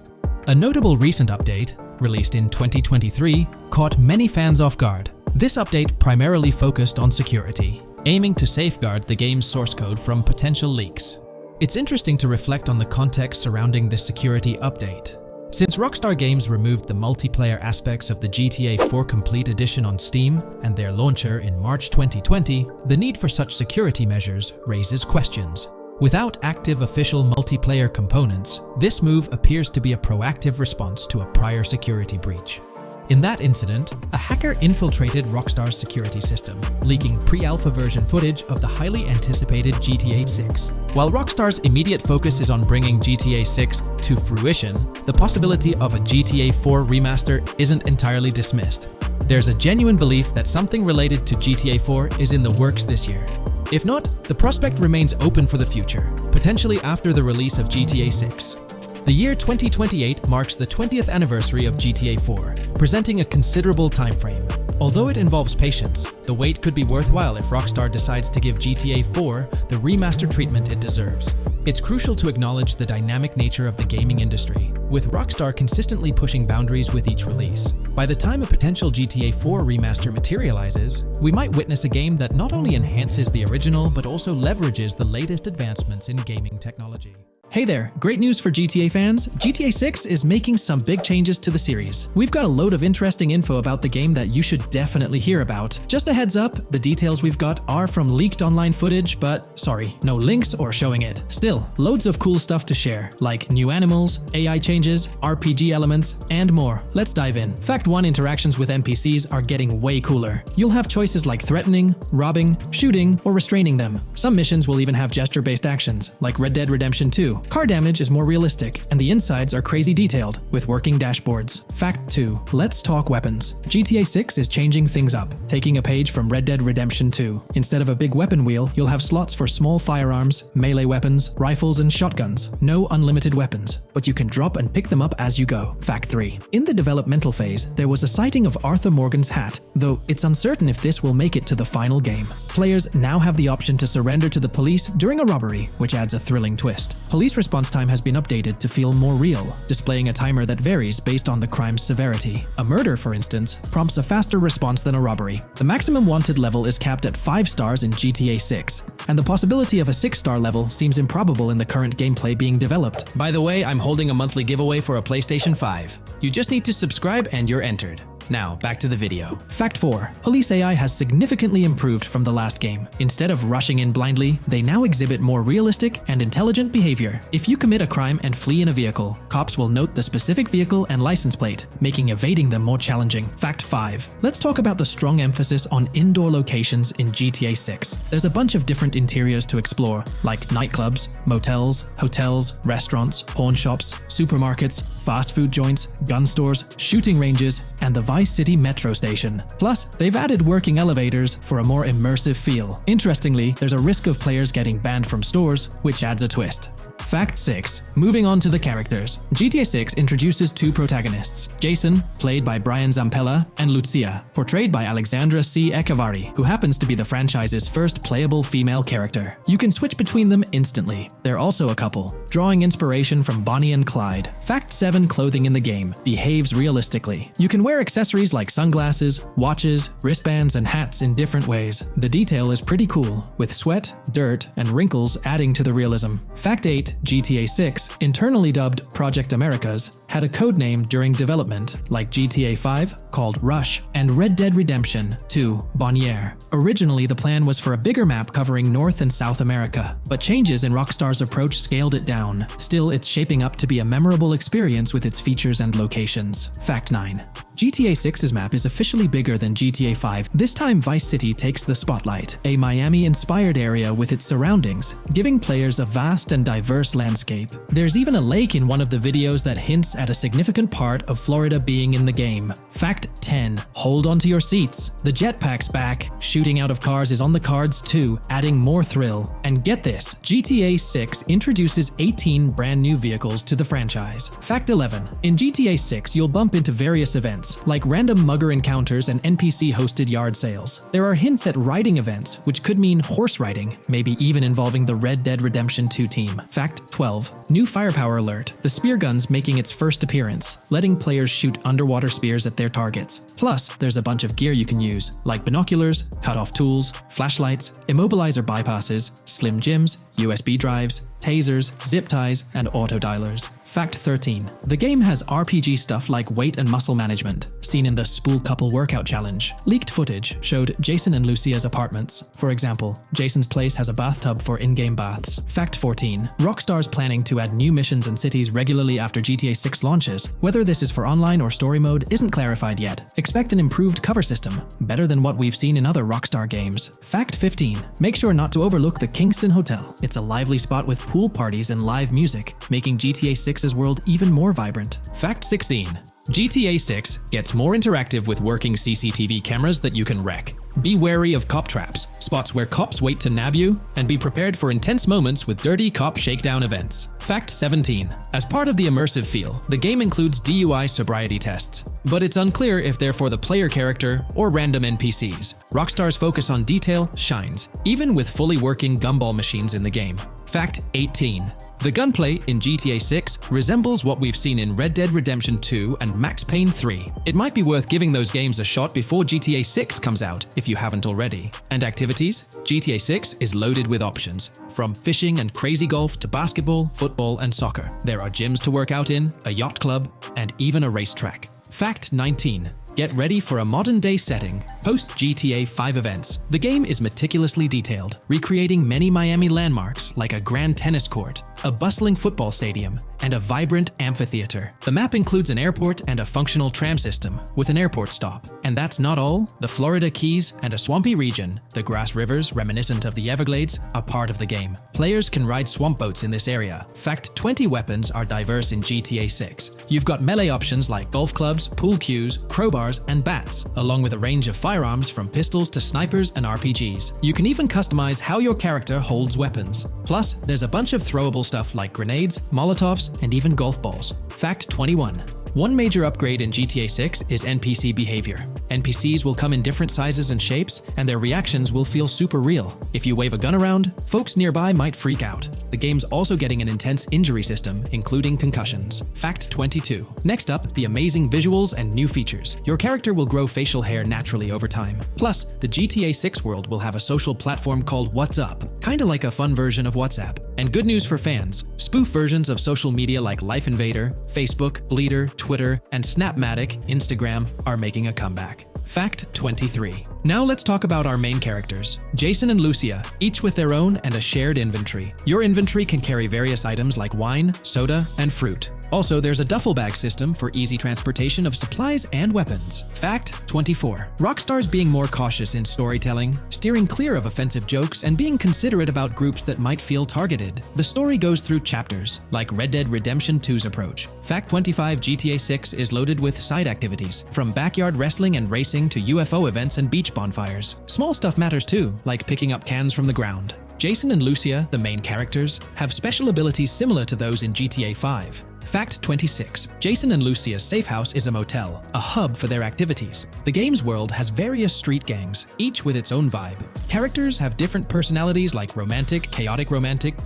A notable recent update, released in 2023, caught many fans off guard. This update primarily focused on security, aiming to safeguard the game's source code from potential leaks. It's interesting to reflect on the context surrounding this security update. Since Rockstar Games removed the multiplayer aspects of the GTA 4 Complete Edition on Steam and their launcher in March 2020, the need for such security measures raises questions. Without active official multiplayer components, this move appears to be a proactive response to a prior security breach. In that incident, a hacker infiltrated Rockstar's security system, leaking pre-alpha version footage of the highly anticipated GTA 6. While Rockstar's immediate focus is on bringing GTA 6 to fruition, the possibility of a GTA 4 remaster isn't entirely dismissed. There's a genuine belief that something related to GTA 4 is in the works this year. If not, the prospect remains open for the future, potentially after the release of GTA 6. The year 2028 marks the 20th anniversary of GTA 4, presenting a considerable time frame. Although it involves patience, the wait could be worthwhile if Rockstar decides to give GTA 4 the remaster treatment it deserves. It's crucial to acknowledge the dynamic nature of the gaming industry, with Rockstar consistently pushing boundaries with each release. By the time a potential GTA 4 remaster materializes, we might witness a game that not only enhances the original but also leverages the latest advancements in gaming technology. Hey there, great news for GTA fans. GTA 6 is making some big changes to the series. We've got a load of interesting info about the game that you should definitely hear about. Just a heads up, the details we've got are from leaked online footage, but sorry, no links or showing it. Still, loads of cool stuff to share, like new animals, AI changes, RPG elements, and more. Let's dive in. Fact 1: interactions with NPCs are getting way cooler. You'll have choices like threatening, robbing, shooting, or restraining them. Some missions will even have gesture-based actions, like Red Dead Redemption 2. Car damage is more realistic, and the insides are crazy detailed, with working dashboards. Fact 2. Let's talk weapons. GTA 6 is changing things up, taking a page from Red Dead Redemption 2. Instead of a big weapon wheel, you'll have slots for small firearms, melee weapons, rifles, and shotguns. No unlimited weapons, but you can drop and pick them up as you go. Fact 3. In the developmental phase, there was a sighting of Arthur Morgan's hat, though it's uncertain if this will make it to the final game. Players now have the option to surrender to the police during a robbery, which adds a thrilling twist. Police response time has been updated to feel more real, displaying a timer that varies based on the crime's severity. A murder, for instance, prompts a faster response than a robbery. The maximum wanted level is capped at 5 stars in GTA 6, and the possibility of a 6-star level seems improbable in the current gameplay being developed. By the way, I'm holding a monthly giveaway for a PlayStation 5. You just need to subscribe and you're entered. Now, back to the video. Fact 4. Police AI has significantly improved from the last game. Instead of rushing in blindly, they now exhibit more realistic and intelligent behavior. If you commit a crime and flee in a vehicle, cops will note the specific vehicle and license plate, making evading them more challenging. Fact 5. Let's talk about the strong emphasis on indoor locations in GTA 6. There's a bunch of different interiors to explore, like nightclubs, motels, hotels, restaurants, pawn shops, supermarkets, fast food joints, gun stores, shooting ranges, and the Vice City metro station. Plus, they've added working elevators for a more immersive feel. Interestingly, there's a risk of players getting banned from stores, which adds a twist. Fact 6. Moving on to the characters. GTA 6 introduces 2 protagonists, Jason, played by Brian Zampella, and Lucia, portrayed by Alexandra C. Echevarri, who happens to be the franchise's first playable female character. You can switch between them instantly. They're also a couple, drawing inspiration from Bonnie and Clyde. Fact 7. Clothing in the game behaves realistically. You can wear accessories like sunglasses, watches, wristbands, and hats in different ways. The detail is pretty cool, with sweat, dirt, and wrinkles adding to the realism. Fact 8. GTA 6, internally dubbed Project Americas, had a codename during development, like GTA 5, called Rush, and Red Dead Redemption 2, Bonniere. Originally, the plan was for a bigger map covering North and South America, but changes in Rockstar's approach scaled it down. Still, it's shaping up to be a memorable experience with its features and locations. Fact 9. GTA 6's map is officially bigger than GTA 5. This time Vice City takes the spotlight, a Miami-inspired area with its surroundings, giving players a vast and diverse landscape. There's even a lake in one of the videos that hints at a significant part of Florida being in the game. Fact 10. Hold onto your seats. The jetpack's back. Shooting out of cars is on the cards too, adding more thrill. And get this, GTA 6 introduces 18 brand new vehicles to the franchise. Fact 11. In GTA 6, you'll bump into various events, like random mugger encounters and NPC-hosted yard sales. There are hints at riding events, which could mean horse riding, maybe even involving the Red Dead Redemption 2 team. Fact 12. New firepower alert. The spear gun's making its first appearance, letting players shoot underwater spears at their targets. Plus, there's a bunch of gear you can use, like binoculars, cut-off tools, flashlights, immobilizer bypasses, slim jims, USB drives, tasers, zip ties, and auto dialers. Fact 13. The game has RPG stuff like weight and muscle management, seen in the Spool Couple Workout Challenge. Leaked footage showed Jason and Lucia's apartments. For example, Jason's place has a bathtub for in-game baths. Fact 14. Rockstar's planning to add new missions and cities regularly after GTA 6 launches. Whether this is for online or story mode isn't clarified yet. Expect an improved cover system, better than what we've seen in other Rockstar games. Fact 15. Make sure not to overlook the Kingston Hotel. It's a lively spot with pool parties and live music, making GTA 6's world even more vibrant. Fact 16. GTA 6 gets more interactive with working CCTV cameras that you can wreck. Be wary of cop traps, spots where cops wait to nab you, and be prepared for intense moments with dirty cop shakedown events. Fact 17. As part of the immersive feel, the game includes DUI sobriety tests, but it's unclear if they're for the player character or random NPCs. Rockstar's focus on detail shines, even with fully working gumball machines in the game. Fact 18. The gunplay in GTA 6 resembles what we've seen in Red Dead Redemption 2 and Max Payne 3. It might be worth giving those games a shot before GTA 6 comes out, if you haven't already. And activities? GTA 6 is loaded with options, from fishing and crazy golf to basketball, football, and soccer. There are gyms to work out in, a yacht club, and even a racetrack. Fact 19. Get ready for a modern-day setting. Post-GTA 5 events, the game is meticulously detailed, recreating many Miami landmarks like a grand tennis court, a bustling football stadium, and a vibrant amphitheater. The map includes an airport and a functional tram system with an airport stop. And that's not all. The Florida Keys and a swampy region, the grass rivers reminiscent of the Everglades, are part of the game. Players can ride swamp boats in this area. Fact 20 weapons are diverse in GTA 6. You've got melee options like golf clubs, pool cues, crowbars, and bats, along with a range of firearms from pistols to snipers and RPGs. You can even customize how your character holds weapons. Plus, there's a bunch of throwable stuff like grenades, molotovs, and even golf balls. Fact 21. One major upgrade in GTA 6 is NPC behavior. NPCs will come in different sizes and shapes, and their reactions will feel super real. If you wave a gun around, folks nearby might freak out. The game's also getting an intense injury system, including concussions. Fact 22. Next up, the amazing visuals and new features. Your character will grow facial hair naturally over time. Plus, the GTA 6 world will have a social platform called What's Up, kinda like a fun version of WhatsApp. And good news for fans, spoof versions of social media like Life Invader, Facebook, Bleeder, Twitter, and Snapmatic, Instagram, are making a comeback. Fact 23. Now let's talk about our main characters, Jason and Lucia, each with their own and a shared inventory. Your inventory can carry various items like wine, soda, and fruit. Also, there's a duffel bag system for easy transportation of supplies and weapons. Fact 24. Rockstar's being more cautious in storytelling, steering clear of offensive jokes, and being considerate about groups that might feel targeted. The story goes through chapters, like Red Dead Redemption 2's approach. Fact 25. GTA 6 is loaded with side activities, from backyard wrestling and racing to UFO events and beach bonfires. Small stuff matters too, like picking up cans from the ground. Jason and Lucia, the main characters, have special abilities similar to those in GTA 5. Fact 26. Jason and Lucia's safe house is a motel, a hub for their activities. The game's world has various street gangs, each with its own vibe. Characters have different personalities like romantic,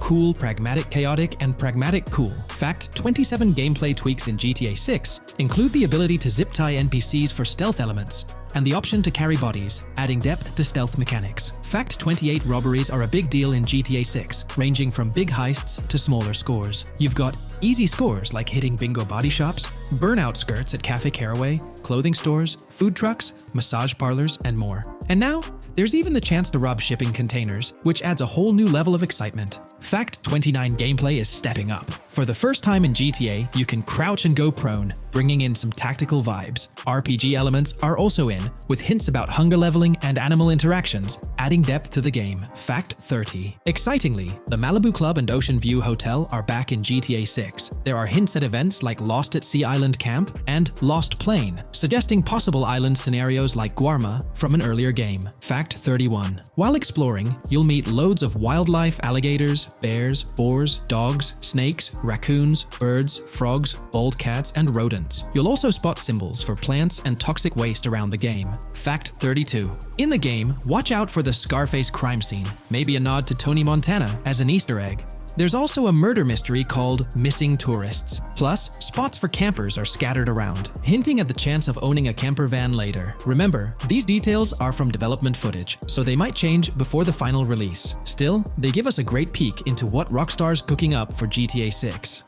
cool, pragmatic, chaotic, and pragmatic cool. Fact 27. Gameplay tweaks in GTA 6 include the ability to zip tie NPCs for stealth elements, and the option to carry bodies, adding depth to stealth mechanics. Fact 28. Robberies are a big deal in GTA 6, ranging from big heists to smaller scores. You've got easy scores like hitting bingo body shops, burnout skirts at Cafe Caraway, clothing stores, food trucks, massage parlors, and more. And now, there's even the chance to rob shipping containers, which adds a whole new level of excitement. Fact 29. Gameplay is stepping up. For the first time in GTA, you can crouch and go prone, bringing in some tactical vibes. RPG elements are also in, with hints about hunger leveling and animal interactions, adding depth to the game. Fact 30. Excitingly, the Malibu Club and Ocean View Hotel are back in GTA 6. There are hints at events like Lost at Sea Island Camp and Lost Plane, suggesting possible island scenarios like Guarma from an earlier game. Fact 31. While exploring, you'll meet loads of wildlife, alligators, bears, boars, dogs, snakes, raccoons, birds, frogs, bald cats, and rodents. You'll also spot symbols for plants and toxic waste around the game. Fact 32. In the game, watch out for the Scarface crime scene, maybe a nod to Tony Montana as an Easter egg. There's also a murder mystery called Missing Tourists. Plus, spots for campers are scattered around, hinting at the chance of owning a camper van later. Remember, these details are from development footage, so they might change before the final release. Still, they give us a great peek into what Rockstar's cooking up for GTA 6.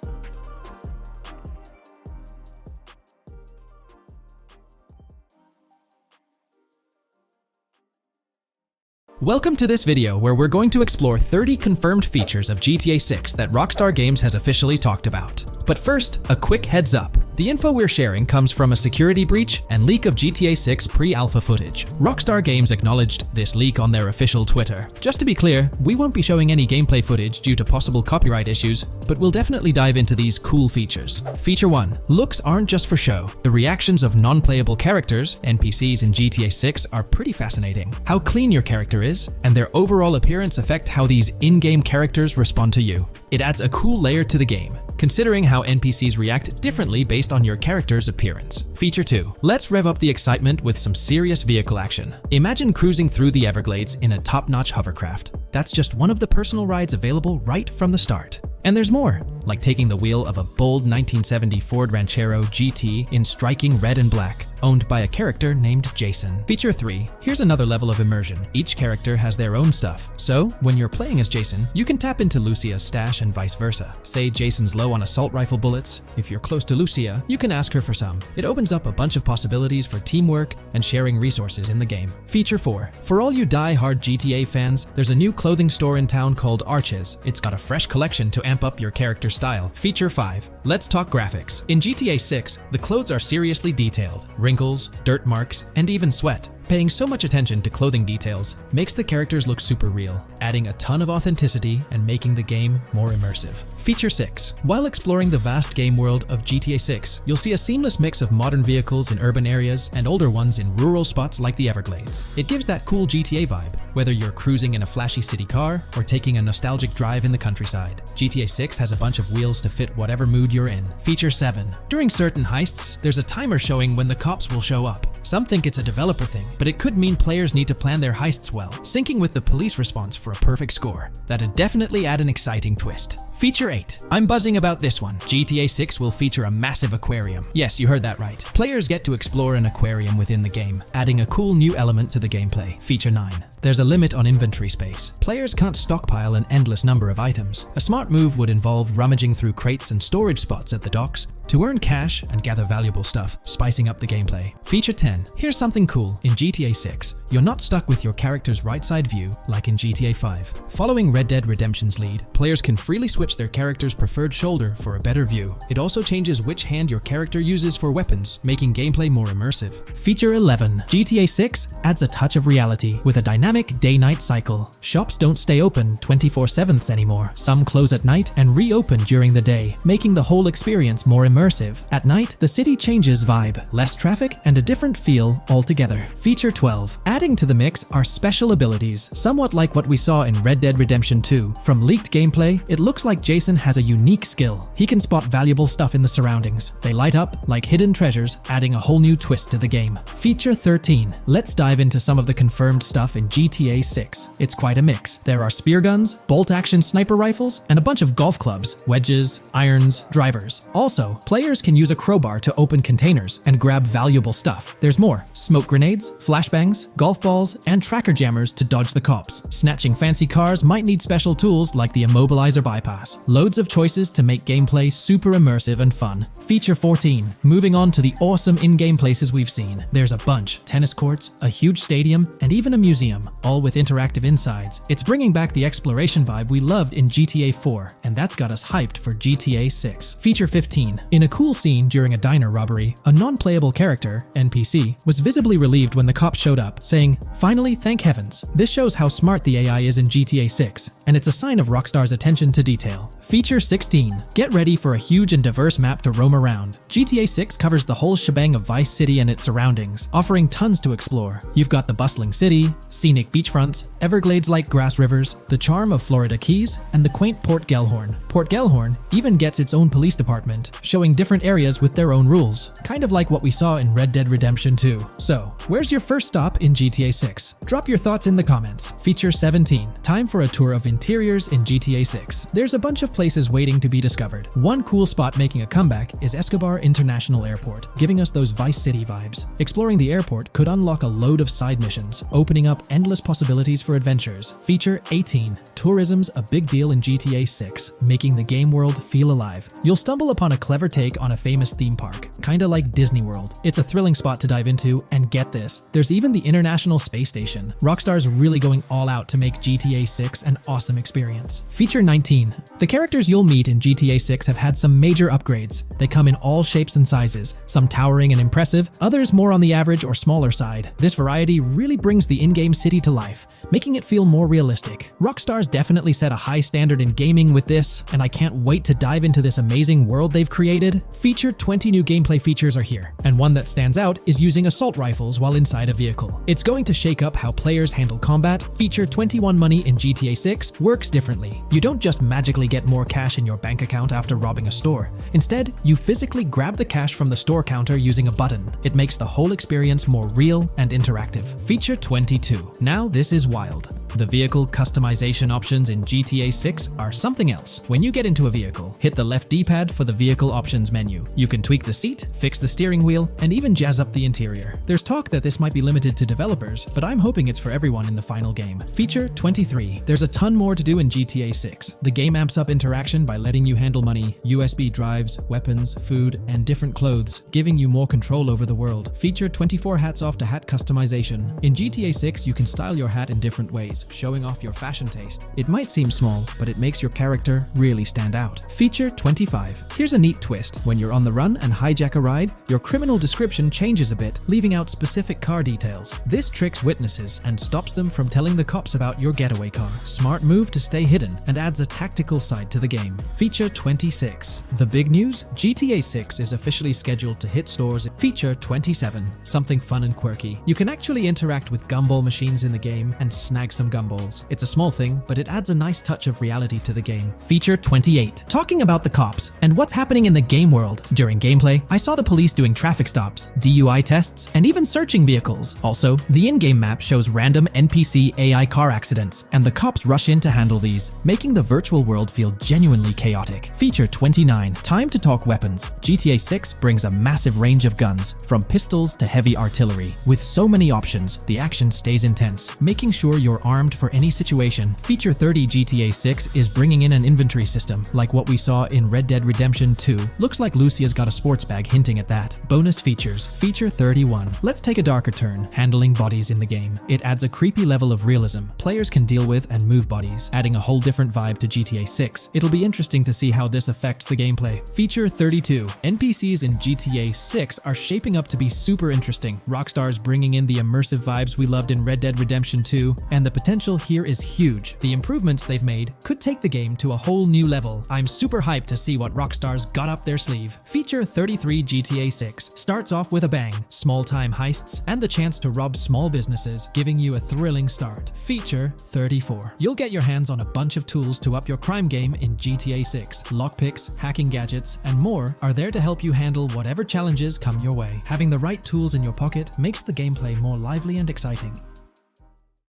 Welcome to this video where we're going to explore 30 confirmed features of GTA 6 that Rockstar Games has officially talked about. But first, a quick heads up. The info we're sharing comes from a security breach and leak of GTA 6 pre-alpha footage. Rockstar Games acknowledged this leak on their official Twitter. Just to be clear, we won't be showing any gameplay footage due to possible copyright issues, but we'll definitely dive into these cool features. Feature 1. Looks aren't just for show. The reactions of non-playable characters, NPCs in GTA 6, are pretty fascinating. How clean your character is, and their overall appearance affect how these in-game characters respond to you. It adds a cool layer to the game, considering how NPCs react differently based on your character's appearance. Feature 2. Let's rev up the excitement with some serious vehicle action. Imagine cruising through the Everglades in a top-notch hovercraft. That's just one of the personal rides available right from the start. And there's more, like taking the wheel of a bold 1970 Ford Ranchero GT in striking red and black, owned by a character named Jason. Feature 3. Here's another level of immersion. Each character has their own stuff, so when you're playing as Jason, you can tap into Lucia's stash and vice versa. Say Jason's low on assault rifle bullets. If you're close to Lucia, you can ask her for some. It opens up a bunch of possibilities for teamwork and sharing resources in the game. Feature 4. For all you die-hard GTA fans, there's a new clothing store in town called Arches. It's got a fresh collection to amp up your character's style. Feature 5. Let's talk graphics. In GTA 6, the clothes are seriously detailed. Wrinkles, dirt marks, and even sweat. Paying so much attention to clothing details makes the characters look super real, adding a ton of authenticity and making the game more immersive. Feature 6. While exploring the vast game world of GTA 6, you'll see a seamless mix of modern vehicles in urban areas and older ones in rural spots like the Everglades. It gives that cool GTA vibe, whether you're cruising in a flashy city car or taking a nostalgic drive in the countryside. GTA 6 has a bunch of wheels to fit whatever mood you're in. Feature 7. During certain heists, there's a timer showing when the cops will show up. Some think it's a developer thing, but it could mean players need to plan their heists well, syncing with the police response for a perfect score. That'd definitely add an exciting twist. Feature 8. I'm buzzing about this one. GTA 6 will feature a massive aquarium. Yes, you heard that right. Players get to explore an aquarium within the game, adding a cool new element to the gameplay. Feature 9. There's a limit on inventory space. Players can't stockpile an endless number of items. A smart move would involve rummaging through crates and storage spots at the docks to earn cash and gather valuable stuff, spicing up the gameplay. Feature 10. Here's something cool. In GTA 6, you're not stuck with your character's right side view like in GTA 5. Following Red Dead Redemption's lead, players can freely switch their character's preferred shoulder for a better view. It also changes which hand your character uses for weapons, making gameplay more immersive. Feature 11. GTA 6 adds a touch of reality with a dynamic day-night cycle. Shops don't stay open 24/7 anymore. Some close at night and reopen during the day, making the whole experience more immersive. At night, the city changes vibe, less traffic, and a different feel altogether. Feature 12. Adding to the mix are special abilities, somewhat like what we saw in Red Dead Redemption 2. From leaked gameplay, it looks like Jason has a unique skill. He can spot valuable stuff in the surroundings. They light up like hidden treasures, adding a whole new twist to the game. Feature 13. Let's dive into some of the confirmed stuff in GTA 6. It's quite a mix. There are spear guns, bolt-action sniper rifles, and a bunch of golf clubs, wedges, irons, drivers. Also, players can use a crowbar to open containers and grab valuable stuff. There's more. Smoke grenades, flashbangs, golf balls, and tracker jammers to dodge the cops. Snatching fancy cars might need special tools like the immobilizer bypass. Loads of choices to make gameplay super immersive and fun. Feature 14. Moving on to the awesome in-game places we've seen. There's a bunch. Tennis courts, a huge stadium, and even a museum, all with interactive insides. It's bringing back the exploration vibe we loved in GTA 4, and that's got us hyped for GTA 6. Feature 15. In a cool scene during a diner robbery, a non-playable character, NPC, was visibly relieved when the cops showed up, saying, "Finally, thank heavens." This shows how smart the AI is in GTA 6, and it's a sign of Rockstar's attention to detail. Feature 16. Get ready for a huge and diverse map to roam around. GTA 6 covers the whole shebang of Vice City and its surroundings, offering tons to explore. You've got the bustling city, scenic beachfronts, Everglades-like grass rivers, the charm of Florida Keys, and the quaint Port Gellhorn. Port Gellhorn even gets its own police department, showing different areas with their own rules, kind of like what we saw in Red Dead Redemption 2. So, where's your first stop in GTA 6? Drop your thoughts in the comments. Feature 17. Time for a tour of interiors in GTA 6. There's a bunch of places waiting to be discovered. One cool spot making a comeback is Escobar International Airport, giving us those Vice City vibes. Exploring the airport could unlock a load of side missions, opening up endless possibilities for adventures. Feature 18. Tourism's a big deal in GTA 6, making the game world feel alive. You'll stumble upon a clever take on a famous theme park, kinda like Disney World. It's a thrilling spot to dive into, and get this, there's even the International Space Station. Rockstar's really going all out to make GTA 6 an awesome experience. Feature 19. The characters you'll meet in GTA 6 have had some major upgrades. They come in all shapes and sizes, some towering and impressive, others more on the average or smaller side. This variety really brings the in-game city to life, making it feel more realistic. Rockstar's definitely set a high standard in gaming with this, and I can't wait to dive into this amazing world they've created. Feature 20 new gameplay features are here, and one that stands out is using assault rifles while inside a vehicle. It's going to shake up how players handle combat. Feature 21 money in GTA 6 works differently. You don't just magically get more cash in your bank account after robbing a store. Instead, you physically grab the cash from the store counter using a button. It makes the whole experience more real and interactive. Feature 22. Now this is wild. The vehicle customization options in GTA 6 are something else. When you get into a vehicle, hit the left D-pad for the vehicle options menu. You can tweak the seat, fix the steering wheel, and even jazz up the interior. There's talk that this might be limited to developers, but I'm hoping it's for everyone in the final game. Feature 23. There's a ton more to do in GTA 6. The game amps up interaction by letting you handle money, USB drives, weapons, food, and different clothes, giving you more control over the world. Feature 24 hats off to hat customization. In GTA 6, you can style your hat in different ways, showing off your fashion taste. It might seem small, but it makes your character really stand out. Feature 25. Here's a neat twist. When you're on the run and hijack a ride, your criminal description changes a bit, leaving out specific car details. This tricks witnesses and stops them from telling the cops about your getaway car. Smart move to stay hidden and adds a tactical side to the game. Feature 26. The big news? GTA 6 is officially scheduled to hit stores. Feature 27. Something fun and quirky. You can actually interact with gumball machines in the game and snag some gumballs. It's a small thing, but it adds a nice touch of reality to the game. Feature 28. Talking about the cops and what's happening in the game world. During gameplay, I saw the police doing traffic stops, DUI tests, and even searching vehicles. Also, the in-game map shows random NPC AI car accidents, and the cops rush in to handle these, making the virtual world feel genuinely chaotic. Feature 29. Time to talk weapons. GTA 6 brings a massive range of guns, from pistols to heavy artillery. With so many options, the action stays intense, making sure you're armed for any situation. Feature 30. GTA 6 is bringing in an inventory system, like what we saw in Red Dead Redemption 2. Looks like Lucia's got a sports bag hinting at that. Bonus features. Feature 31. Let's take a darker turn, handling bodies in the game. It adds a creepy level of realism. Players can deal with and move bodies, adding a whole different vibe to GTA 6. It'll be interesting to see how this affects the gameplay. Feature 32. NPCs in GTA 6 are shaping up to be super interesting. Rockstar's bringing in the immersive vibes we loved in Red Dead Redemption 2, and the potential here is huge. The improvements they've made could take the game to a whole new level. I'm super hyped to see what Rockstar's got up their sleeve. Feature 33. GTA 6 starts off with a bang, small-time heists, and the chance to rob small businesses, giving you a thrilling start. Feature 34. You'll get your hands on a bunch of tools to up your crime game in GTA 6. Lockpicks, hacking gadgets, and more are there to help you handle whatever challenges come your way. Having the right tools in your pocket makes the gameplay more lively and exciting.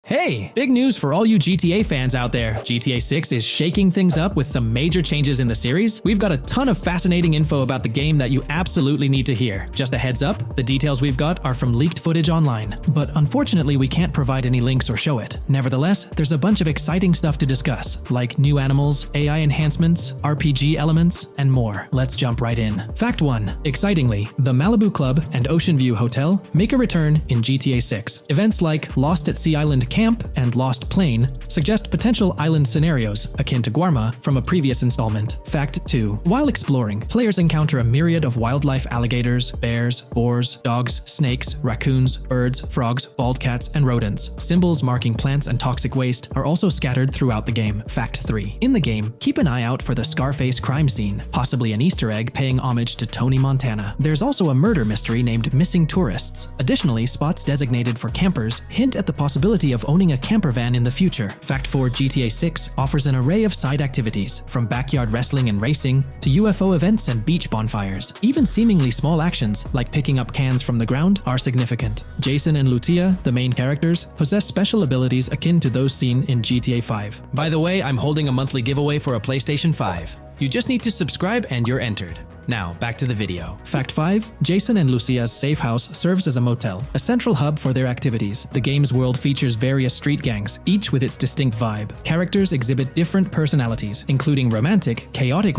Hey, big news for all you GTA fans out there. GTA 6 is shaking things up with some major changes in the series. We've got a ton of fascinating info about the game that you absolutely need to hear. Just a heads up, the details we've got are from leaked footage online, but unfortunately we can't provide any links or show it. Nevertheless, there's a bunch of exciting stuff to discuss, like new animals, AI enhancements, RPG elements, and more. Let's jump right in. Fact 1. Excitingly, the Malibu Club and Ocean View Hotel make a return in GTA 6. Events like Lost at Sea Island Camp and Lost Plane suggest potential island scenarios akin to Guarma from a previous installment. Fact 2. While exploring, players encounter a myriad of wildlife: alligators, bears, boars, dogs, snakes, raccoons, birds, frogs, bald cats, and rodents. Symbols marking plants and toxic waste are also scattered throughout the game. Fact 3. In the game, keep an eye out for the Scarface crime scene, possibly an Easter egg paying homage to Tony Montana. There's also a murder mystery named Missing Tourists. Additionally, spots designated for campers hint at the possibility of owning a camper van in the future. Fact 4. GTA 6 offers an array of side activities, from backyard wrestling and racing to UFO events and beach bonfires. Even seemingly small actions, like picking up cans from the ground, are significant. Jason and Lucia, the main characters, possess special abilities akin to those seen in GTA 5. By the way, I'm holding a monthly giveaway for a PlayStation 5. You just need to subscribe and you're entered. Now, back to the video. Fact 5. Jason and Lucia's safe house serves as a motel, a central hub for their activities. The game's world features various street gangs, each with its distinct vibe. Characters exhibit different personalities, including romantic, chaotic,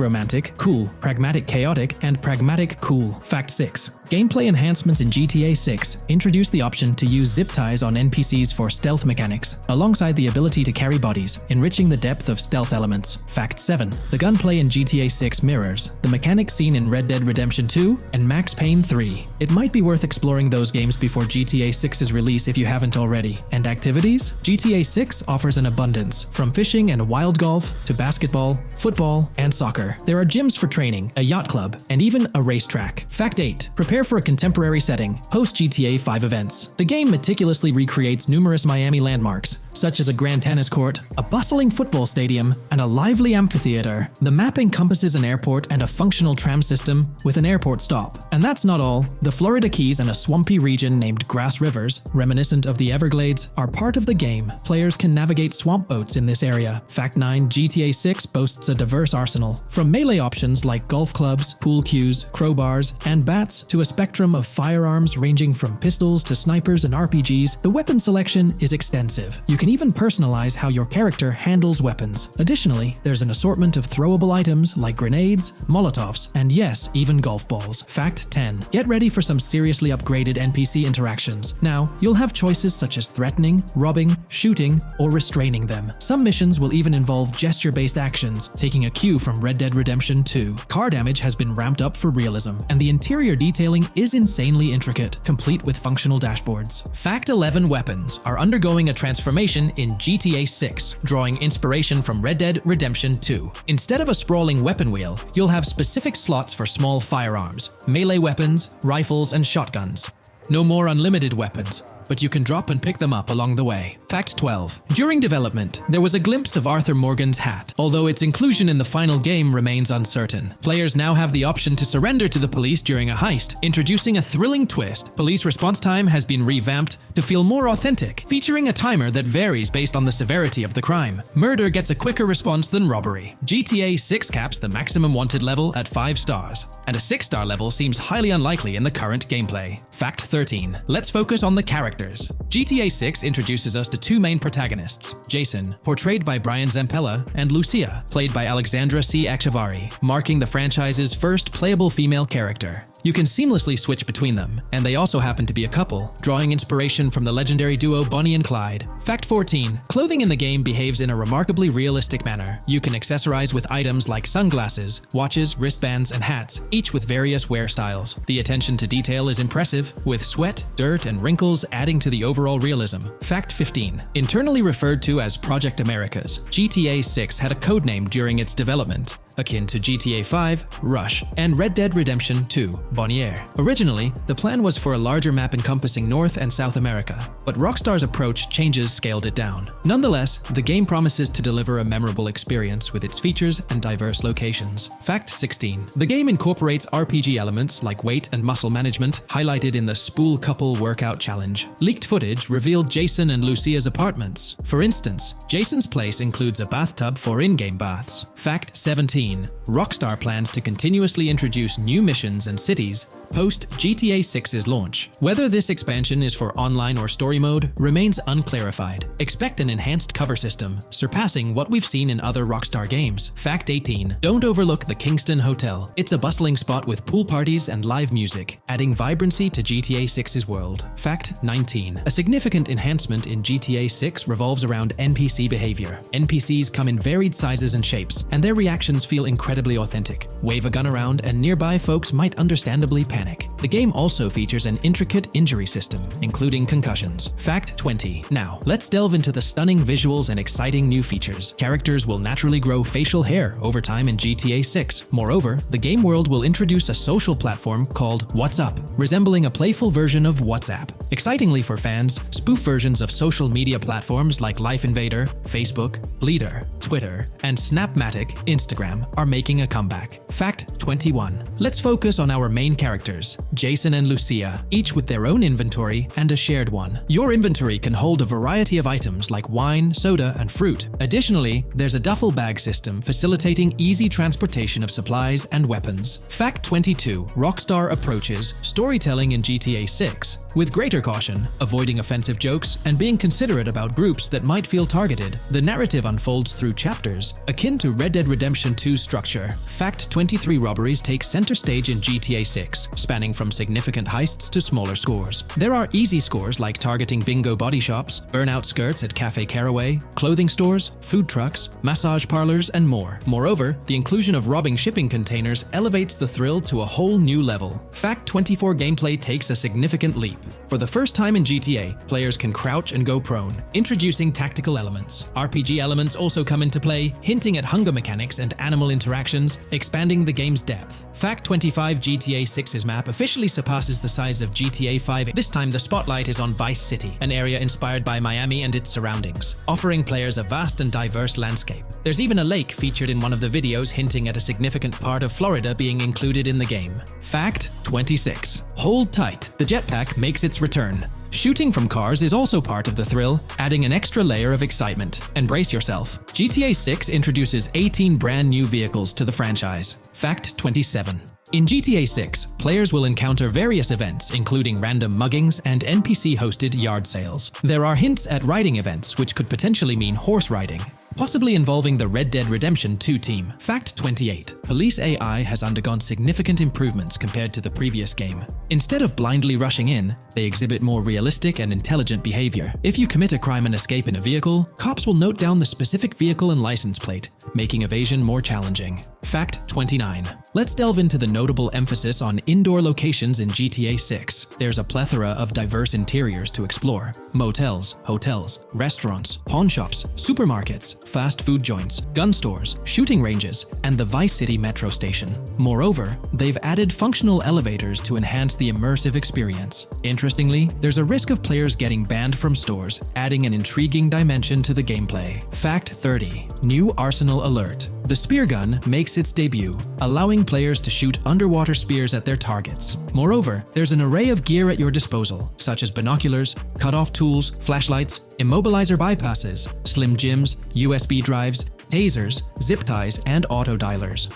cool, pragmatic chaotic, and pragmatic cool. Fact 6. Gameplay enhancements in GTA 6 introduce the option to use zip ties on NPCs for stealth mechanics, alongside the ability to carry bodies, enriching the depth of stealth elements. Fact 7. The gunplay in GTA 6 mirrors the mechanics seen in Red Dead Redemption 2 and Max Payne 3. It might be worth exploring those games before GTA 6's release if you haven't already. And activities? GTA 6 offers an abundance, from fishing and wild golf to basketball, football, and soccer. There are gyms for training, a yacht club, and even a racetrack. Fact 8. Prepare for a contemporary setting, post-GTA 5 events. The game meticulously recreates numerous Miami landmarks, such as a grand tennis court, a bustling football stadium, and a lively amphitheater. The map encompasses an airport and a functional tram system with an airport stop. And that's not all. The Florida Keys and a swampy region named Grass Rivers, reminiscent of the Everglades, are part of the game. Players can navigate swamp boats in this area. Fact 9. GTA 6 boasts a diverse arsenal, from melee options like golf clubs, pool cues, crowbars, and bats to a spectrum of firearms ranging from pistols to snipers and RPGs. The weapon selection is extensive. You can even personalize how your character handles weapons. Additionally, there's an assortment of throwable items like grenades, molotovs, and yes, even golf balls. Fact 10. Get ready for some seriously upgraded NPC interactions. Now, you'll have choices such as threatening, robbing, shooting, or restraining them. Some missions will even involve gesture-based actions, taking a cue from Red Dead Redemption 2. Car damage has been ramped up for realism, and the interior detailing is insanely intricate, complete with functional dashboards. Fact 11. Weapons are undergoing a transformation in GTA 6, drawing inspiration from Red Dead Redemption 2. Instead of a sprawling weapon wheel, you'll have specific slots for small firearms, melee weapons, rifles, and shotguns. No more unlimited weapons, but you can drop and pick them up along the way. Fact 12. During development, there was a glimpse of Arthur Morgan's hat, although its inclusion in the final game remains uncertain. Players now have the option to surrender to the police during a heist, introducing a thrilling twist. Police response time has been revamped to feel more authentic, featuring a timer that varies based on the severity of the crime. Murder gets a quicker response than robbery. GTA 6 caps the maximum wanted level at 5 stars, and a 6-star level seems highly unlikely in the current gameplay. Fact 13. Let's focus on the characters. GTA 6 introduces us to two main protagonists, Jason, portrayed by Brian Zampella, and Lucia, played by Alexandra C. Echevarri, marking the franchise's first playable female character. You can seamlessly switch between them, and they also happen to be a couple, drawing inspiration from the legendary duo Bonnie and Clyde. Fact 14. Clothing in the game behaves in a remarkably realistic manner. You can accessorize with items like sunglasses, watches, wristbands, and hats, each with various wear styles. The attention to detail is impressive, with sweat, dirt, and wrinkles adding to the overall realism. Fact 15. Internally referred to as Project Americas, GTA 6 had a codename during its development, akin to GTA 5, Rush, and Red Dead Redemption 2, Bonnier. Originally, the plan was for a larger map encompassing North and South America, but Rockstar's approach changes scaled it down. Nonetheless, the game promises to deliver a memorable experience with its features and diverse locations. Fact 16. The game incorporates RPG elements like weight and muscle management, highlighted in the Spool Couple Workout Challenge. Leaked footage revealed Jason and Lucia's apartments. For instance, Jason's place includes a bathtub for in-game baths. Fact 17. Rockstar plans to continuously introduce new missions and cities post GTA 6's launch. Whether this expansion is for online or story mode remains unclarified. Expect an enhanced cover system, surpassing what we've seen in other Rockstar games. Fact 18. Don't overlook the Kingston Hotel. It's a bustling spot with pool parties and live music, adding vibrancy to GTA 6's world. Fact 19. A significant enhancement in GTA 6 revolves around NPC behavior. NPCs come in varied sizes and shapes, and their reactions feel incredibly authentic. Wave a gun around and nearby folks might understandably panic. The game also features an intricate injury system, including concussions. Fact 20. Now, let's delve into the stunning visuals and exciting new features. Characters will naturally grow facial hair over time in GTA 6. Moreover, the game world will introduce a social platform called What's Up, resembling a playful version of WhatsApp. Excitingly for fans, spoof versions of social media platforms like Life Invader, Facebook, Bleeder, Twitter, and Snapmatic, Instagram, are making a comeback. Fact 21. Let's focus on our main characters, Jason and Lucia, each with their own inventory and a shared one. Your inventory can hold a variety of items like wine, soda, and fruit. Additionally, there's a duffel bag system facilitating easy transportation of supplies and weapons. Fact 22. Rockstar approaches storytelling in GTA 6 with greater caution, avoiding offensive jokes, and being considerate about groups that might feel targeted. The narrative unfolds through chapters, akin to Red Dead Redemption 2's structure. Fact 23. Robberies take center stage in GTA 6, spanning from significant heists to smaller scores. There are easy scores like targeting bingo body shops, burnout skirts at Cafe Caraway, clothing stores, food trucks, massage parlors, and more. Moreover, the inclusion of robbing shipping containers elevates the thrill to a whole new level. Fact 24. Gameplay takes a significant leap. For the first time in GTA, players can crouch and go prone, introducing tactical elements. RPG elements also come into play, hinting at hunger mechanics and animal interactions, expanding the game's depth. Fact 25. GTA 6's map officially surpasses the size of GTA 5. This time the spotlight is on Vice City, an area inspired by Miami and its surroundings, offering players a vast and diverse landscape. There's even a lake featured in one of the videos, hinting at a significant part of Florida being included in the game. Fact 26. Hold tight, the jetpack makes its return. Shooting from cars is also part of the thrill, adding an extra layer of excitement. And brace yourself. GTA 6 introduces 18 brand new vehicles to the franchise. Fact 27. In GTA 6, players will encounter various events, including random muggings and NPC-hosted yard sales. There are hints at riding events, which could potentially mean horse riding, possibly involving the Red Dead Redemption 2 team. Fact 28. Police AI has undergone significant improvements compared to the previous game. Instead of blindly rushing in, they exhibit more realistic and intelligent behavior. If you commit a crime and escape in a vehicle, cops will note down the specific vehicle and license plate, making evasion more challenging. Fact 29. Let's delve into the notable emphasis on indoor locations in GTA 6. There's a plethora of diverse interiors to explore. Motels, hotels, restaurants, pawn shops, supermarkets, fast food joints, gun stores, shooting ranges, and the Vice City metro station. Moreover, they've added functional elevators to enhance the immersive experience. Interestingly, there's a risk of players getting banned from stores, adding an intriguing dimension to the gameplay. Fact 30. New arsenal alert. The spear gun makes its debut, allowing players to shoot underwater spears at their targets. Moreover, there's an array of gear at your disposal, such as binoculars, cut-off tools, flashlights, immobilizer bypasses, slim jims, USB drives, tasers, zip ties, and auto dialers.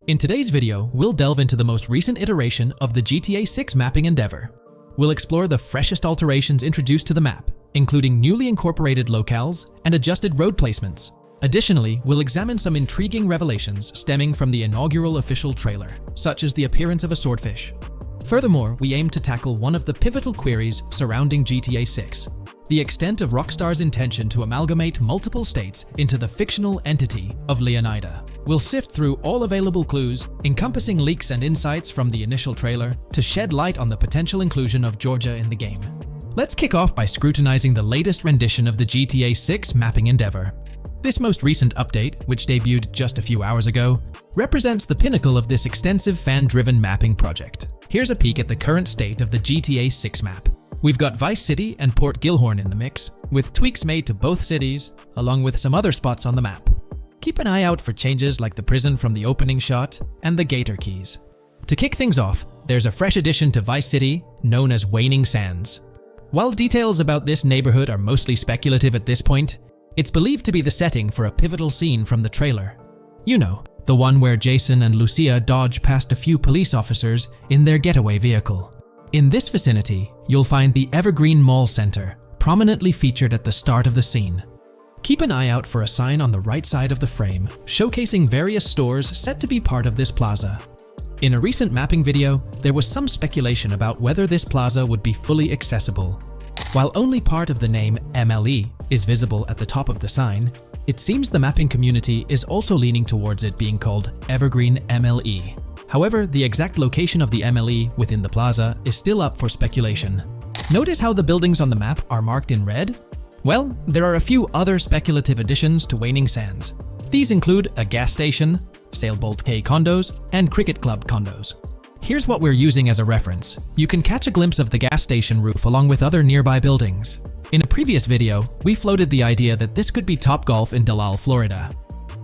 In today's video, we'll delve into the most recent iteration of the GTA 6 mapping endeavor. We'll explore the freshest alterations introduced to the map, including newly incorporated locales and adjusted road placements. Additionally, we'll examine some intriguing revelations stemming from the inaugural official trailer, such as the appearance of a swordfish. Furthermore, we aim to tackle one of the pivotal queries surrounding GTA 6, the extent of Rockstar's intention to amalgamate multiple states into the fictional entity of Leonida. We'll sift through all available clues, encompassing leaks and insights from the initial trailer, to shed light on the potential inclusion of Georgia in the game. Let's kick off by scrutinizing the latest rendition of the GTA 6 mapping endeavor. This most recent update, which debuted just a few hours ago, represents the pinnacle of this extensive fan-driven mapping project. Here's a peek at the current state of the GTA 6 map. We've got Vice City and Port Gilhorn in the mix, with tweaks made to both cities, along with some other spots on the map. Keep an eye out for changes like the prison from the opening shot and the Gator Keys. To kick things off, there's a fresh addition to Vice City known as Waning Sands. While details about this neighborhood are mostly speculative at this point, it's believed to be the setting for a pivotal scene from the trailer. You know, the one where Jason and Lucia dodge past a few police officers in their getaway vehicle. In this vicinity, you'll find the Evergreen Mall Center, prominently featured at the start of the scene. Keep an eye out for a sign on the right side of the frame, showcasing various stores set to be part of this plaza. In a recent mapping video, there was some speculation about whether this plaza would be fully accessible. While only part of the name MLE is visible at the top of the sign, it seems the mapping community is also leaning towards it being called Evergreen MLE. However, the exact location of the MLE within the plaza is still up for speculation. Notice how the buildings on the map are marked in red? Well, there are a few other speculative additions to Waning Sands. These include a gas station, Sailbolt K condos, and Cricket Club condos. Here's what we're using as a reference. You can catch a glimpse of the gas station roof along with other nearby buildings. In a previous video, we floated the idea that this could be Topgolf in Dalal, Florida.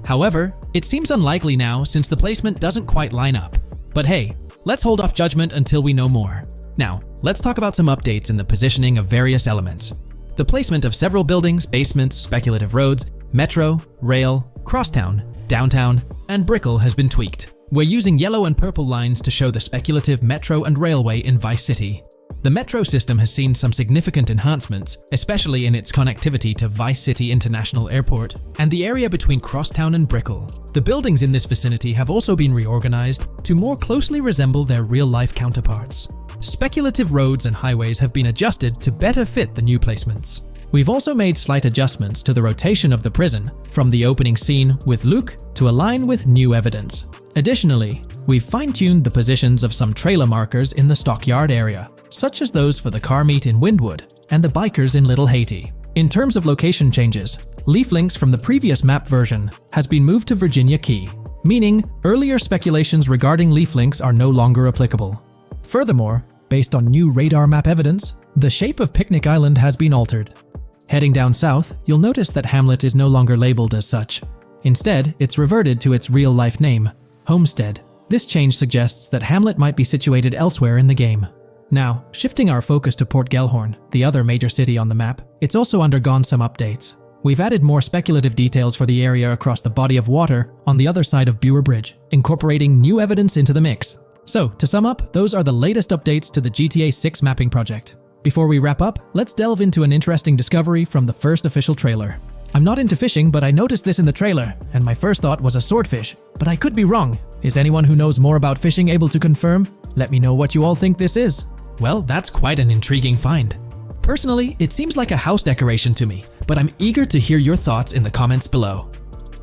However, it seems unlikely now since the placement doesn't quite line up. But hey, let's hold off judgment until we know more. Now, let's talk about some updates in the positioning of various elements. The placement of several buildings, basements, speculative roads, metro, rail, crosstown, downtown, and Brickell has been tweaked. We're using yellow and purple lines to show the speculative metro and railway in Vice City. The metro system has seen some significant enhancements, especially in its connectivity to Vice City International Airport and the area between Crosstown and Brickell. The buildings in this vicinity have also been reorganized to more closely resemble their real-life counterparts. Speculative roads and highways have been adjusted to better fit the new placements. We've also made slight adjustments to the rotation of the prison from the opening scene with Luke to align with new evidence. Additionally, we've fine-tuned the positions of some trailer markers in the stockyard area, such as those for the car meet in Windwood and the bikers in Little Haiti. In terms of location changes, leaf links from the previous map version has been moved to Virginia Key, meaning earlier speculations regarding leaf links are no longer applicable. Furthermore, based on new radar map evidence, the shape of Picnic Island has been altered. Heading down south, you'll notice that Hamlet is no longer labeled as such. Instead, it's reverted to its real-life name, Homestead. This change suggests that Hamlet might be situated elsewhere in the game. Now, shifting our focus to Port Gellhorn, the other major city on the map, it's also undergone some updates. We've added more speculative details for the area across the body of water on the other side of Buer Bridge, incorporating new evidence into the mix. So, to sum up, those are the latest updates to the GTA 6 mapping project. Before we wrap up, let's delve into an interesting discovery from the first official trailer. I'm not into fishing, but I noticed this in the trailer, and my first thought was a swordfish. But I could be wrong. Is anyone who knows more about fishing able to confirm? Let me know what you all think this is. Well, that's quite an intriguing find. Personally, it seems like a house decoration to me, but I'm eager to hear your thoughts in the comments below.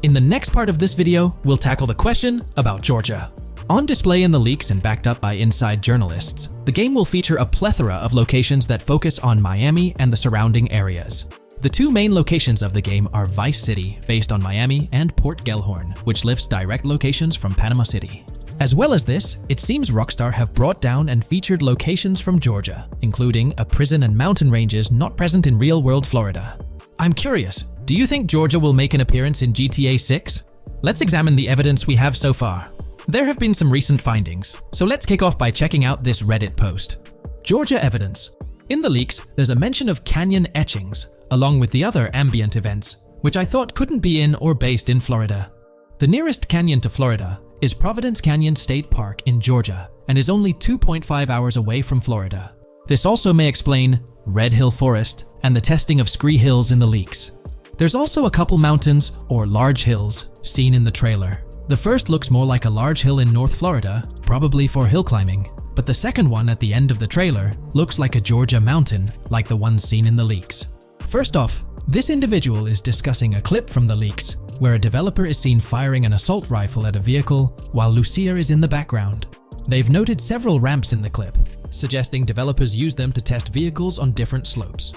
In the next part of this video, we'll tackle the question about Georgia. On display in the leaks and backed up by inside journalists, the game will feature a plethora of locations that focus on Miami and the surrounding areas. The two main locations of the game are Vice City, based on Miami, and Port Gellhorn, which lifts direct locations from Panama City. As well as this, it seems Rockstar have brought down and featured locations from Georgia, including a prison and mountain ranges not present in real-world Florida. I'm curious, do you think Georgia will make an appearance in GTA 6? Let's examine the evidence we have so far. There have been some recent findings, so let's kick off by checking out this Reddit post. Georgia evidence. In the leaks, there's a mention of canyon etchings, along with the other ambient events, which I thought couldn't be in or based in Florida. The nearest canyon to Florida is Providence Canyon State Park in Georgia and is only 2.5 hours away from Florida. This also may explain Red Hill Forest and the testing of Scree Hills in the leaks. There's also a couple mountains or large hills seen in the trailer. The first looks more like a large hill in North Florida, probably for hill climbing, but the second one at the end of the trailer looks like a Georgia mountain, like the ones seen in the leaks. First off, this individual is discussing a clip from the leaks, where a developer is seen firing an assault rifle at a vehicle while Lucia is in the background. They've noted several ramps in the clip, suggesting developers use them to test vehicles on different slopes.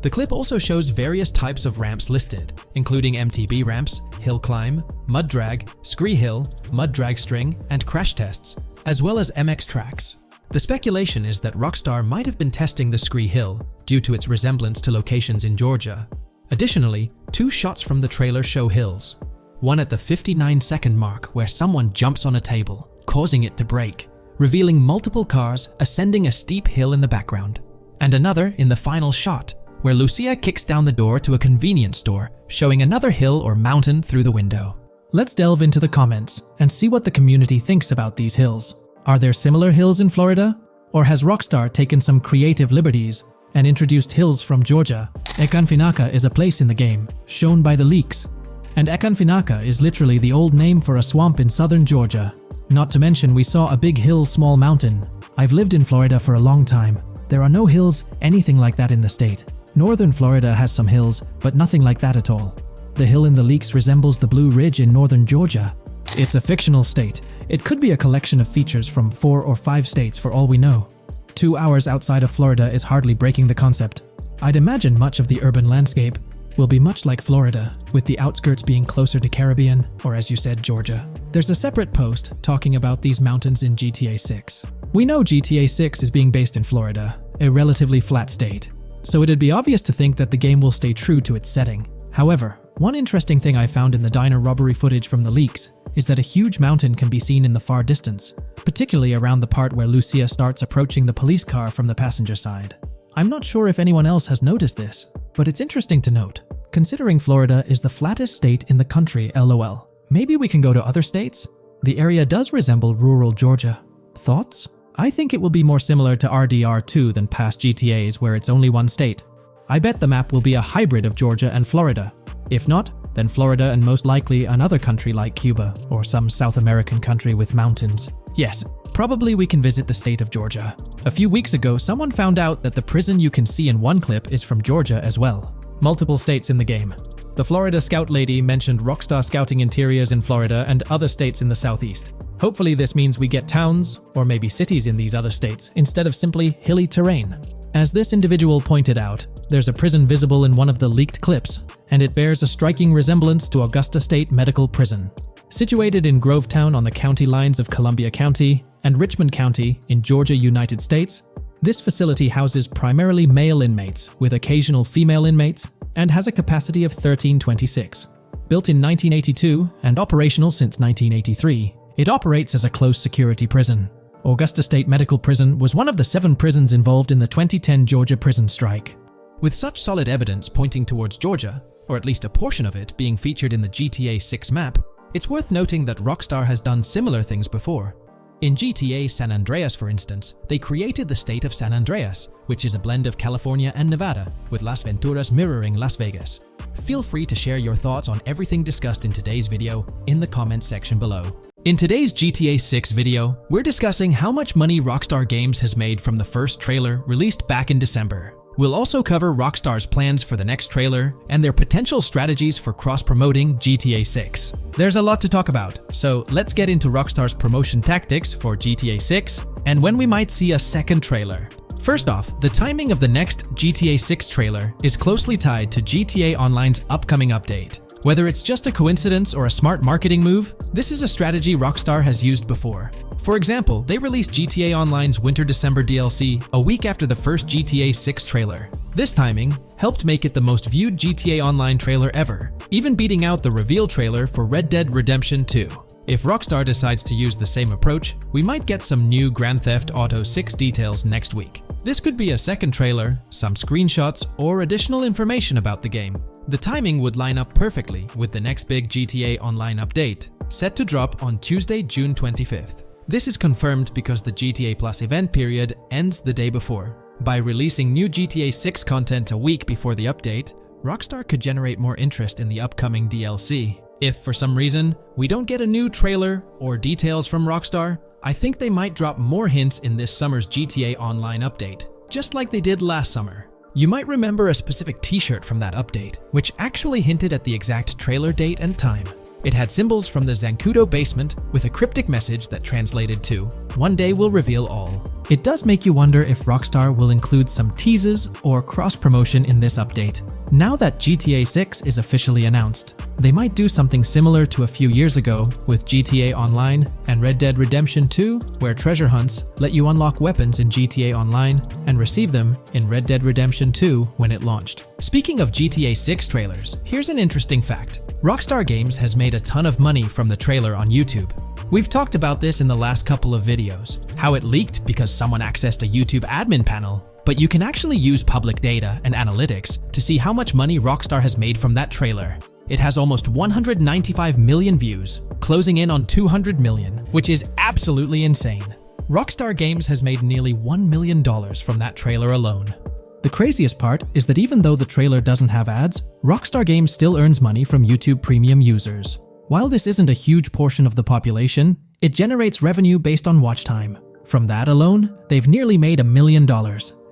The clip also shows various types of ramps listed, including MTB ramps, hill climb, mud drag, scree hill, mud drag string, and crash tests, as well as MX tracks. The speculation is that Rockstar might have been testing the Scree Hill due to its resemblance to locations in Georgia. Additionally, two shots from the trailer show hills. One at the 59-second mark where someone jumps on a table, causing it to break, revealing multiple cars ascending a steep hill in the background. And another in the final shot, where Lucia kicks down the door to a convenience store, showing another hill or mountain through the window. Let's delve into the comments and see what the community thinks about these hills. Are there similar hills in Florida? Or has Rockstar taken some creative liberties and introduced hills from Georgia? Ekanfinaka is a place in the game, shown by the leaks. And Ekanfinaka is literally the old name for a swamp in southern Georgia. Not to mention we saw a big hill, small mountain. I've lived in Florida for a long time. There are no hills, anything like that in the state. Northern Florida has some hills, but nothing like that at all. The hill in the leaks resembles the Blue Ridge in northern Georgia. It's a fictional state. It could be a collection of features from 4 or 5 states for all we know. 2 hours outside of Florida is hardly breaking the concept. I'd imagine much of the urban landscape will be much like Florida, with the outskirts being closer to Caribbean, or as you said, Georgia. There's a separate post talking about these mountains in GTA 6. We know GTA 6 is being based in Florida, a relatively flat state. so it'd be obvious to think that the game will stay true to its setting. However, one interesting thing I found in the diner robbery footage from the leaks is that a huge mountain can be seen in the far distance, particularly around the part where Lucia starts approaching the police car from the passenger side. I'm not sure if anyone else has noticed this, but it's interesting to note, considering Florida is the flattest state in the country, lol. Maybe we can go to other states? The area does resemble rural Georgia. Thoughts? I think it will be more similar to RDR2 than past GTAs where it's only one state. I bet the map will be a hybrid of Georgia and Florida. If not, then Florida and most likely another country like Cuba or some South American country with mountains. Yes, probably we can visit the state of Georgia. A few weeks ago, someone found out that the prison you can see in one clip is from Georgia as well. Multiple states in the game. The Florida Scout lady mentioned Rockstar Scouting interiors in Florida and other states in the southeast. Hopefully this means we get towns, or maybe cities in these other states, instead of simply hilly terrain. As this individual pointed out, there's a prison visible in one of the leaked clips, and it bears a striking resemblance to Augusta State Medical Prison. Situated in Grovetown on the county lines of Columbia County and Richmond County in Georgia, United States, this facility houses primarily male inmates with occasional female inmates and has a capacity of 1326. Built in 1982 and operational since 1983, it operates as a close security prison. Augusta State Medical Prison was one of the 7 prisons involved in the 2010 Georgia prison strike. With such solid evidence pointing towards Georgia, or at least a portion of it being featured in the GTA 6 map, it's worth noting that Rockstar has done similar things before. In GTA San Andreas, for instance, they created the state of San Andreas, which is a blend of California and Nevada, with Las Venturas mirroring Las Vegas. Feel free to share your thoughts on everything discussed in today's video in the comments section below. In today's GTA 6 video, we're discussing how much money Rockstar Games has made from the first trailer released back in December. We'll also cover Rockstar's plans for the next trailer and their potential strategies for cross-promoting GTA 6. There's a lot to talk about, so let's get into Rockstar's promotion tactics for GTA 6 and when we might see a second trailer. First off, the timing of the next GTA 6 trailer is closely tied to GTA Online's upcoming update. Whether it's just a coincidence or a smart marketing move, this is a strategy Rockstar has used before. For example, they released GTA Online's Winter-December DLC a week after the first GTA 6 trailer. This timing helped make it the most viewed GTA Online trailer ever, even beating out the reveal trailer for Red Dead Redemption 2. If Rockstar decides to use the same approach, we might get some new Grand Theft Auto 6 details next week. This could be a second trailer, some screenshots, or additional information about the game. The timing would line up perfectly with the next big GTA Online update, set to drop on Tuesday, June 25th. This is confirmed because the GTA Plus event period ends the day before. By releasing new GTA 6 content a week before the update, Rockstar could generate more interest in the upcoming DLC. If for some reason we don't get a new trailer or details from Rockstar, I think they might drop more hints in this summer's GTA Online update, just like they did last summer. You might remember a specific t-shirt from that update, which actually hinted at the exact trailer date and time. It had symbols from the Zancudo basement with a cryptic message that translated to, "One day we'll reveal all." It does make you wonder if Rockstar will include some teases or cross-promotion in this update. Now that GTA 6 is officially announced, they might do something similar to a few years ago with GTA Online and Red Dead Redemption 2, where treasure hunts let you unlock weapons in GTA Online and receive them in Red Dead Redemption 2 when it launched. Speaking of GTA 6 trailers, here's an interesting fact. Rockstar Games has made a ton of money from the trailer on YouTube. We've talked about this in the last couple of videos, how it leaked because someone accessed a YouTube admin panel, but you can actually use public data and analytics to see how much money Rockstar has made from that trailer. It has almost 195 million views, closing in on 200 million, which is absolutely insane. Rockstar Games has made nearly $1 million from that trailer alone. The craziest part is that even though the trailer doesn't have ads, Rockstar Games still earns money from YouTube Premium users. While this isn't a huge portion of the population, it generates revenue based on watch time. From that alone, they've nearly made $1 million.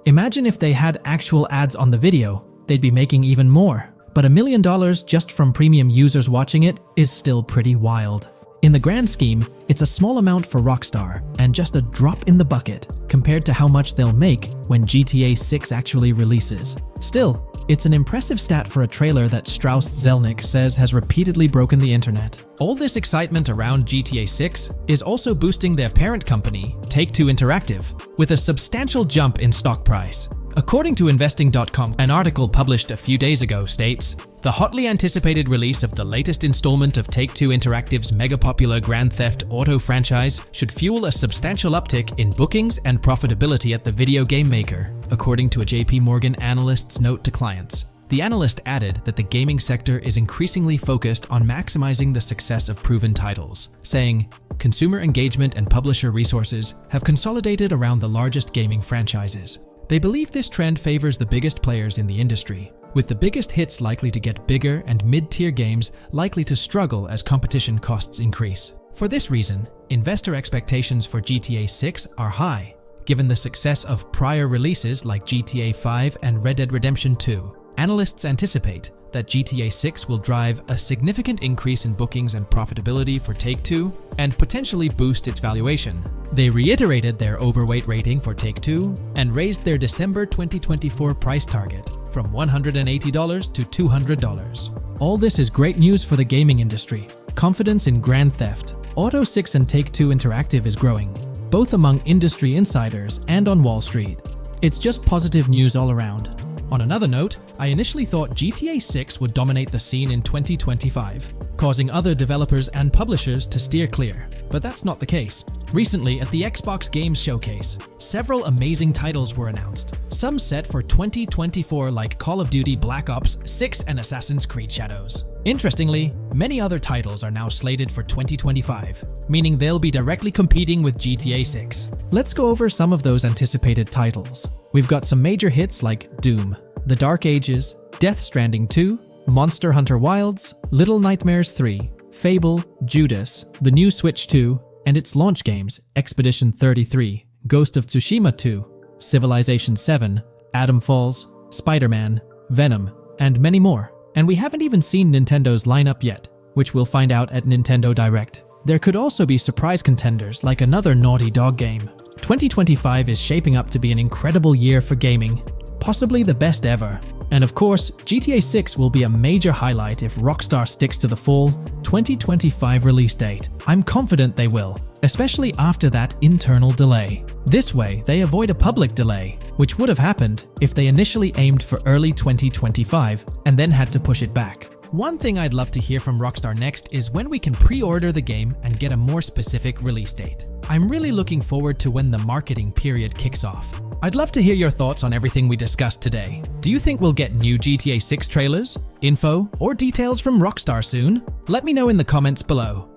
Imagine if they had actual ads on the video, they'd be making even more. But $1 million just from premium users watching it is still pretty wild. In the grand scheme, it's a small amount for Rockstar and just a drop in the bucket compared to how much they'll make when GTA 6 actually releases. Still, it's an impressive stat for a trailer that Strauss Zelnick says has repeatedly broken the internet. All this excitement around GTA 6 is also boosting their parent company, Take-Two Interactive, with a substantial jump in stock price. According to investing.com, an article published a few days ago states, the hotly anticipated release of the latest installment of Take-Two Interactive's mega-popular Grand Theft Auto franchise should fuel a substantial uptick in bookings and profitability at the video game maker, according to a JP Morgan analyst's note to clients. The analyst added that the gaming sector is increasingly focused on maximizing the success of proven titles, saying, consumer engagement and publisher resources have consolidated around the largest gaming franchises. They believe this trend favors the biggest players in the industry, with the biggest hits likely to get bigger and mid-tier games likely to struggle as competition costs increase. For this reason, investor expectations for GTA 6 are high, given the success of prior releases like GTA 5 and Red Dead Redemption 2. Analysts anticipate that GTA 6 will drive a significant increase in bookings and profitability for Take-Two and potentially boost its valuation. They reiterated their overweight rating for Take-Two and raised their December 2024 price target from $180 to $200. All this is great news for the gaming industry. Confidence in Grand Theft Auto 6 and Take-Two Interactive is growing, both among industry insiders and on Wall Street. It's just positive news all around. On another note, I initially thought GTA 6 would dominate the scene in 2025, causing other developers and publishers to steer clear, but that's not the case. Recently, at the Xbox Games Showcase, several amazing titles were announced, some set for 2024 like Call of Duty Black Ops 6 and Assassin's Creed Shadows. Interestingly, many other titles are now slated for 2025, meaning they'll be directly competing with GTA 6. Let's go over some of those anticipated titles. We've got some major hits like Doom, The Dark Ages, Death Stranding 2, Monster Hunter Wilds, Little Nightmares 3, Fable, Judas, the new Switch 2, and its launch games, Expedition 33, Ghost of Tsushima 2, Civilization 7, Atom Falls, Spider-Man, Venom, and many more. And we haven't even seen Nintendo's lineup yet, which we'll find out at Nintendo Direct. There could also be surprise contenders like another Naughty Dog game. 2025 is shaping up to be an incredible year for gaming, possibly the best ever. And of course, GTA 6 will be a major highlight if Rockstar sticks to the fall 2025 release date. I'm confident they will, especially after that internal delay. This way, they avoid a public delay, which would have happened if they initially aimed for early 2025 and then had to push it back. One thing I'd love to hear from Rockstar next is when we can pre-order the game and get a more specific release date. I'm really looking forward to when the marketing period kicks off. I'd love to hear your thoughts on everything we discussed today. Do you think we'll get new GTA 6 trailers, info, or details from Rockstar soon? Let me know in the comments below.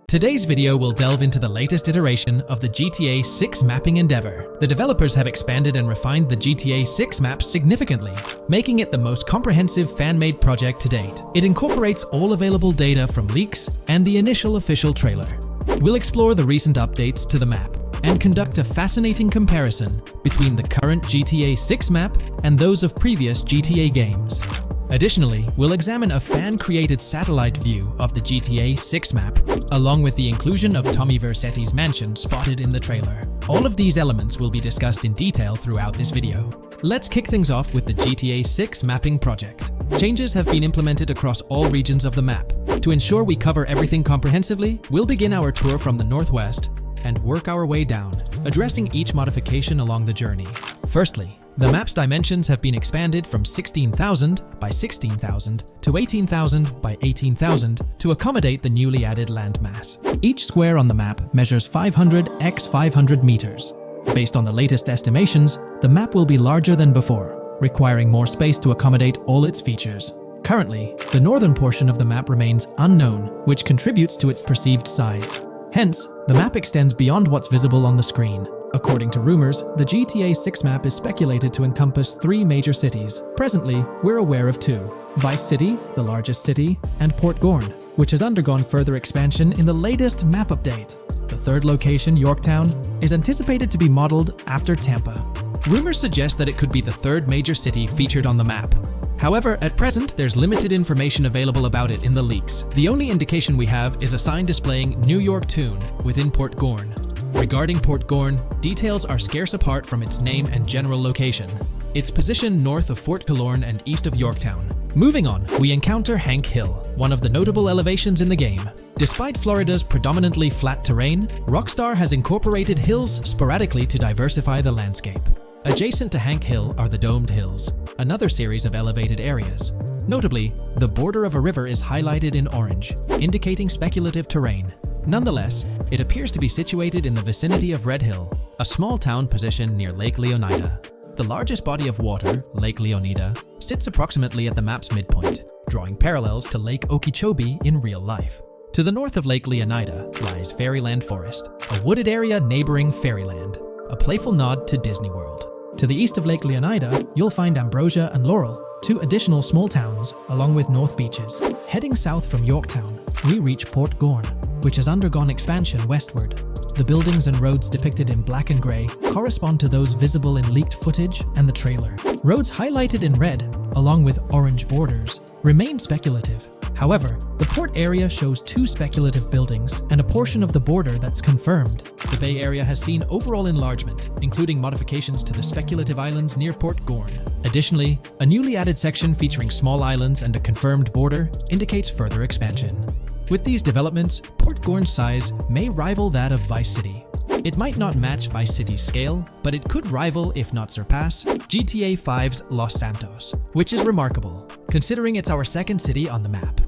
Today's video will delve into the latest iteration of the GTA 6 mapping endeavor. The developers have expanded and refined the GTA 6 map significantly, making it the most comprehensive fan-made project to date. It incorporates all available data from leaks and the initial official trailer. We'll explore the recent updates to the map and conduct a fascinating comparison between the current GTA 6 map and those of previous GTA games. Additionally, we'll examine a fan-created satellite view of the GTA 6 map, along with the inclusion of Tommy Vercetti's mansion spotted in the trailer. All of these elements will be discussed in detail throughout this video. Let's kick things off with the GTA 6 mapping project. Changes have been implemented across all regions of the map. To ensure we cover everything comprehensively, we'll begin our tour from the northwest and work our way down, addressing each modification along the journey. Firstly, the map's dimensions have been expanded from 16,000 by 16,000 to 18,000 by 18,000 to accommodate the newly added landmass. Each square on the map measures 500 x 500 meters. Based on the latest estimations, the map will be larger than before, requiring more space to accommodate all its features. Currently, the northern portion of the map remains unknown, which contributes to its perceived size. Hence, the map extends beyond what's visible on the screen. According to rumors, the GTA 6 map is speculated to encompass 3 major cities. Presently, we're aware of 2. Vice City, the largest city, and Port Gorn, which has undergone further expansion in the latest map update. The third location, Yorktown, is anticipated to be modeled after Tampa. Rumors suggest that it could be the third major city featured on the map. However, at present, there's limited information available about it in the leaks. The only indication we have is a sign displaying New York Tune within Port Gorn. Regarding Port Gorn, details are scarce apart from its name and general location. It's positioned north of Fort Killorn and east of Yorktown. Moving on, we encounter Hank Hill, one of the notable elevations in the game. Despite Florida's predominantly flat terrain, Rockstar has incorporated hills sporadically to diversify the landscape. Adjacent to Hank Hill are the Domed Hills, another series of elevated areas. Notably, the border of a river is highlighted in orange, indicating speculative terrain. Nonetheless, it appears to be situated in the vicinity of Red Hill, a small town positioned near Lake Leonida. The largest body of water, Lake Leonida, sits approximately at the map's midpoint, drawing parallels to Lake Okeechobee in real life. To the north of Lake Leonida lies Fairyland Forest, a wooded area neighboring Fairyland, a playful nod to Disney World. To the east of Lake Leonida, you'll find Ambrosia and Laurel, two additional small towns, along with North Beaches. Heading south from Yorktown, we reach Port Gorn, which has undergone expansion westward. The buildings and roads depicted in black and grey correspond to those visible in leaked footage and the trailer. Roads highlighted in red, along with orange borders, remain speculative. However, the port area shows two speculative buildings and a portion of the border that's confirmed. The Bay Area has seen overall enlargement, including modifications to the speculative islands near Port Gorn. Additionally, a newly added section featuring small islands and a confirmed border indicates further expansion. With these developments, Port Gorn's size may rival that of Vice City. It might not match Vice City's scale, but it could rival, if not surpass, GTA 5's Los Santos, which is remarkable, considering it's our second city on the map.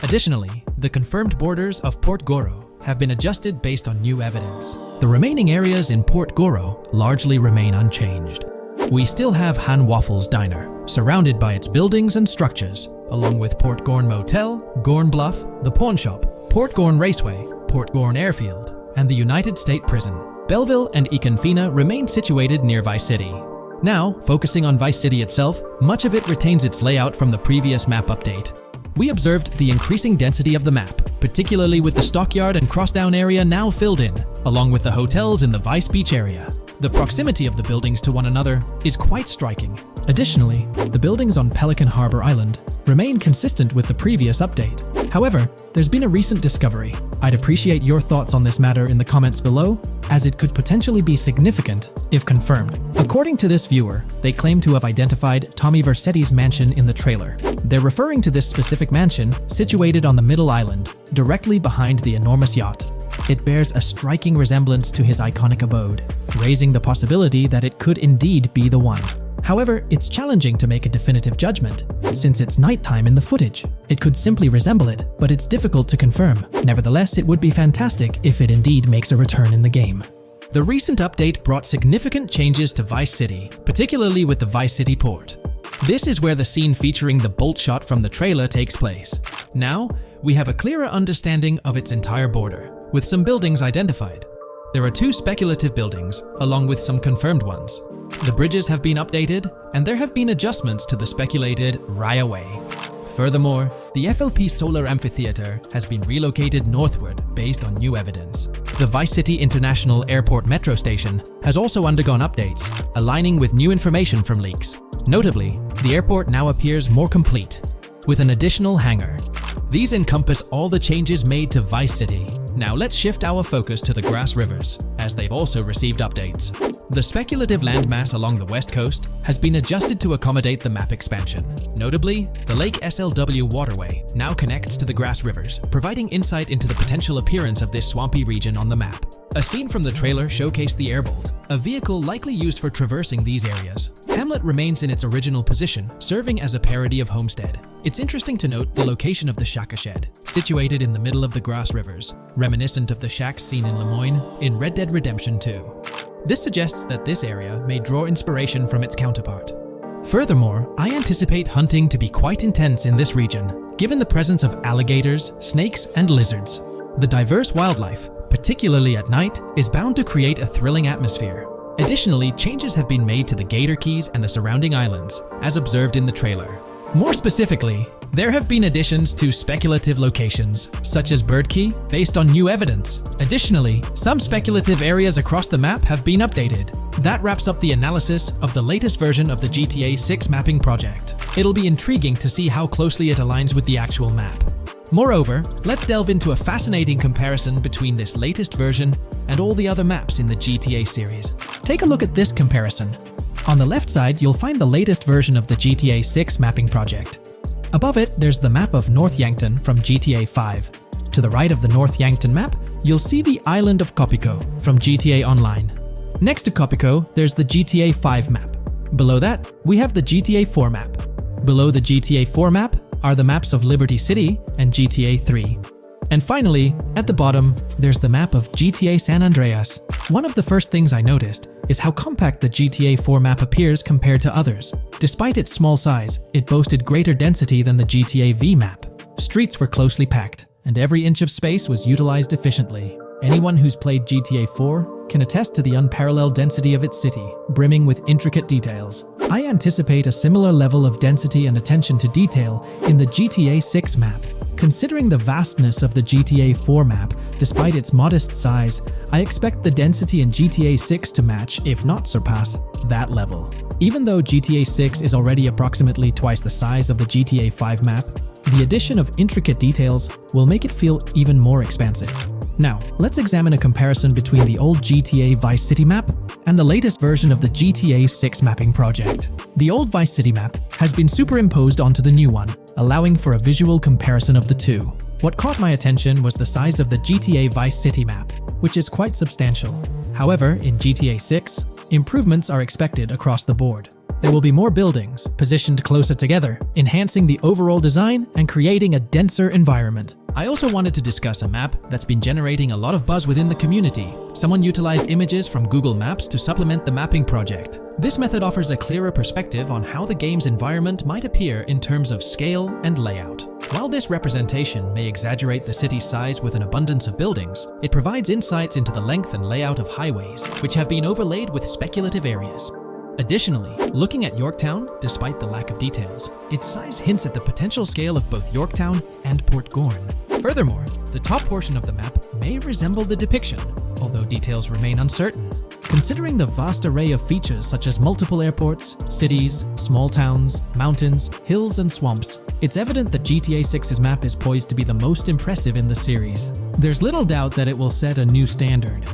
Additionally, the confirmed borders of Port Goro have been adjusted based on new evidence. The remaining areas in Port Goro largely remain unchanged. We still have Han Waffles Diner, surrounded by its buildings and structures, along with Port Gorn Motel, Gorn Bluff, the Pawn Shop, Port Gorn Raceway, Port Gorn Airfield, and the United State Prison. Belleville and Econfina remain situated near Vice City. Now, focusing on Vice City itself, much of it retains its layout from the previous map update. We observed the increasing density of the map, particularly with the Stockyard and Crossdown area now filled in, along with the hotels in the Vice Beach area. The proximity of the buildings to one another is quite striking. Additionally, the buildings on Pelican Harbor Island remain consistent with the previous update. However, there's been a recent discovery. I'd appreciate your thoughts on this matter in the comments below, as it could potentially be significant if confirmed. According to this viewer, they claim to have identified Tommy Vercetti's mansion in the trailer. They're referring to this specific mansion situated on the middle island, directly behind the enormous yacht. It bears a striking resemblance to his iconic abode, raising the possibility that it could indeed be the one. However, it's challenging to make a definitive judgment, since it's nighttime in the footage. It could simply resemble it, but it's difficult to confirm. Nevertheless, it would be fantastic if it indeed makes a return in the game. The recent update brought significant changes to Vice City, particularly with the Vice City port. This is where the scene featuring the bolt shot from the trailer takes place. Now, we have a clearer understanding of its entire border, with some buildings identified. There are two speculative buildings, along with some confirmed ones. The bridges have been updated, and there have been adjustments to the speculated Raya Way. Furthermore, the FLP Solar Amphitheater has been relocated northward based on new evidence. The Vice City International Airport metro station has also undergone updates, aligning with new information from leaks. Notably, the airport now appears more complete, with an additional hangar. These encompass all the changes made to Vice City. Now let's shift our focus to the Grass Rivers, as they've also received updates. The speculative landmass along the west coast has been adjusted to accommodate the map expansion. Notably, the Lake SLW waterway now connects to the Grass Rivers, providing insight into the potential appearance of this swampy region on the map. A scene from the trailer showcased the Airbolt, a vehicle likely used for traversing these areas. Hamlet remains in its original position, serving as a parody of Homestead. It's interesting to note the location of the Shaka Shed, situated in the middle of the Grass Rivers, reminiscent of the shacks seen in Lemoyne in Red Dead Redemption 2. This suggests that this area may draw inspiration from its counterpart. Furthermore, I anticipate hunting to be quite intense in this region, given the presence of alligators, snakes, and lizards. The diverse wildlife, particularly at night, is bound to create a thrilling atmosphere. Additionally, changes have been made to the Gator Keys and the surrounding islands, as observed in the trailer. More specifically, there have been additions to speculative locations, such as Bird Key, based on new evidence. Additionally, some speculative areas across the map have been updated. That wraps up the analysis of the latest version of the GTA 6 mapping project. It'll be intriguing to see how closely it aligns with the actual map. Moreover, let's delve into a fascinating comparison between this latest version and all the other maps in the GTA series. Take a look at this comparison. On the left side, you'll find the latest version of the GTA 6 mapping project. Above it, there's the map of North Yankton from GTA 5. To the right of the North Yankton map, you'll see the island of Copico from GTA Online. Next to Copico, there's the GTA 5 map. Below that, we have the GTA 4 map. Below the GTA 4 map are the maps of Liberty City and GTA 3. And finally, at the bottom, there's the map of GTA San Andreas. One of the first things I noticed is how compact the GTA 4 map appears compared to others. Despite its small size, it boasted greater density than the GTA V map. Streets were closely packed, and every inch of space was utilized efficiently. Anyone who's played GTA 4 can attest to the unparalleled density of its city, brimming with intricate details. I anticipate a similar level of density and attention to detail in the GTA 6 map. Considering the vastness of the GTA 4 map, despite its modest size, I expect the density in GTA 6 to match, if not surpass, that level. Even though GTA 6 is already approximately twice the size of the GTA 5 map, the addition of intricate details will make it feel even more expansive. Now, let's examine a comparison between the old GTA Vice City map and the latest version of the GTA 6 mapping project. The old Vice City map has been superimposed onto the new one, allowing for a visual comparison of the two. What caught my attention was the size of the GTA Vice City map, which is quite substantial. However, in GTA 6, improvements are expected across the board. There will be more buildings, positioned closer together, enhancing the overall design and creating a denser environment. I also wanted to discuss a map that's been generating a lot of buzz within the community. Someone utilized images from Google Maps to supplement the mapping project. This method offers a clearer perspective on how the game's environment might appear in terms of scale and layout. While this representation may exaggerate the city's size with an abundance of buildings, it provides insights into the length and layout of highways, which have been overlaid with speculative areas. Additionally, looking at Yorktown, despite the lack of details, its size hints at the potential scale of both Yorktown and Port Gorn. Furthermore, the top portion of the map may resemble the depiction, although details remain uncertain. Considering the vast array of features such as multiple airports, cities, small towns, mountains, hills, and swamps, it's evident that GTA 6's map is poised to be the most impressive in the series. There's little doubt that it will set a new standard.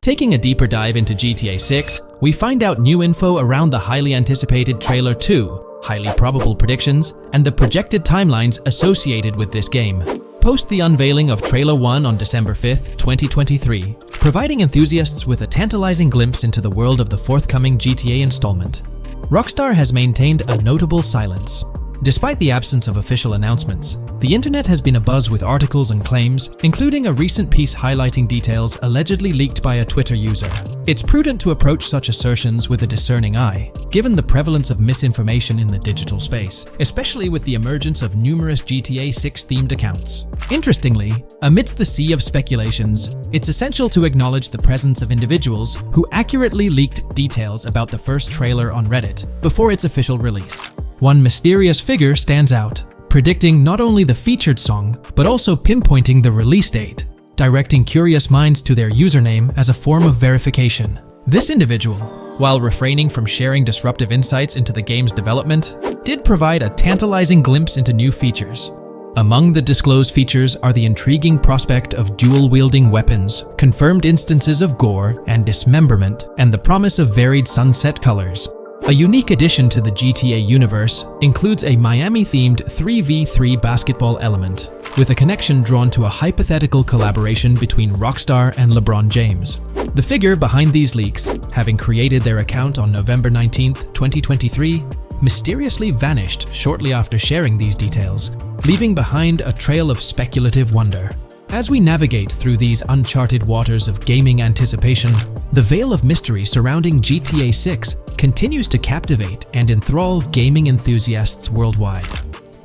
Taking a deeper dive into GTA 6, we find out new info around the highly anticipated Trailer 2, highly probable predictions, and the projected timelines associated with this game. Post the unveiling of Trailer 1 on December 5th, 2023, providing enthusiasts with a tantalizing glimpse into the world of the forthcoming GTA installment. Rockstar has maintained a notable silence. Despite the absence of official announcements, the internet has been abuzz with articles and claims, including a recent piece highlighting details allegedly leaked by a Twitter user. It's prudent to approach such assertions with a discerning eye, given the prevalence of misinformation in the digital space, especially with the emergence of numerous GTA 6-themed accounts. Interestingly, amidst the sea of speculations, it's essential to acknowledge the presence of individuals who accurately leaked details about the first trailer on Reddit before its official release. One mysterious figure stands out, predicting not only the featured song, but also pinpointing the release date, directing curious minds to their username as a form of verification. This individual, while refraining from sharing disruptive insights into the game's development, did provide a tantalizing glimpse into new features. Among the disclosed features are the intriguing prospect of dual-wielding weapons, confirmed instances of gore and dismemberment, and the promise of varied sunset colors. A unique addition to the GTA universe includes a Miami-themed 3v3 basketball element, with a connection drawn to a hypothetical collaboration between Rockstar and LeBron James. The figure behind these leaks, having created their account on November 19, 2023, mysteriously vanished shortly after sharing these details, leaving behind a trail of speculative wonder. As we navigate through these uncharted waters of gaming anticipation, the veil of mystery surrounding GTA 6 continues to captivate and enthrall gaming enthusiasts worldwide.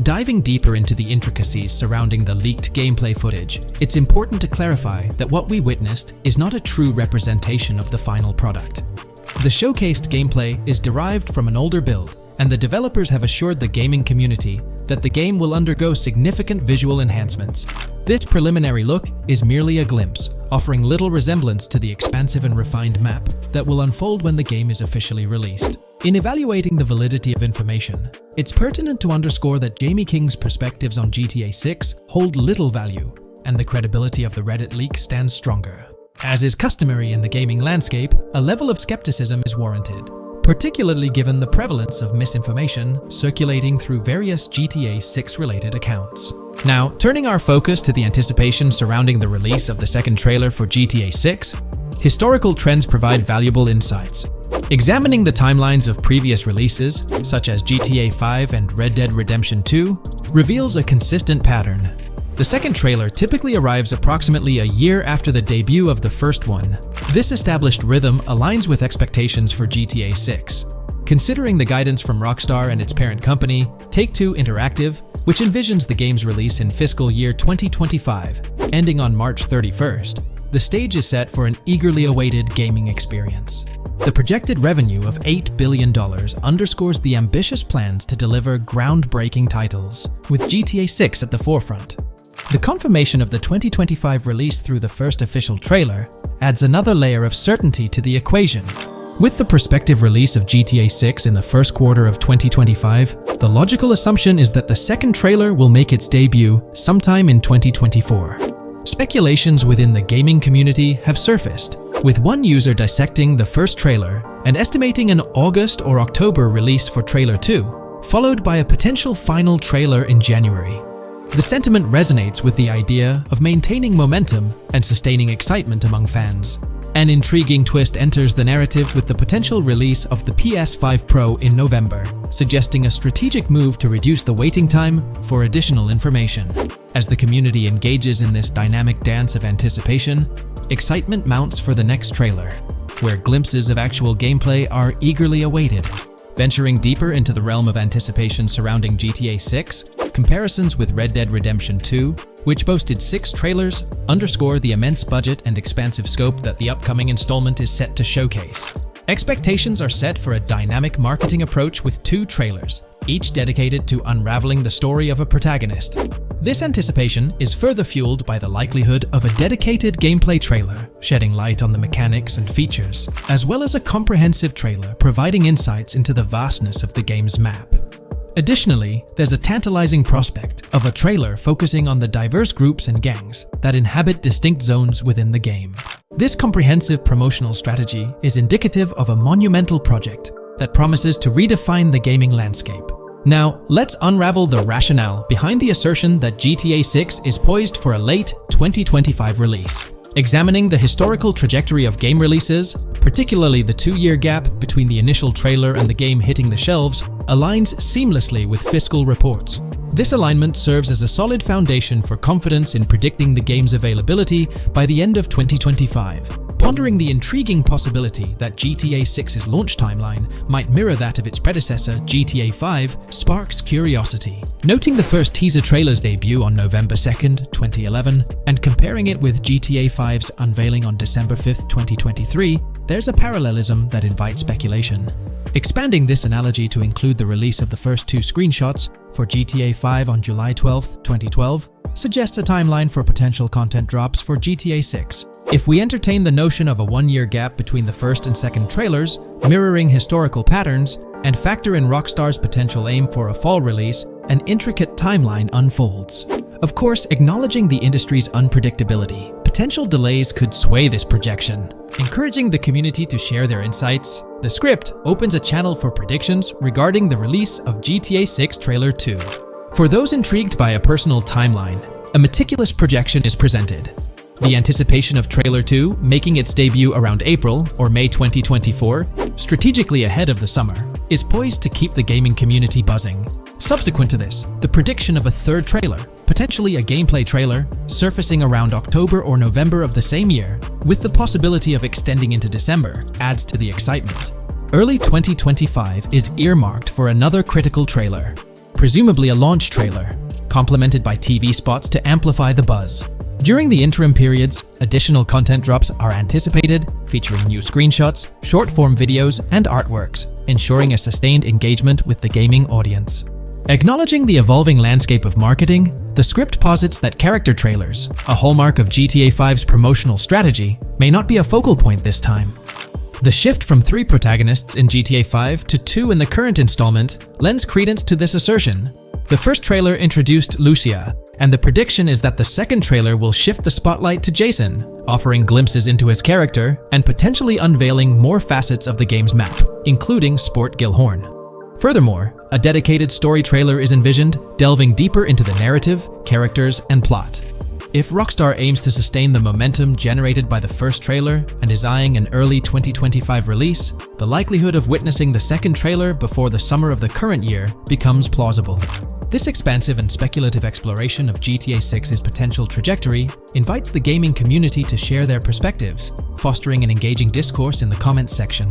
Diving deeper into the intricacies surrounding the leaked gameplay footage, it's important to clarify that what we witnessed is not a true representation of the final product. The showcased gameplay is derived from an older build, and the developers have assured the gaming community that the game will undergo significant visual enhancements. This preliminary look is merely a glimpse, offering little resemblance to the expansive and refined map that will unfold when the game is officially released. In evaluating the validity of information, it's pertinent to underscore that Jamie King's perspectives on GTA 6 hold little value, and the credibility of the Reddit leak stands stronger. As is customary in the gaming landscape, a level of skepticism is warranted, particularly given the prevalence of misinformation circulating through various GTA 6 related accounts. Now, turning our focus to the anticipation surrounding the release of the second trailer for GTA 6, Historical trends provide valuable insights. Examining the timelines of previous releases, such as GTA 5 and Red Dead Redemption 2, reveals a consistent pattern. The second trailer typically arrives approximately a year after the debut of the first one. This established rhythm aligns with expectations for GTA 6. Considering the guidance from Rockstar and its parent company, Take-Two Interactive, which envisions the game's release in fiscal year 2025, ending on March 31st, the stage is set for an eagerly awaited gaming experience. The projected revenue of $8 billion underscores the ambitious plans to deliver groundbreaking titles, with GTA 6 at the forefront. The confirmation of the 2025 release through the first official trailer adds another layer of certainty to the equation. With the prospective release of GTA 6 in the first quarter of 2025, the logical assumption is that the second trailer will make its debut sometime in 2024. Speculations within the gaming community have surfaced, with one user dissecting the first trailer and estimating an August or October release for Trailer 2, followed by a potential final trailer in January. The sentiment resonates with the idea of maintaining momentum and sustaining excitement among fans. An intriguing twist enters the narrative with the potential release of the PS5 Pro in November, suggesting a strategic move to reduce the waiting time for additional information. As the community engages in this dynamic dance of anticipation, excitement mounts for the next trailer, where glimpses of actual gameplay are eagerly awaited. Venturing deeper into the realm of anticipation surrounding GTA 6, comparisons with Red Dead Redemption 2, which boasted 6 trailers, underscore the immense budget and expansive scope that the upcoming installment is set to showcase. Expectations are set for a dynamic marketing approach with 2 trailers, each dedicated to unraveling the story of a protagonist. This anticipation is further fueled by the likelihood of a dedicated gameplay trailer, shedding light on the mechanics and features, as well as a comprehensive trailer providing insights into the vastness of the game's map. Additionally, there's a tantalizing prospect of a trailer focusing on the diverse groups and gangs that inhabit distinct zones within the game. This comprehensive promotional strategy is indicative of a monumental project that promises to redefine the gaming landscape. Now, let's unravel the rationale behind the assertion that GTA 6 is poised for a late 2025 release. Examining the historical trajectory of game releases, particularly the 2-year gap between the initial trailer and the game hitting the shelves, aligns seamlessly with fiscal reports. This alignment serves as a solid foundation for confidence in predicting the game's availability by the end of 2025. Pondering the intriguing possibility that GTA 6's launch timeline might mirror that of its predecessor, GTA 5, sparks curiosity. Noting the first teaser trailer's debut on November 2nd, 2011, and comparing it with GTA 5's unveiling on December 5th, 2023, there's a parallelism that invites speculation. Expanding this analogy to include the release of the first 2 screenshots for GTA 5 on July 12, 2012, suggests a timeline for potential content drops for GTA 6. If we entertain the notion of a 1-year gap between the first and second trailers, mirroring historical patterns, and factor in Rockstar's potential aim for a fall release, an intricate timeline unfolds. Of course, acknowledging the industry's unpredictability, potential delays could sway this projection. Encouraging the community to share their insights, the script opens a channel for predictions regarding the release of GTA 6 Trailer 2. For those intrigued by a personal timeline, a meticulous projection is presented. The anticipation of Trailer 2 making its debut around April or May 2024, strategically ahead of the summer, is poised to keep the gaming community buzzing. Subsequent to this, the prediction of a 3rd trailer, potentially a gameplay trailer, surfacing around October or November of the same year, with the possibility of extending into December, adds to the excitement. Early 2025 is earmarked for another critical trailer, presumably a launch trailer, complemented by TV spots to amplify the buzz. During the interim periods, additional content drops are anticipated, featuring new screenshots, short-form videos, and artworks, ensuring a sustained engagement with the gaming audience. Acknowledging the evolving landscape of marketing, the script posits that character trailers, a hallmark of GTA 5's promotional strategy, may not be a focal point this time. The shift from 3 protagonists in GTA 5 to 2 in the current installment lends credence to this assertion. The first trailer introduced Lucia, and the prediction is that the second trailer will shift the spotlight to Jason, offering glimpses into his character and potentially unveiling more facets of the game's map, including Sport Gilhorn. Furthermore, a dedicated story trailer is envisioned, delving deeper into the narrative, characters, and plot. If Rockstar aims to sustain the momentum generated by the first trailer and is eyeing an early 2025 release, the likelihood of witnessing the second trailer before the summer of the current year becomes plausible. This expansive and speculative exploration of GTA 6's potential trajectory invites the gaming community to share their perspectives, fostering an engaging discourse in the comments section.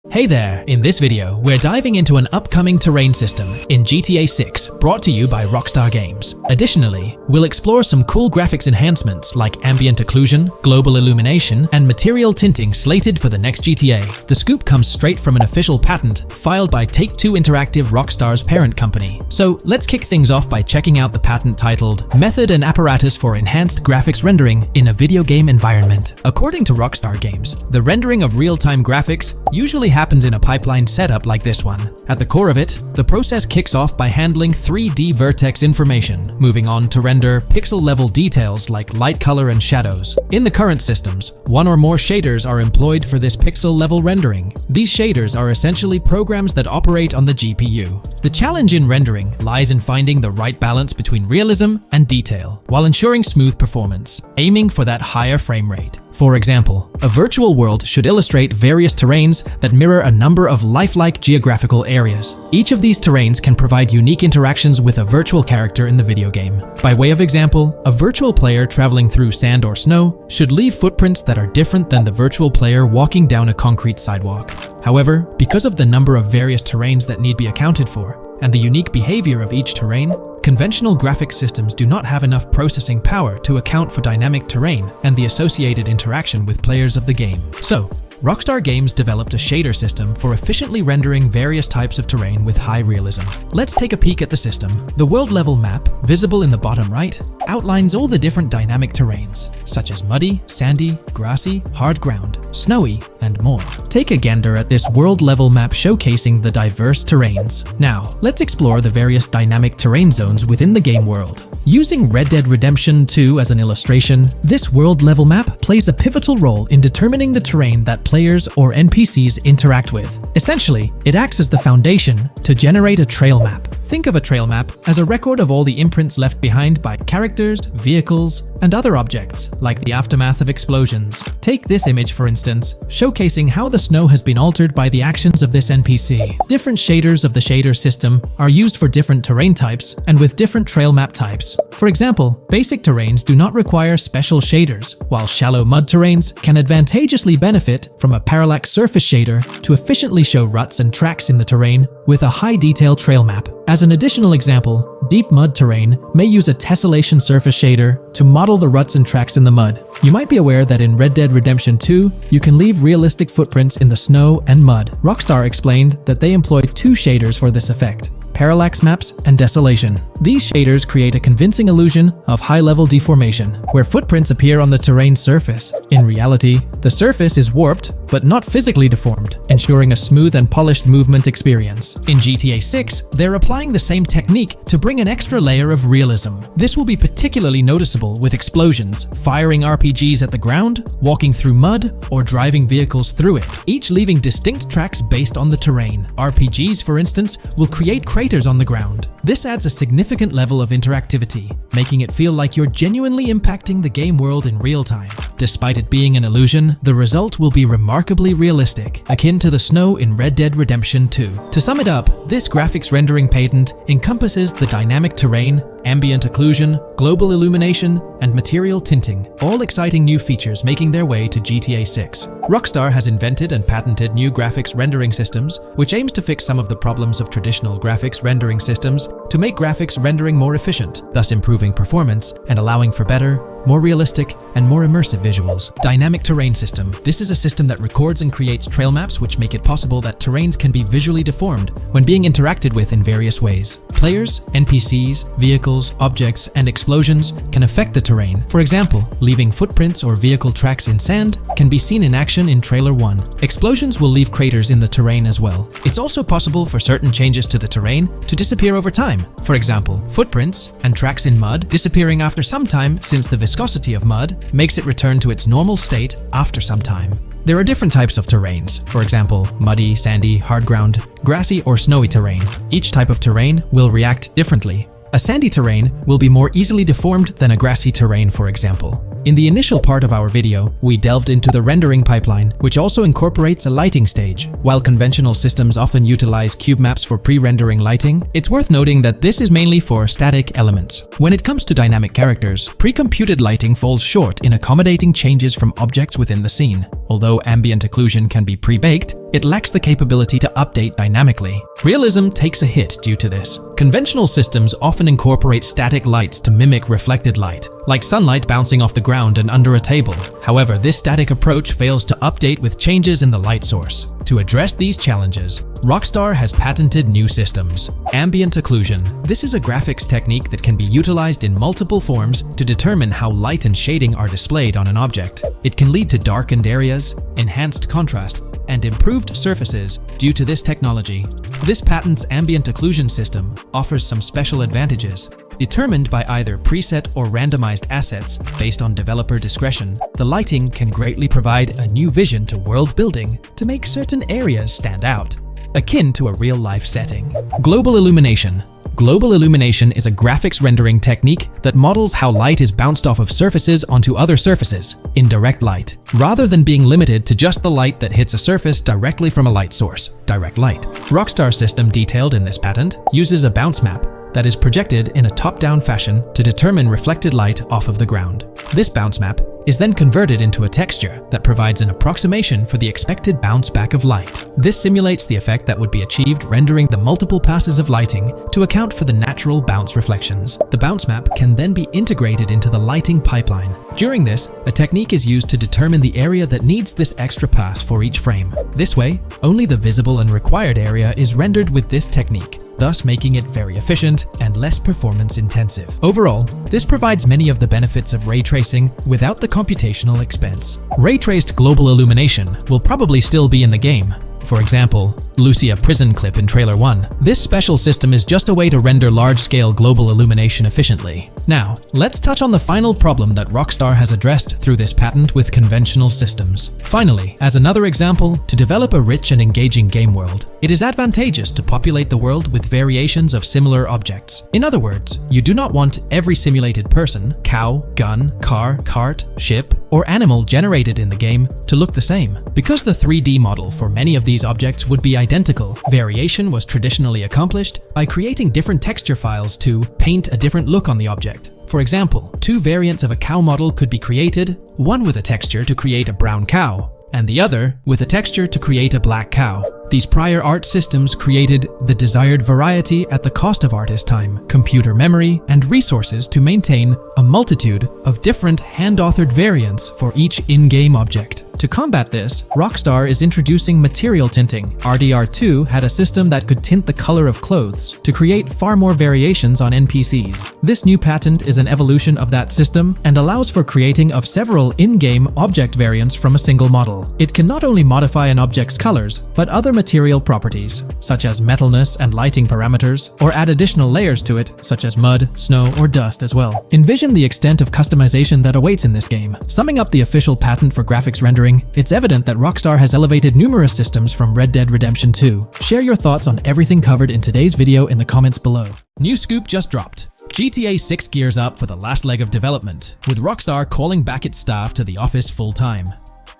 Hey there! In this video, we're diving into an upcoming terrain system in GTA 6 brought to you by Rockstar Games. Additionally, we'll explore some cool graphics enhancements like ambient occlusion, global illumination, and material tinting slated for the next GTA. The scoop comes straight from an official patent filed by Take-Two Interactive, Rockstar's parent company. So let's kick things off by checking out the patent titled Method and Apparatus for Enhanced Graphics Rendering in a Video Game Environment. According to Rockstar Games, the rendering of real-time graphics usually happens in a pipeline setup like this one. At the core of it, the process kicks off by handling 3D vertex information, moving on to render pixel-level details like light color and shadows. In the current systems, one or more shaders are employed for this pixel-level rendering. These shaders are essentially programs that operate on the GPU. The challenge in rendering lies in finding the right balance between realism and detail, while ensuring smooth performance, aiming for that higher frame rate. For example, a virtual world should illustrate various terrains that mirror a number of lifelike geographical areas. Each of these terrains can provide unique interactions with a virtual character in the video game. By way of example, a virtual player traveling through sand or snow should leave footprints that are different than the virtual player walking down a concrete sidewalk. However, because of the number of various terrains that need be accounted for, and the unique behavior of each terrain, conventional graphics systems do not have enough processing power to account for dynamic terrain and the associated interaction with players of the game. So, Rockstar Games developed a shader system for efficiently rendering various types of terrain with high realism. Let's take a peek at the system. The world-level map, visible in the bottom right, outlines all the different dynamic terrains, such as muddy, sandy, grassy, hard ground, snowy, and more. Take a gander at this world-level map showcasing the diverse terrains. Now, let's explore the various dynamic terrain zones within the game world. Using Red Dead Redemption 2 as an illustration, this world-level map plays a pivotal role in determining the terrain that players or NPCs interact with. Essentially, it acts as the foundation to generate a trail map. Think of a trail map as a record of all the imprints left behind by characters, vehicles, and other objects, like the aftermath of explosions. Take this image for instance, showcasing how the snow has been altered by the actions of this NPC. Different shaders of the shader system are used for different terrain types and with different trail map types. For example, basic terrains do not require special shaders, while shallow mud terrains can advantageously benefit from a parallax surface shader to efficiently show ruts and tracks in the terrain with a high-detail trail map. As an additional example, deep mud terrain may use a tessellation surface shader to model the ruts and tracks in the mud. You might be aware that in Red Dead Redemption 2, you can leave realistic footprints in the snow and mud. Rockstar explained that they employed two shaders for this effect: parallax maps and desolation. These shaders create a convincing illusion of high-level deformation, where footprints appear on the terrain's surface. In reality, the surface is warped but not physically deformed, ensuring a smooth and polished movement experience. In GTA 6, they're applying the same technique to bring an extra layer of realism. This will be particularly noticeable with explosions, firing RPGs at the ground, walking through mud, or driving vehicles through it, each leaving distinct tracks based on the terrain. RPGs, for instance, will create craters on the ground. This adds a significant level of interactivity, making it feel like you're genuinely impacting the game world in real time. Despite it being an illusion, the result will be remarkably realistic, akin to the snow in Red Dead Redemption 2. To sum it up, this graphics rendering patent encompasses the dynamic terrain, ambient occlusion, global illumination, and material tinting, all exciting new features making their way to GTA 6. Rockstar has invented and patented new graphics rendering systems, which aims to fix some of the problems of traditional graphics rendering systems to make graphics rendering more efficient, thus improving performance and allowing for better, more realistic, and more immersive visuals. Dynamic terrain system. This is a system that records and creates trail maps which make it possible that terrains can be visually deformed when being interacted with in various ways. Players, NPCs, vehicles, objects, and explosions can affect the terrain. For example, leaving footprints or vehicle tracks in sand can be seen in action in Trailer 1. Explosions will leave craters in the terrain as well. It's also possible for certain changes to the terrain to disappear over time. For example, footprints and tracks in mud disappearing after some time, since the viscosity of mud makes it return to its normal state after some time. There are different types of terrains, for example, muddy, sandy, hard ground, grassy, or snowy terrain. Each type of terrain will react differently. A sandy terrain will be more easily deformed than a grassy terrain, for example. In the initial part of our video, we delved into the rendering pipeline, which also incorporates a lighting stage. While conventional systems often utilize cube maps for pre-rendering lighting, it's worth noting that this is mainly for static elements. When it comes to dynamic characters, pre-computed lighting falls short in accommodating changes from objects within the scene. Although ambient occlusion can be pre-baked, it lacks the capability to update dynamically. Realism takes a hit due to this. Conventional systems often incorporate static lights to mimic reflected light, like sunlight bouncing off the ground and under a table. However, this static approach fails to update with changes in the light source. To address these challenges, Rockstar has patented new systems. Ambient occlusion. This is a graphics technique that can be utilized in multiple forms to determine how light and shading are displayed on an object. It can lead to darkened areas, enhanced contrast, and improved surfaces due to this technology. This patent's ambient occlusion system offers some special advantages. Determined by either preset or randomized assets based on developer discretion, the lighting can greatly provide a new vision to world building to make certain areas stand out, akin to a real-life setting. Global illumination. Global illumination is a graphics rendering technique that models how light is bounced off of surfaces onto other surfaces in direct light, rather than being limited to just the light that hits a surface directly from a light source, direct light. Rockstar's system detailed in this patent uses a bounce map that is projected in a top-down fashion to determine reflected light off of the ground. This bounce map is then converted into a texture that provides an approximation for the expected bounce back of light. This simulates the effect that would be achieved rendering the multiple passes of lighting to account for the natural bounce reflections. The bounce map can then be integrated into the lighting pipeline. During this, a technique is used to determine the area that needs this extra pass for each frame. This way, only the visible and required area is rendered with this technique, thus making it very efficient and less performance intensive. Overall, this provides many of the benefits of ray tracing without the computational expense. Ray-traced global illumination will probably still be in the game. For example, Lucia prison clip in Trailer 1. This special system is just a way to render large-scale global illumination efficiently. Now, let's touch on the final problem that Rockstar has addressed through this patent with conventional systems. Finally, as another example, to develop a rich and engaging game world, it is advantageous to populate the world with variations of similar objects. In other words, you do not want every simulated person, cow, gun, car, cart, ship, or animal generated in the game to look the same. Because the 3D model for many of these objects would be identical, variation was traditionally accomplished by creating different texture files to paint a different look on the object. For example, two variants of a cow model could be created, one with a texture to create a brown cow, and the other with a texture to create a black cow. These prior art systems created the desired variety at the cost of artist time, computer memory, and resources to maintain a multitude of different hand-authored variants for each in-game object. To combat this, Rockstar is introducing material tinting. RDR2 had a system that could tint the color of clothes to create far more variations on NPCs. This new patent is an evolution of that system and allows for creating of several in-game object variants from a single model. It can not only modify an object's colors, but other material properties, such as metalness and lighting parameters, or add additional layers to it, such as mud, snow, or dust as well. Envision the extent of customization that awaits in this game. Summing up the official patent for graphics rendering, it's evident that Rockstar has elevated numerous systems from Red Dead Redemption 2. Share your thoughts on everything covered in today's video in the comments below. New scoop just dropped. GTA 6 gears up for the last leg of development, with Rockstar calling back its staff to the office full-time.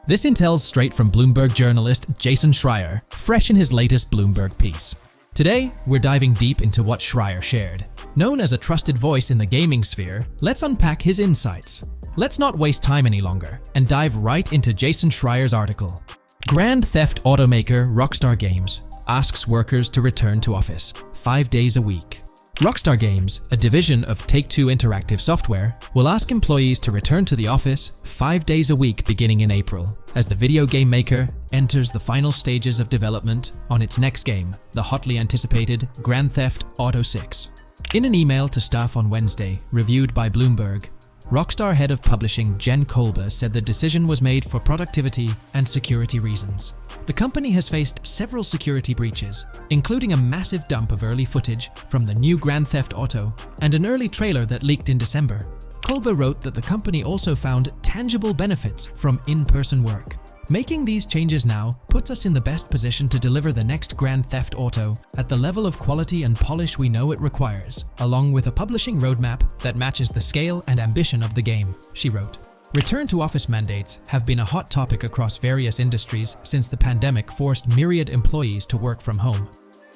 This intel's straight from Bloomberg journalist Jason Schreier, fresh in his latest Bloomberg piece. Today, we're diving deep into what Schreier shared. Known as a trusted voice in the gaming sphere, let's unpack his insights. Let's not waste time any longer and dive right into Jason Schreier's article. Grand Theft automaker Rockstar Games asks workers to return to office 5 days a week. Rockstar Games, a division of Take-Two Interactive Software, will ask employees to return to the office 5 days a week beginning in April, as the video game maker enters the final stages of development on its next game, the hotly anticipated Grand Theft Auto 6. In an email to staff on Wednesday, reviewed by Bloomberg, Rockstar head of publishing Jen Kolber said the decision was made for productivity and security reasons. The company has faced several security breaches, including a massive dump of early footage from the new Grand Theft Auto and an early trailer that leaked in December. Kolber wrote that the company also found tangible benefits from in-person work. Making these changes now puts us in the best position to deliver the next Grand Theft Auto at the level of quality and polish we know it requires, along with a publishing roadmap that matches the scale and ambition of the game, she wrote. Return-to-office mandates have been a hot topic across various industries since the pandemic forced myriad employees to work from home.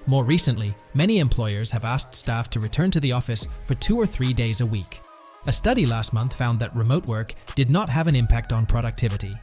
More recently, many employers have asked staff to return to the office for 2 or 3 days a week. A study last month found that remote work did not have an impact on productivity.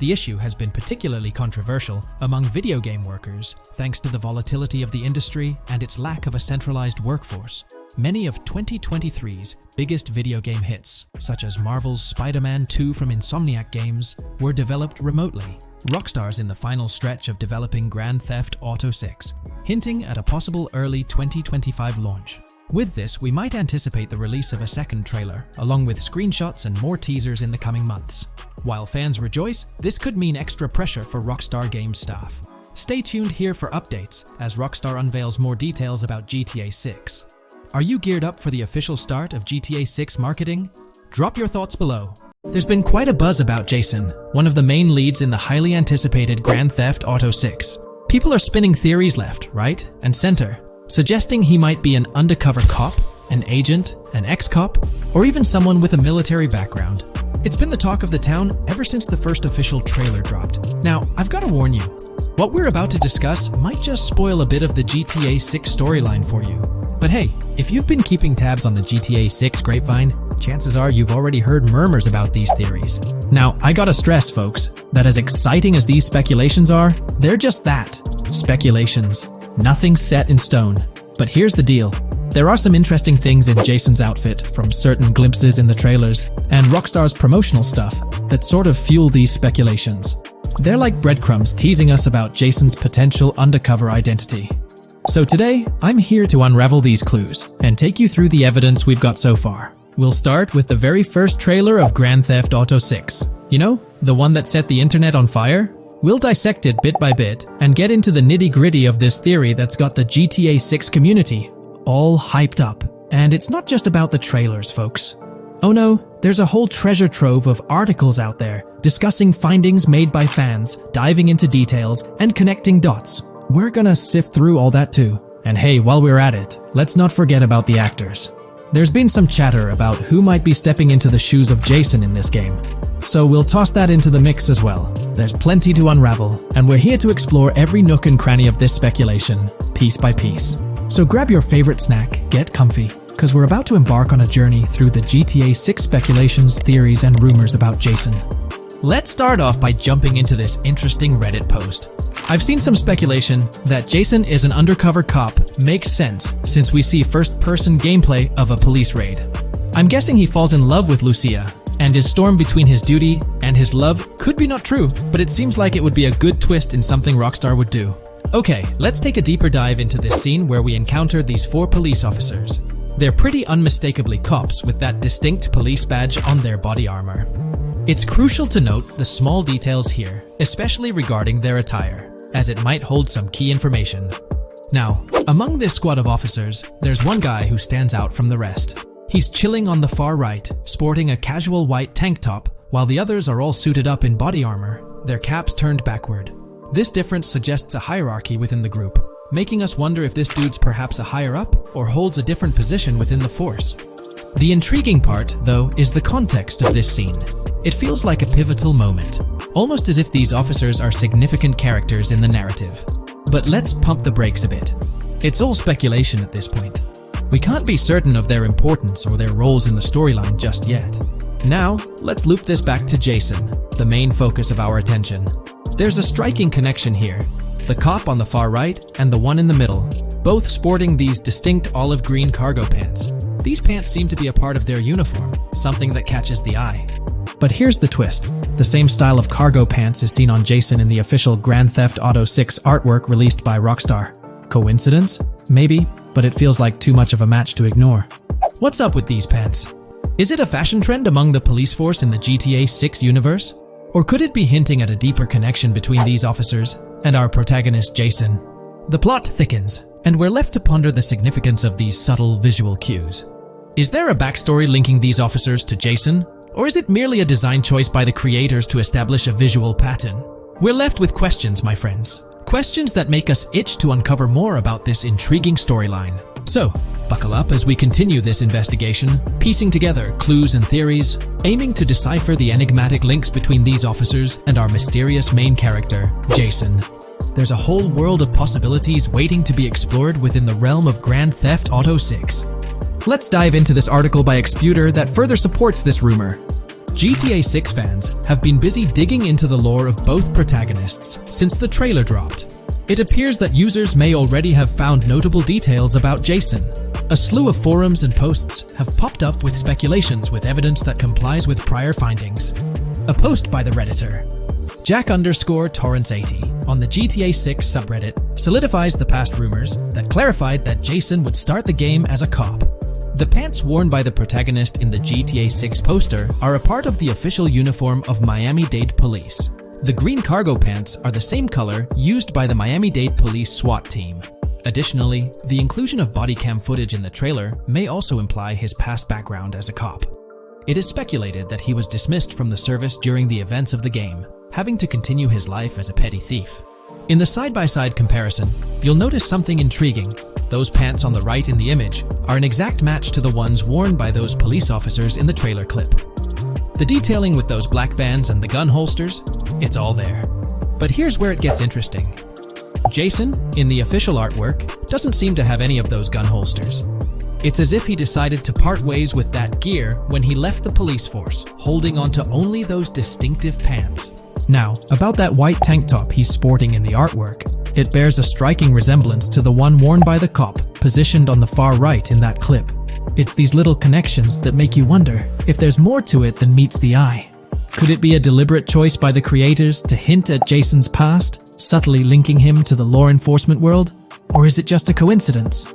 The issue has been particularly controversial among video game workers, thanks to the volatility of the industry and its lack of a centralized workforce. Many of 2023's biggest video game hits, such as Marvel's Spider-Man 2 from Insomniac Games, were developed remotely. Rockstar's in the final stretch of developing Grand Theft Auto 6, hinting at a possible early 2025 launch. With this, we might anticipate the release of a second trailer, along with screenshots and more teasers in the coming months. While fans rejoice, this could mean extra pressure for Rockstar Games staff. Stay tuned here for updates as Rockstar unveils more details about GTA 6. Are you geared up for the official start of GTA 6 marketing? Drop your thoughts below. There's been quite a buzz about Jason, one of the main leads in the highly anticipated Grand Theft Auto 6. People are spinning theories left, right, and center, suggesting he might be an undercover cop, an agent, an ex-cop, or even someone with a military background. It's been the talk of the town ever since the first official trailer dropped. Now, I've got to warn you, what we're about to discuss might just spoil a bit of the GTA 6 storyline for you. But hey, if you've been keeping tabs on the GTA 6 grapevine, chances are you've already heard murmurs about these theories. Now, I gotta stress, folks, that as exciting as these speculations are, they're just that, speculations. Nothing set in stone. But here's the deal. There are some interesting things in Jason's outfit from certain glimpses in the trailers and Rockstar's promotional stuff that sort of fuel these speculations. They're like breadcrumbs teasing us about Jason's potential undercover identity. So today, I'm here to unravel these clues and take you through the evidence we've got so far. We'll start with the very first trailer of Grand Theft Auto 6. You know, the one that set the internet on fire? We'll dissect it bit by bit and get into the nitty-gritty of this theory that's got the GTA 6 community all hyped up. And it's not just about the trailers, folks. Oh no, there's a whole treasure trove of articles out there discussing findings made by fans, diving into details, and connecting dots. We're gonna sift through all that too. And hey, while we're at it, let's not forget about the actors. There's been some chatter about who might be stepping into the shoes of Jason in this game. So we'll toss that into the mix as well. There's plenty to unravel, and we're here to explore every nook and cranny of this speculation, piece by piece. So grab your favorite snack, get comfy, because we're about to embark on a journey through the GTA 6 speculations, theories, and rumors about Jason. Let's start off by jumping into this interesting Reddit post. I've seen some speculation that Jason is an undercover cop makes sense since we see first-person gameplay of a police raid. I'm guessing he falls in love with Lucia, and his storm between his duty and his love could be not true, but it seems like it would be a good twist in something Rockstar would do. Okay, let's take a deeper dive into this scene where we encounter these 4 police officers. They're pretty unmistakably cops with that distinct police badge on their body armor. It's crucial to note the small details here, especially regarding their attire, as it might hold some key information. Now, among this squad of officers, there's one guy who stands out from the rest. He's chilling on the far right, sporting a casual white tank top, while the others are all suited up in body armor, their caps turned backward. This difference suggests a hierarchy within the group, making us wonder if this dude's perhaps a higher up or holds a different position within the force. The intriguing part, though, is the context of this scene. It feels like a pivotal moment, almost as if these officers are significant characters in the narrative. But let's pump the brakes a bit. It's all speculation at this point. We can't be certain of their importance or their roles in the storyline just yet. Now, let's loop this back to Jason, the main focus of our attention. There's a striking connection here. The cop on the far right and the one in the middle, both sporting these distinct olive green cargo pants. These pants seem to be a part of their uniform, something that catches the eye. But here's the twist. The same style of cargo pants is seen on Jason in the official Grand Theft Auto 6 artwork released by Rockstar. Coincidence? Maybe, but it feels like too much of a match to ignore. What's up with these pants? Is it a fashion trend among the police force in the GTA 6 universe? Or could it be hinting at a deeper connection between these officers and our protagonist Jason? The plot thickens, and we're left to ponder the significance of these subtle visual cues. Is there a backstory linking these officers to Jason? Or is it merely a design choice by the creators to establish a visual pattern? We're left with questions, my friends. Questions that make us itch to uncover more about this intriguing storyline. So, buckle up as we continue this investigation, piecing together clues and theories, aiming to decipher the enigmatic links between these officers and our mysterious main character, Jason. There's a whole world of possibilities waiting to be explored within the realm of Grand Theft Auto 6. Let's dive into this article by Exputer that further supports this rumor. GTA 6 fans have been busy digging into the lore of both protagonists since the trailer dropped. It appears that users may already have found notable details about Jason. A slew of forums and posts have popped up with speculations with evidence that complies with prior findings. A post by the Redditor, Jack_Torrance80, on the GTA 6 subreddit solidifies the past rumors that clarified that Jason would start the game as a cop. The pants worn by the protagonist in the GTA 6 poster are a part of the official uniform of Miami-Dade Police. The green cargo pants are the same color used by the Miami-Dade Police SWAT team. Additionally, the inclusion of body cam footage in the trailer may also imply his past background as a cop. It is speculated that he was dismissed from the service during the events of the game, having to continue his life as a petty thief. In the side-by-side comparison, you'll notice something intriguing. Those pants on the right in the image are an exact match to the ones worn by those police officers in the trailer clip. The detailing with those black bands and the gun holsters, it's all there. But here's where it gets interesting. Jason, in the official artwork, doesn't seem to have any of those gun holsters. It's as if he decided to part ways with that gear when he left the police force, holding onto only those distinctive pants. Now, about that white tank top he's sporting in the artwork, it bears a striking resemblance to the one worn by the cop, positioned on the far right in that clip. It's these little connections that make you wonder if there's more to it than meets the eye. Could it be a deliberate choice by the creators to hint at Jason's past, subtly linking him to the law enforcement world? Or is it just a coincidence?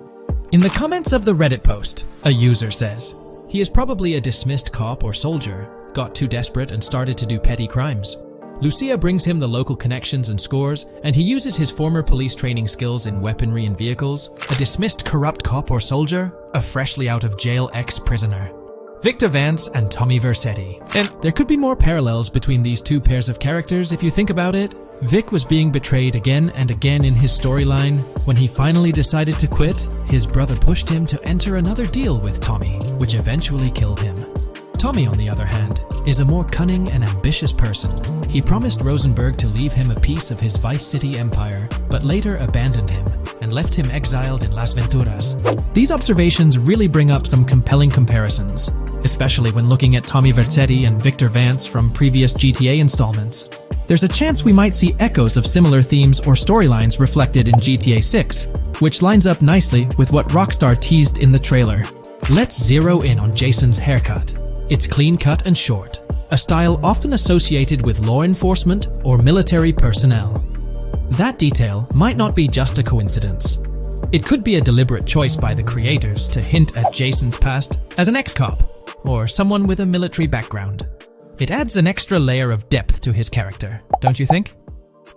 In the comments of the Reddit post, a user says, he is probably a dismissed cop or soldier, got too desperate and started to do petty crimes. Lucia brings him the local connections and scores, and he uses his former police training skills in weaponry and vehicles. A dismissed corrupt cop or soldier, a freshly out of jail ex-prisoner. Victor Vance and Tommy Vercetti. And there could be more parallels between these two pairs of characters if you think about it. Vic was being betrayed again and again in his storyline. When he finally decided to quit, his brother pushed him to enter another deal with Tommy, which eventually killed him. Tommy, on the other hand, is a more cunning and ambitious person. He promised Rosenberg to leave him a piece of his Vice City empire, but later abandoned him and left him exiled in Las Venturas. These observations really bring up some compelling comparisons, especially when looking at Tommy Vercetti and Victor Vance from previous GTA installments. There's a chance we might see echoes of similar themes or storylines reflected in GTA 6, which lines up nicely with what Rockstar teased in the trailer. Let's zero in on Jason's haircut. It's clean-cut and short, a style often associated with law enforcement or military personnel. That detail might not be just a coincidence. It could be a deliberate choice by the creators to hint at Jason's past as an ex-cop or someone with a military background. It adds an extra layer of depth to his character, don't you think?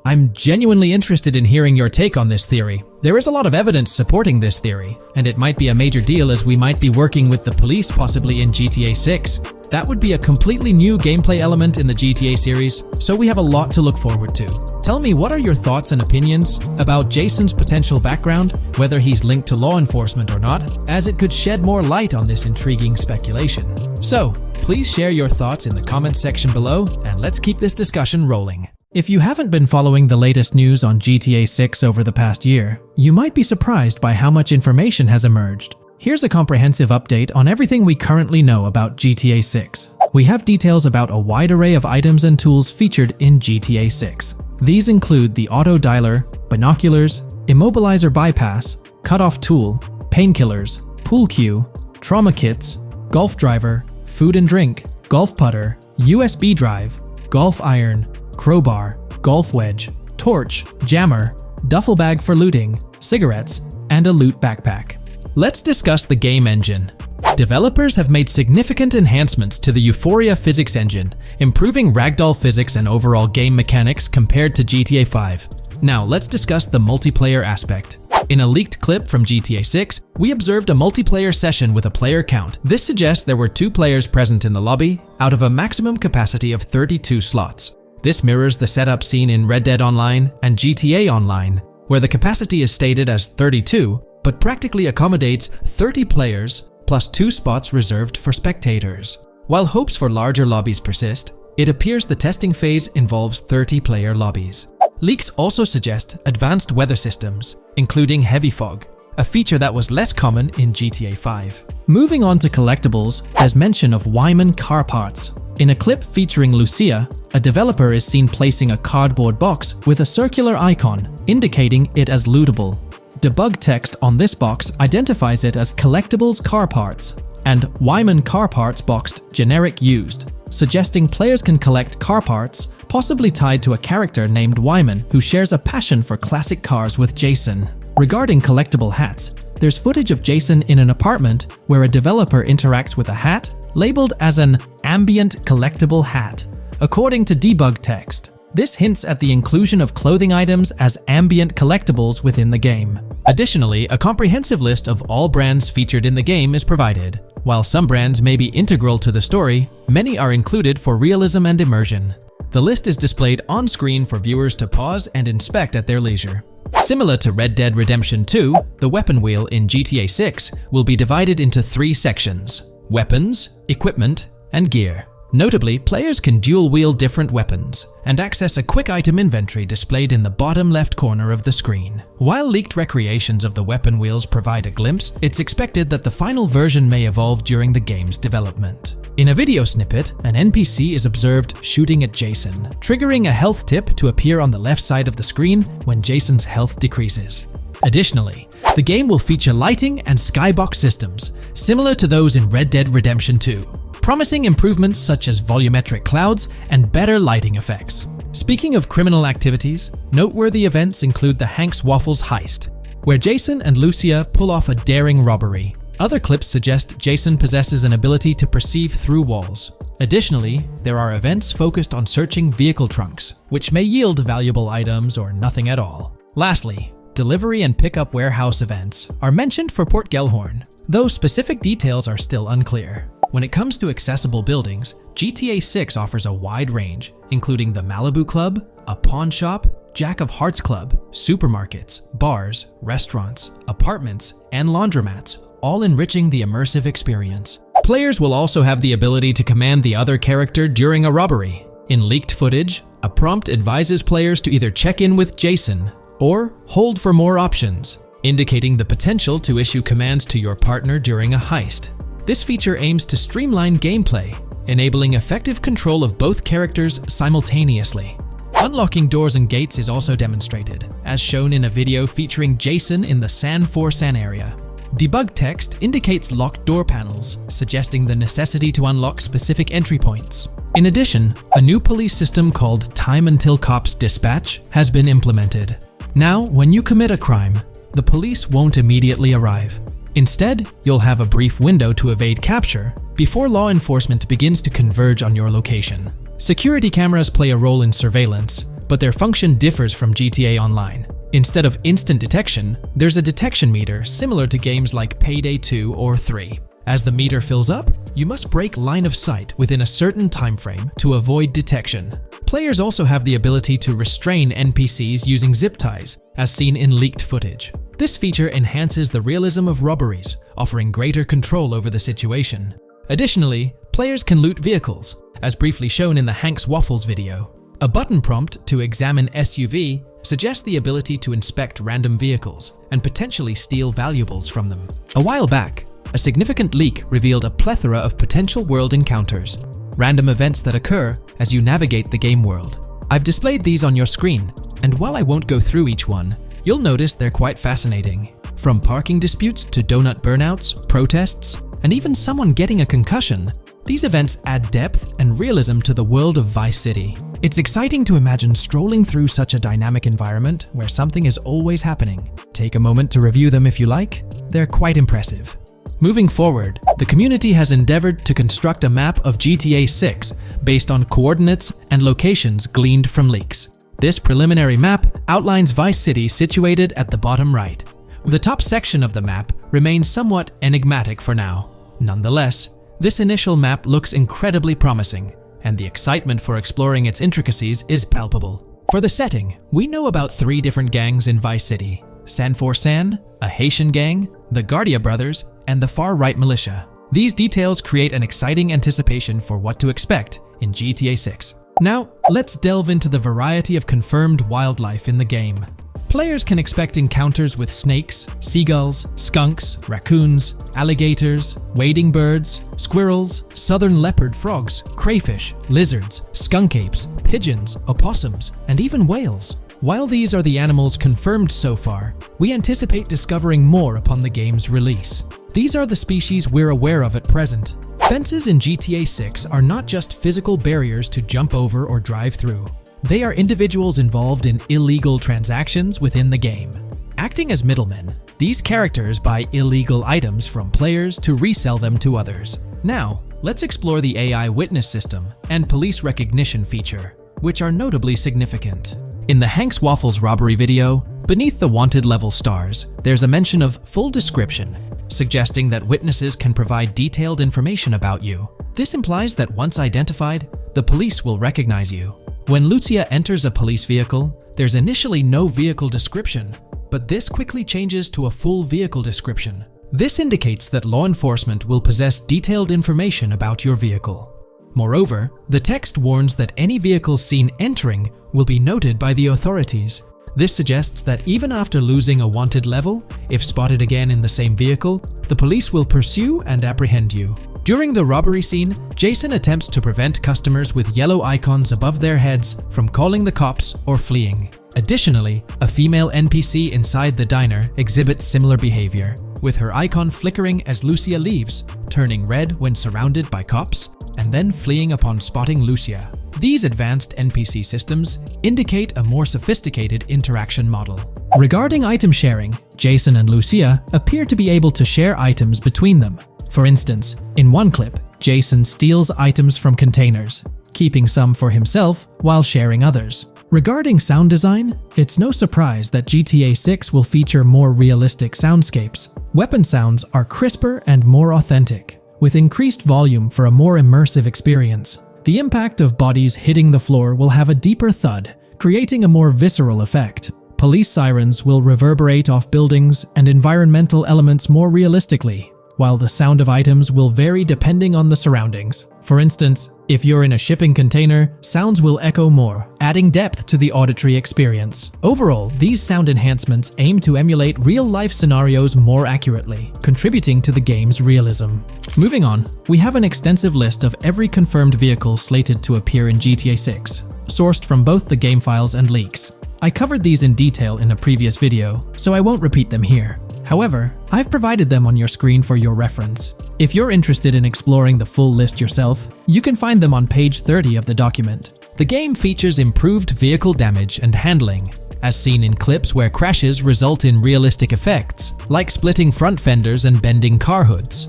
I'm genuinely interested in hearing your take on this theory. There is a lot of evidence supporting this theory, and it might be a major deal as we might be working with the police possibly in GTA 6. That would be a completely new gameplay element in the GTA series, so we have a lot to look forward to. Tell me, what are your thoughts and opinions about Jason's potential background, whether he's linked to law enforcement or not, as it could shed more light on this intriguing speculation. So, please share your thoughts in the comments section below, and let's keep this discussion rolling. If you haven't been following the latest news on GTA 6 over the past year, you might be surprised by how much information has emerged. Here's a comprehensive update on everything we currently know about GTA 6. We have details about a wide array of items and tools featured in GTA 6. These include the auto dialer, binoculars, immobilizer bypass, cutoff tool, painkillers, pool cue, trauma kits, golf driver, food and drink, golf putter, USB drive, golf iron, crowbar, golf wedge, torch, jammer, duffel bag for looting, cigarettes, and a loot backpack. Let's discuss the game engine. Developers have made significant enhancements to the Euphoria physics engine, improving ragdoll physics and overall game mechanics compared to GTA 5. Now let's discuss the multiplayer aspect. In a leaked clip from GTA 6, we observed a multiplayer session with a player count. This suggests there were 2 players present in the lobby, out of a maximum capacity of 32 slots. This mirrors the setup seen in Red Dead Online and GTA Online, where the capacity is stated as 32, but practically accommodates 30 players plus 2 spots reserved for spectators. While hopes for larger lobbies persist, it appears the testing phase involves 30-player lobbies. Leaks also suggest advanced weather systems, including heavy fog, a feature that was less common in GTA 5. Moving on to collectibles, there's mention of Wyman car parts. In a clip featuring Lucia, a developer is seen placing a cardboard box with a circular icon, indicating it as lootable. Debug text on this box identifies it as collectibles car parts, and Wyman car parts boxed generic used, suggesting players can collect car parts, possibly tied to a character named Wyman who shares a passion for classic cars with Jason. Regarding collectible hats, there's footage of Jason in an apartment where a developer interacts with a hat labeled as an ambient collectible hat. According to debug text, this hints at the inclusion of clothing items as ambient collectibles within the game. Additionally, a comprehensive list of all brands featured in the game is provided. While some brands may be integral to the story, many are included for realism and immersion. The list is displayed on screen for viewers to pause and inspect at their leisure. Similar to Red Dead Redemption 2, the weapon wheel in GTA 6 will be divided into 3 sections: weapons, equipment, and gear. Notably, players can dual-wield different weapons and access a quick item inventory displayed in the bottom left corner of the screen. While leaked recreations of the weapon wheels provide a glimpse, it's expected that the final version may evolve during the game's development. In a video snippet, an NPC is observed shooting at Jason, triggering a health tip to appear on the left side of the screen when Jason's health decreases. Additionally, the game will feature lighting and skybox systems, similar to those in Red Dead Redemption 2. Promising improvements such as volumetric clouds and better lighting effects. Speaking of criminal activities, noteworthy events include the Hank's Waffles heist, where Jason and Lucia pull off a daring robbery. Other clips suggest Jason possesses an ability to perceive through walls. Additionally, there are events focused on searching vehicle trunks, which may yield valuable items or nothing at all. Lastly, delivery and pickup warehouse events are mentioned for Port Gellhorn, though specific details are still unclear. When it comes to accessible buildings, GTA 6 offers a wide range, including the Malibu Club, a pawn shop, Jack of Hearts Club, supermarkets, bars, restaurants, apartments, and laundromats, all enriching the immersive experience. Players will also have the ability to command the other character during a robbery. In leaked footage, a prompt advises players to either check in with Jason or hold for more options, indicating the potential to issue commands to your partner during a heist. This feature aims to streamline gameplay, enabling effective control of both characters simultaneously. Unlocking doors and gates is also demonstrated, as shown in a video featuring Jason in the San Forsan area. Debug text indicates locked door panels, suggesting the necessity to unlock specific entry points. In addition, a new police system called Time Until Cops Dispatch has been implemented. Now, when you commit a crime, the police won't immediately arrive. Instead, you'll have a brief window to evade capture before law enforcement begins to converge on your location. Security cameras play a role in surveillance, but their function differs from GTA Online. Instead of instant detection, there's a detection meter similar to games like Payday 2 or 3. As the meter fills up, you must break line of sight within a certain time frame to avoid detection. Players also have the ability to restrain NPCs using zip ties, as seen in leaked footage. This feature enhances the realism of robberies, offering greater control over the situation. Additionally, players can loot vehicles, as briefly shown in the Hank's Waffles video. A button prompt to examine SUV suggests the ability to inspect random vehicles and potentially steal valuables from them. A while back, a significant leak revealed a plethora of potential world encounters, random events that occur as you navigate the game world. I've displayed these on your screen, and while I won't go through each one, you'll notice they're quite fascinating. From parking disputes to donut burnouts, protests, and even someone getting a concussion, these events add depth and realism to the world of Vice City. It's exciting to imagine strolling through such a dynamic environment where something is always happening. Take a moment to review them if you like. They're quite impressive. Moving forward, the community has endeavored to construct a map of GTA 6 based on coordinates and locations gleaned from leaks. This preliminary map outlines Vice City situated at the bottom right. The top section of the map remains somewhat enigmatic for now. Nonetheless, this initial map looks incredibly promising, and the excitement for exploring its intricacies is palpable. For the setting, we know about 3 different gangs in Vice City: San for San, a Haitian gang, the Guardia brothers, and the far-right militia. These details create an exciting anticipation for what to expect in GTA 6. Now, let's delve into the variety of confirmed wildlife in the game. Players can expect encounters with snakes, seagulls, skunks, raccoons, alligators, wading birds, squirrels, southern leopard frogs, crayfish, lizards, skunk apes, pigeons, opossums, and even whales. While these are the animals confirmed so far, we anticipate discovering more upon the game's release. These are the species we're aware of at present. Fences in GTA 6 are not just physical barriers to jump over or drive through. They are individuals involved in illegal transactions within the game. Acting as middlemen, these characters buy illegal items from players to resell them to others. Now, let's explore the AI witness system and police recognition feature, which are notably significant. In the Hank's Waffles robbery video, beneath the wanted level stars, there's a mention of full description, suggesting that witnesses can provide detailed information about you. This implies that once identified, the police will recognize you. When Lucia enters a police vehicle, there's initially no vehicle description, but this quickly changes to a full vehicle description. This indicates that law enforcement will possess detailed information about your vehicle. Moreover, the text warns that any vehicle seen entering will be noted by the authorities. This suggests that even after losing a wanted level, if spotted again in the same vehicle, the police will pursue and apprehend you. During the robbery scene, Jason attempts to prevent customers with yellow icons above their heads from calling the cops or fleeing. Additionally, a female NPC inside the diner exhibits similar behavior, with her icon flickering as Lucia leaves, turning red when surrounded by cops, and then fleeing upon spotting Lucia. These advanced NPC systems indicate a more sophisticated interaction model. Regarding item sharing, Jason and Lucia appear to be able to share items between them. For instance, in one clip, Jason steals items from containers, keeping some for himself while sharing others. Regarding sound design, it's no surprise that GTA 6 will feature more realistic soundscapes. Weapon sounds are crisper and more authentic, with increased volume for a more immersive experience. The impact of bodies hitting the floor will have a deeper thud, creating a more visceral effect. Police sirens will reverberate off buildings and environmental elements more realistically, while the sound of items will vary depending on the surroundings. For instance, if you're in a shipping container, sounds will echo more, adding depth to the auditory experience. Overall, these sound enhancements aim to emulate real-life scenarios more accurately, contributing to the game's realism. Moving on, we have an extensive list of every confirmed vehicle slated to appear in GTA 6, sourced from both the game files and leaks. I covered these in detail in a previous video, so I won't repeat them here. However, I've provided them on your screen for your reference. If you're interested in exploring the full list yourself, you can find them on page 30 of the document. The game features improved vehicle damage and handling, as seen in clips where crashes result in realistic effects, like splitting front fenders and bending car hoods.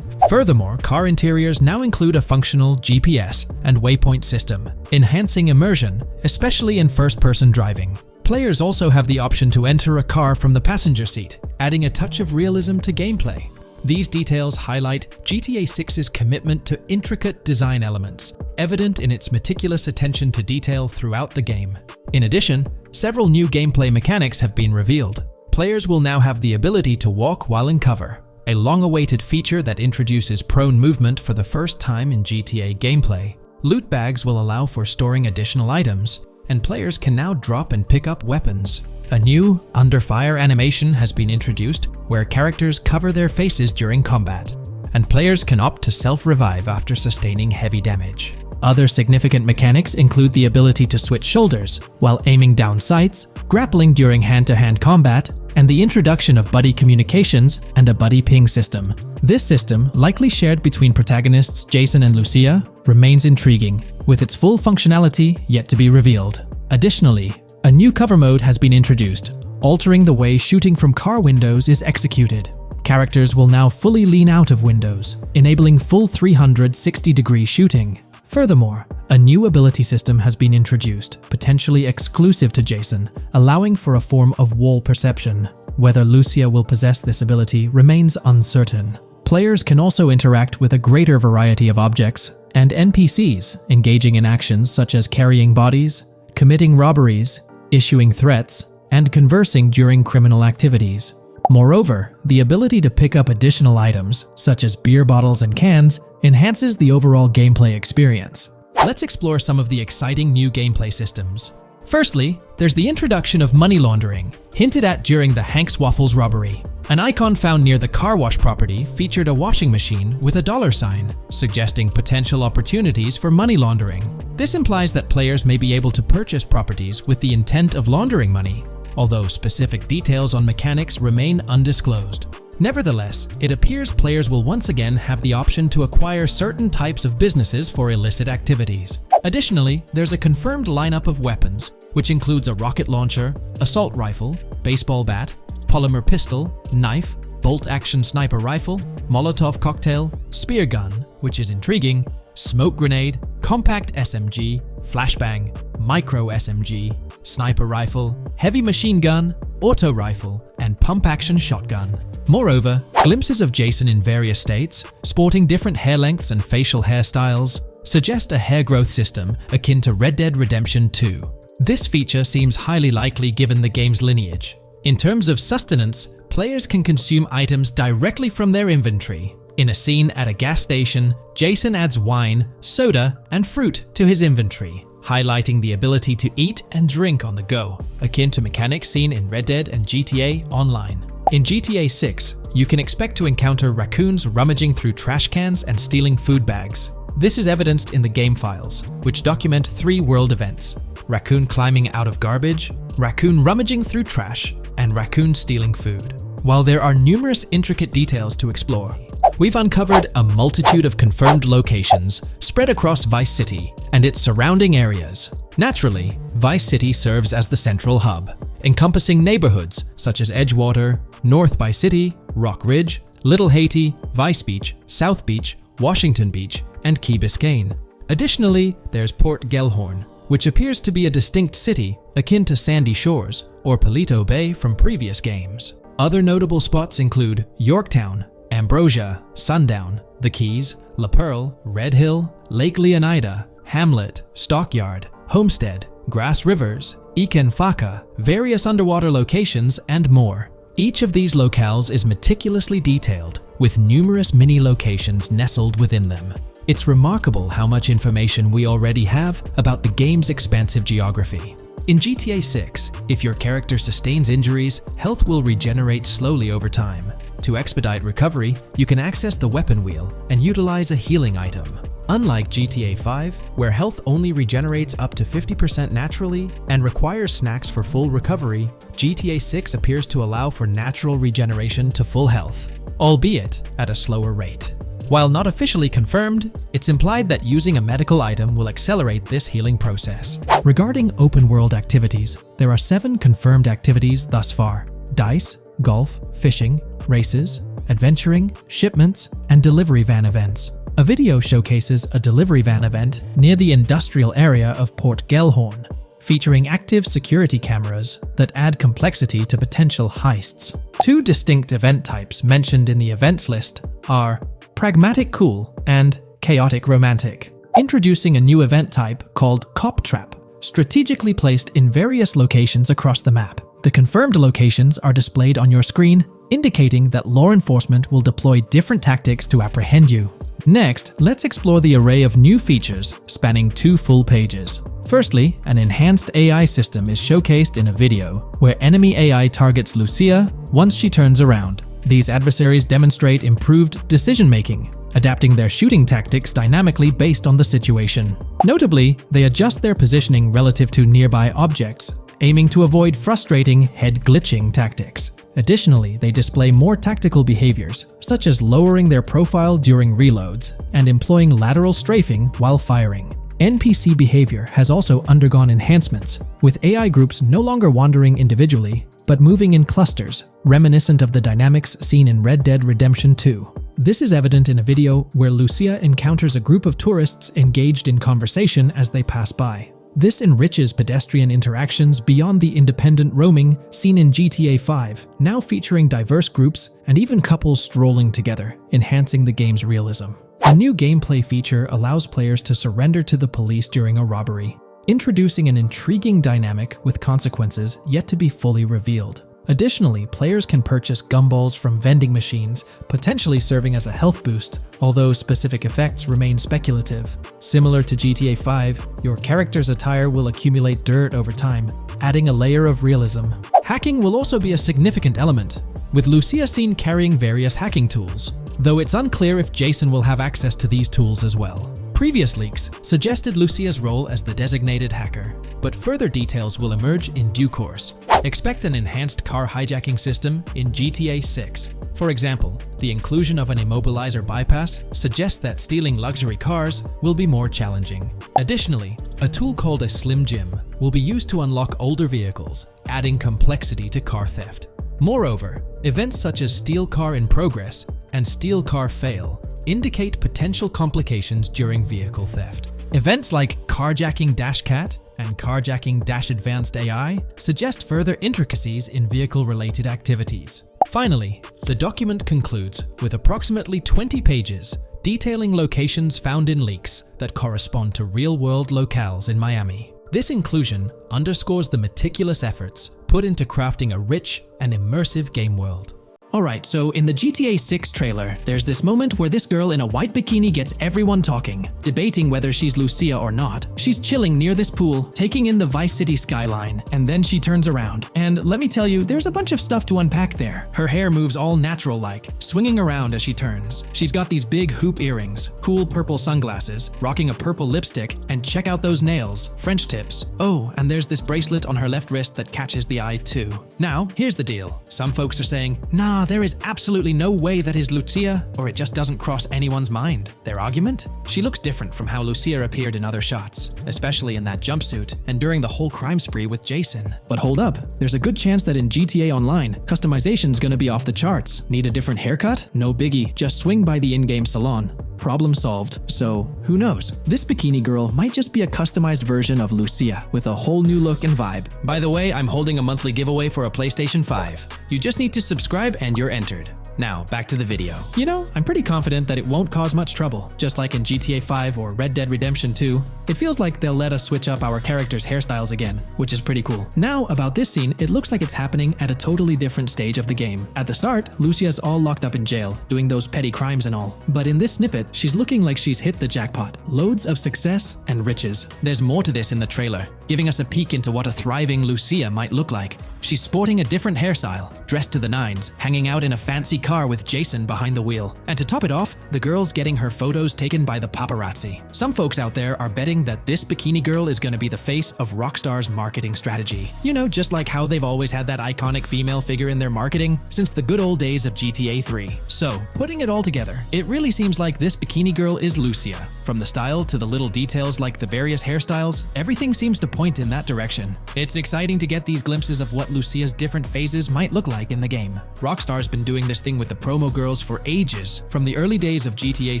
Furthermore, car interiors now include a functional GPS and waypoint system, enhancing immersion, especially in first-person driving. Players also have the option to enter a car from the passenger seat, adding a touch of realism to gameplay. These details highlight GTA 6's commitment to intricate design elements, evident in its meticulous attention to detail throughout the game. In addition, several new gameplay mechanics have been revealed. Players will now have the ability to walk while in cover, a long-awaited feature that introduces prone movement for the first time in GTA gameplay. Loot bags will allow for storing additional items, and players can now drop and pick up weapons. A new under fire animation has been introduced where characters cover their faces during combat, and players can opt to self-revive after sustaining heavy damage. Other significant mechanics include the ability to switch shoulders while aiming down sights, grappling during hand-to-hand combat, and the introduction of buddy communications and a buddy ping system. This system, likely shared between protagonists Jason and Lucia, remains intriguing, with its full functionality yet to be revealed. Additionally, a new cover mode has been introduced, altering the way shooting from car windows is executed. Characters will now fully lean out of windows, enabling full 360-degree shooting. Furthermore, a new ability system has been introduced, potentially exclusive to Jason, allowing for a form of wall perception. Whether Lucia will possess this ability remains uncertain. Players can also interact with a greater variety of objects, and NPCs engaging in actions such as carrying bodies, committing robberies, issuing threats, and conversing during criminal activities. Moreover, the ability to pick up additional items, such as beer bottles and cans, enhances the overall gameplay experience. Let's explore some of the exciting new gameplay systems. Firstly, there's the introduction of money laundering, hinted at during the Hank's Waffles robbery. An icon found near the car wash property featured a washing machine with a dollar sign, suggesting potential opportunities for money laundering. This implies that players may be able to purchase properties with the intent of laundering money, although specific details on mechanics remain undisclosed. Nevertheless, it appears players will once again have the option to acquire certain types of businesses for illicit activities. Additionally, there's a confirmed lineup of weapons, which includes a rocket launcher, assault rifle, baseball bat, polymer pistol, knife, bolt-action sniper rifle, Molotov cocktail, spear gun, which is intriguing, smoke grenade, compact SMG, flashbang, micro SMG, sniper rifle, heavy machine gun, auto rifle, and pump-action shotgun. Moreover, glimpses of Jason in various states, sporting different hair lengths and facial hairstyles, suggest a hair growth system akin to Red Dead Redemption 2. This feature seems highly likely given the game's lineage. In terms of sustenance, players can consume items directly from their inventory. In a scene at a gas station, Jason adds wine, soda, and fruit to his inventory, highlighting the ability to eat and drink on the go, akin to mechanics seen in Red Dead and GTA Online. In GTA 6, you can expect to encounter raccoons rummaging through trash cans and stealing food bags. This is evidenced in the game files, which document 3 world events: raccoon climbing out of garbage, raccoon rummaging through trash, and raccoon stealing food. While there are numerous intricate details to explore, we've uncovered a multitude of confirmed locations spread across Vice City and its surrounding areas. Naturally, Vice City serves as the central hub, encompassing neighborhoods such as Edgewater, North Vice City, Rock Ridge, Little Haiti, Vice Beach, South Beach, Washington Beach, and Key Biscayne. Additionally, there's Port Gellhorn, which appears to be a distinct city akin to Sandy Shores or Palito Bay from previous games. Other notable spots include Yorktown, Ambrosia, Sundown, The Keys, La Pearl, Red Hill, Lake Leonida, Hamlet, Stockyard, Homestead, Grass Rivers, Ikenfaka, various underwater locations, and more. Each of these locales is meticulously detailed, with numerous mini locations nestled within them. It's remarkable how much information we already have about the game's expansive geography. In GTA 6, if your character sustains injuries, health will regenerate slowly over time. To expedite recovery, you can access the weapon wheel and utilize a healing item. Unlike GTA 5, where health only regenerates up to 50% naturally and requires snacks for full recovery, GTA 6 appears to allow for natural regeneration to full health, albeit at a slower rate. While not officially confirmed, it's implied that using a medical item will accelerate this healing process. Regarding open-world activities, there are 7 confirmed activities thus far: dice, golf, fishing, races, adventuring, shipments, and delivery van events. A video showcases a delivery van event near the industrial area of Port Gellhorn, featuring active security cameras that add complexity to potential heists. 2 distinct event types mentioned in the events list are Pragmatic Cool and Chaotic Romantic, introducing a new event type called Cop Trap, strategically placed in various locations across the map. The confirmed locations are displayed on your screen, indicating that law enforcement will deploy different tactics to apprehend you. Next, let's explore the array of new features spanning 2 full pages. Firstly, an enhanced AI system is showcased in a video, where enemy AI targets Lucia once she turns around. These adversaries demonstrate improved decision-making, adapting their shooting tactics dynamically based on the situation. Notably, they adjust their positioning relative to nearby objects, aiming to avoid frustrating head-glitching tactics. Additionally, they display more tactical behaviors, such as lowering their profile during reloads and employing lateral strafing while firing. NPC behavior has also undergone enhancements, with AI groups no longer wandering individually, but moving in clusters, reminiscent of the dynamics seen in Red Dead Redemption 2. This is evident in a video where Lucia encounters a group of tourists engaged in conversation as they pass by. This enriches pedestrian interactions beyond the independent roaming seen in GTA 5, now featuring diverse groups and even couples strolling together, enhancing the game's realism. A new gameplay feature allows players to surrender to the police during a robbery, introducing an intriguing dynamic with consequences yet to be fully revealed. Additionally, players can purchase gumballs from vending machines, potentially serving as a health boost, although specific effects remain speculative. Similar to GTA 5, your character's attire will accumulate dirt over time, adding a layer of realism. Hacking will also be a significant element, with Lucia seen carrying various hacking tools, though it's unclear if Jason will have access to these tools as well. Previous leaks suggested Lucia's role as the designated hacker, but further details will emerge in due course. Expect an enhanced car hijacking system in GTA 6. For example, the inclusion of an immobilizer bypass suggests that stealing luxury cars will be more challenging. Additionally, a tool called a Slim Jim will be used to unlock older vehicles, adding complexity to car theft. Moreover, events such as Steal Car in Progress and Steal Car Fail indicate potential complications during vehicle theft. Events like Carjacking Dash Cat and Carjacking Dash Advanced AI suggest further intricacies in vehicle-related activities. Finally, the document concludes with approximately 20 pages detailing locations found in leaks that correspond to real-world locales in Miami. This inclusion underscores the meticulous efforts put into crafting a rich and immersive game world. Alright, so in the GTA 6 trailer, there's this moment where this girl in a white bikini gets everyone talking, debating whether she's Lucia or not. She's chilling near this pool, taking in the Vice City skyline, and then she turns around. And let me tell you, there's a bunch of stuff to unpack there. Her hair moves all natural-like, swinging around as she turns. She's got these big hoop earrings, cool purple sunglasses, rocking a purple lipstick, and check out those nails, French tips. Oh, and there's this bracelet on her left wrist that catches the eye too. Now, here's the deal. Some folks are saying, nah, there is absolutely no way that is Lucia, or it just doesn't cross anyone's mind. Their argument? She looks different from how Lucia appeared in other shots, especially in that jumpsuit and during the whole crime spree with Jason. But hold up, there's a good chance that in GTA Online, customization's gonna be off the charts. Need a different haircut? No biggie, just swing by the in-game salon. Problem solved. So, who knows? This bikini girl might just be a customized version of Lucia with a whole new look and vibe. By the way, I'm holding a monthly giveaway for a PlayStation 5. You just need to subscribe and you're entered. Now, back to the video. You know, I'm pretty confident that it won't cause much trouble, just like in GTA 5 or Red Dead Redemption 2. It feels like they'll let us switch up our characters' hairstyles again, which is pretty cool. Now, about this scene, it looks like it's happening at a totally different stage of the game. At the start, Lucia's all locked up in jail, doing those petty crimes and all. But in this snippet, she's looking like she's hit the jackpot. Loads of success and riches. There's more to this in the trailer, giving us a peek into what a thriving Lucia might look like. She's sporting a different hairstyle, dressed to the nines, hanging out in a fancy car with Jason behind the wheel. And to top it off, the girl's getting her photos taken by the paparazzi. Some folks out there are betting that this bikini girl is gonna be the face of Rockstar's marketing strategy. You know, just like how they've always had that iconic female figure in their marketing since the good old days of GTA 3. So, putting it all together, it really seems like this bikini girl is Lucia. From the style to the little details like the various hairstyles, everything seems to point in that direction. It's exciting to get these glimpses of what Lucia's different phases might look like in the game. Rockstar's been doing this thing with the promo girls for ages, from the early days of GTA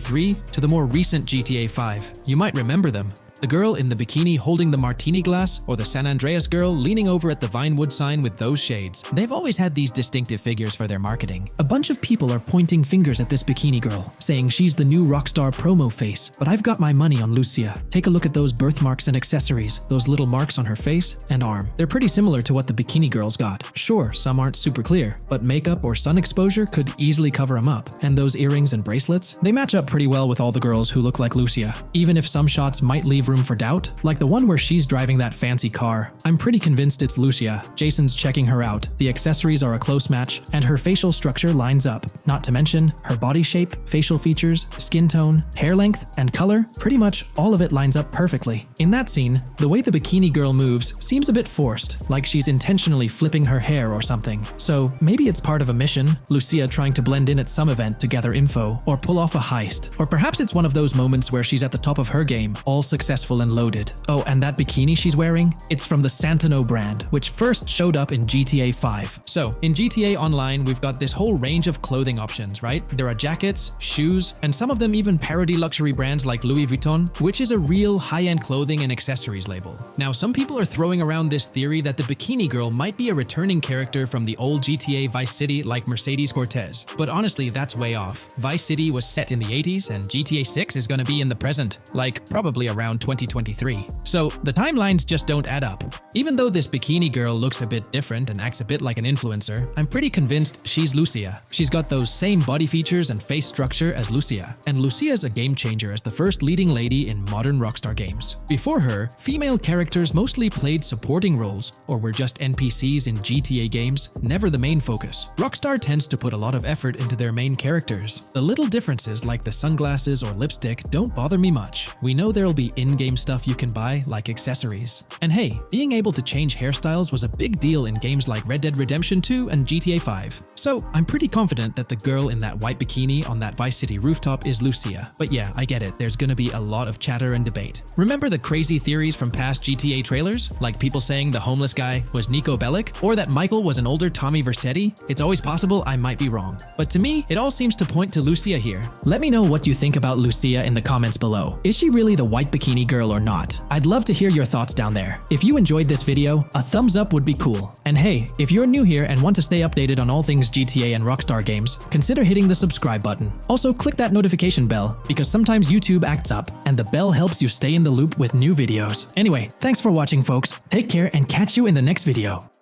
3 to the more recent GTA 5. You might remember them. The girl in the bikini holding the martini glass, or the San Andreas girl leaning over at the Vinewood sign with those shades. They've always had these distinctive figures for their marketing. A bunch of people are pointing fingers at this bikini girl, saying she's the new Rockstar promo face, but I've got my money on Lucia. Take a look at those birthmarks and accessories, those little marks on her face and arm. They're pretty similar to what the bikini girl's got. Sure, some aren't super clear, but makeup or sun exposure could easily cover them up. And those earrings and bracelets, they match up pretty well with all the girls who look like Lucia. Even if some shots might leave room for doubt, like the one where she's driving that fancy car. I'm pretty convinced it's Lucia. Jason's checking her out, the accessories are a close match, and her facial structure lines up. Not to mention, her body shape, facial features, skin tone, hair length, and color, pretty much all of it lines up perfectly. In that scene, the way the bikini girl moves seems a bit forced, like she's intentionally flipping her hair or something. So maybe it's part of a mission, Lucia trying to blend in at some event to gather info, or pull off a heist. Or perhaps it's one of those moments where she's at the top of her game, all successful forceful and loaded. Oh, and that bikini she's wearing? It's from the Santino brand, which first showed up in GTA 5. So, in GTA Online, we've got this whole range of clothing options, right? There are jackets, shoes, and some of them even parody luxury brands like Louis Vuitton, which is a real high-end clothing and accessories label. Now, some people are throwing around this theory that the bikini girl might be a returning character from the old GTA Vice City like Mercedes Cortez, but honestly, that's way off. Vice City was set in the 80s, and GTA 6 is gonna be in the present, like probably around 2023. So, the timelines just don't add up. Even though this bikini girl looks a bit different and acts a bit like an influencer, I'm pretty convinced she's Lucia. She's got those same body features and face structure as Lucia, and Lucia's a game changer as the first leading lady in modern Rockstar games. Before her, female characters mostly played supporting roles, or were just NPCs in GTA games, never the main focus. Rockstar tends to put a lot of effort into their main characters. The little differences like the sunglasses or lipstick don't bother me much. We know there'll be in-game stuff you can buy, like accessories. And hey, being able to change hairstyles was a big deal in games like Red Dead Redemption 2 and GTA 5. So I'm pretty confident that the girl in that white bikini on that Vice City rooftop is Lucia. But yeah, I get it, there's gonna be a lot of chatter and debate. Remember the crazy theories from past GTA trailers? Like people saying the homeless guy was Nico Bellic, or that Michael was an older Tommy Vercetti? It's always possible I might be wrong. But to me, it all seems to point to Lucia here. Let me know what you think about Lucia in the comments below. Is she really the white bikini girl or not? I'd love to hear your thoughts down there. If you enjoyed this video, a thumbs up would be cool. And hey, if you're new here and want to stay updated on all things GTA and Rockstar games, consider hitting the subscribe button. Also, click that notification bell, because sometimes YouTube acts up, and the bell helps you stay in the loop with new videos. Anyway, thanks for watching, folks. Take care and catch you in the next video.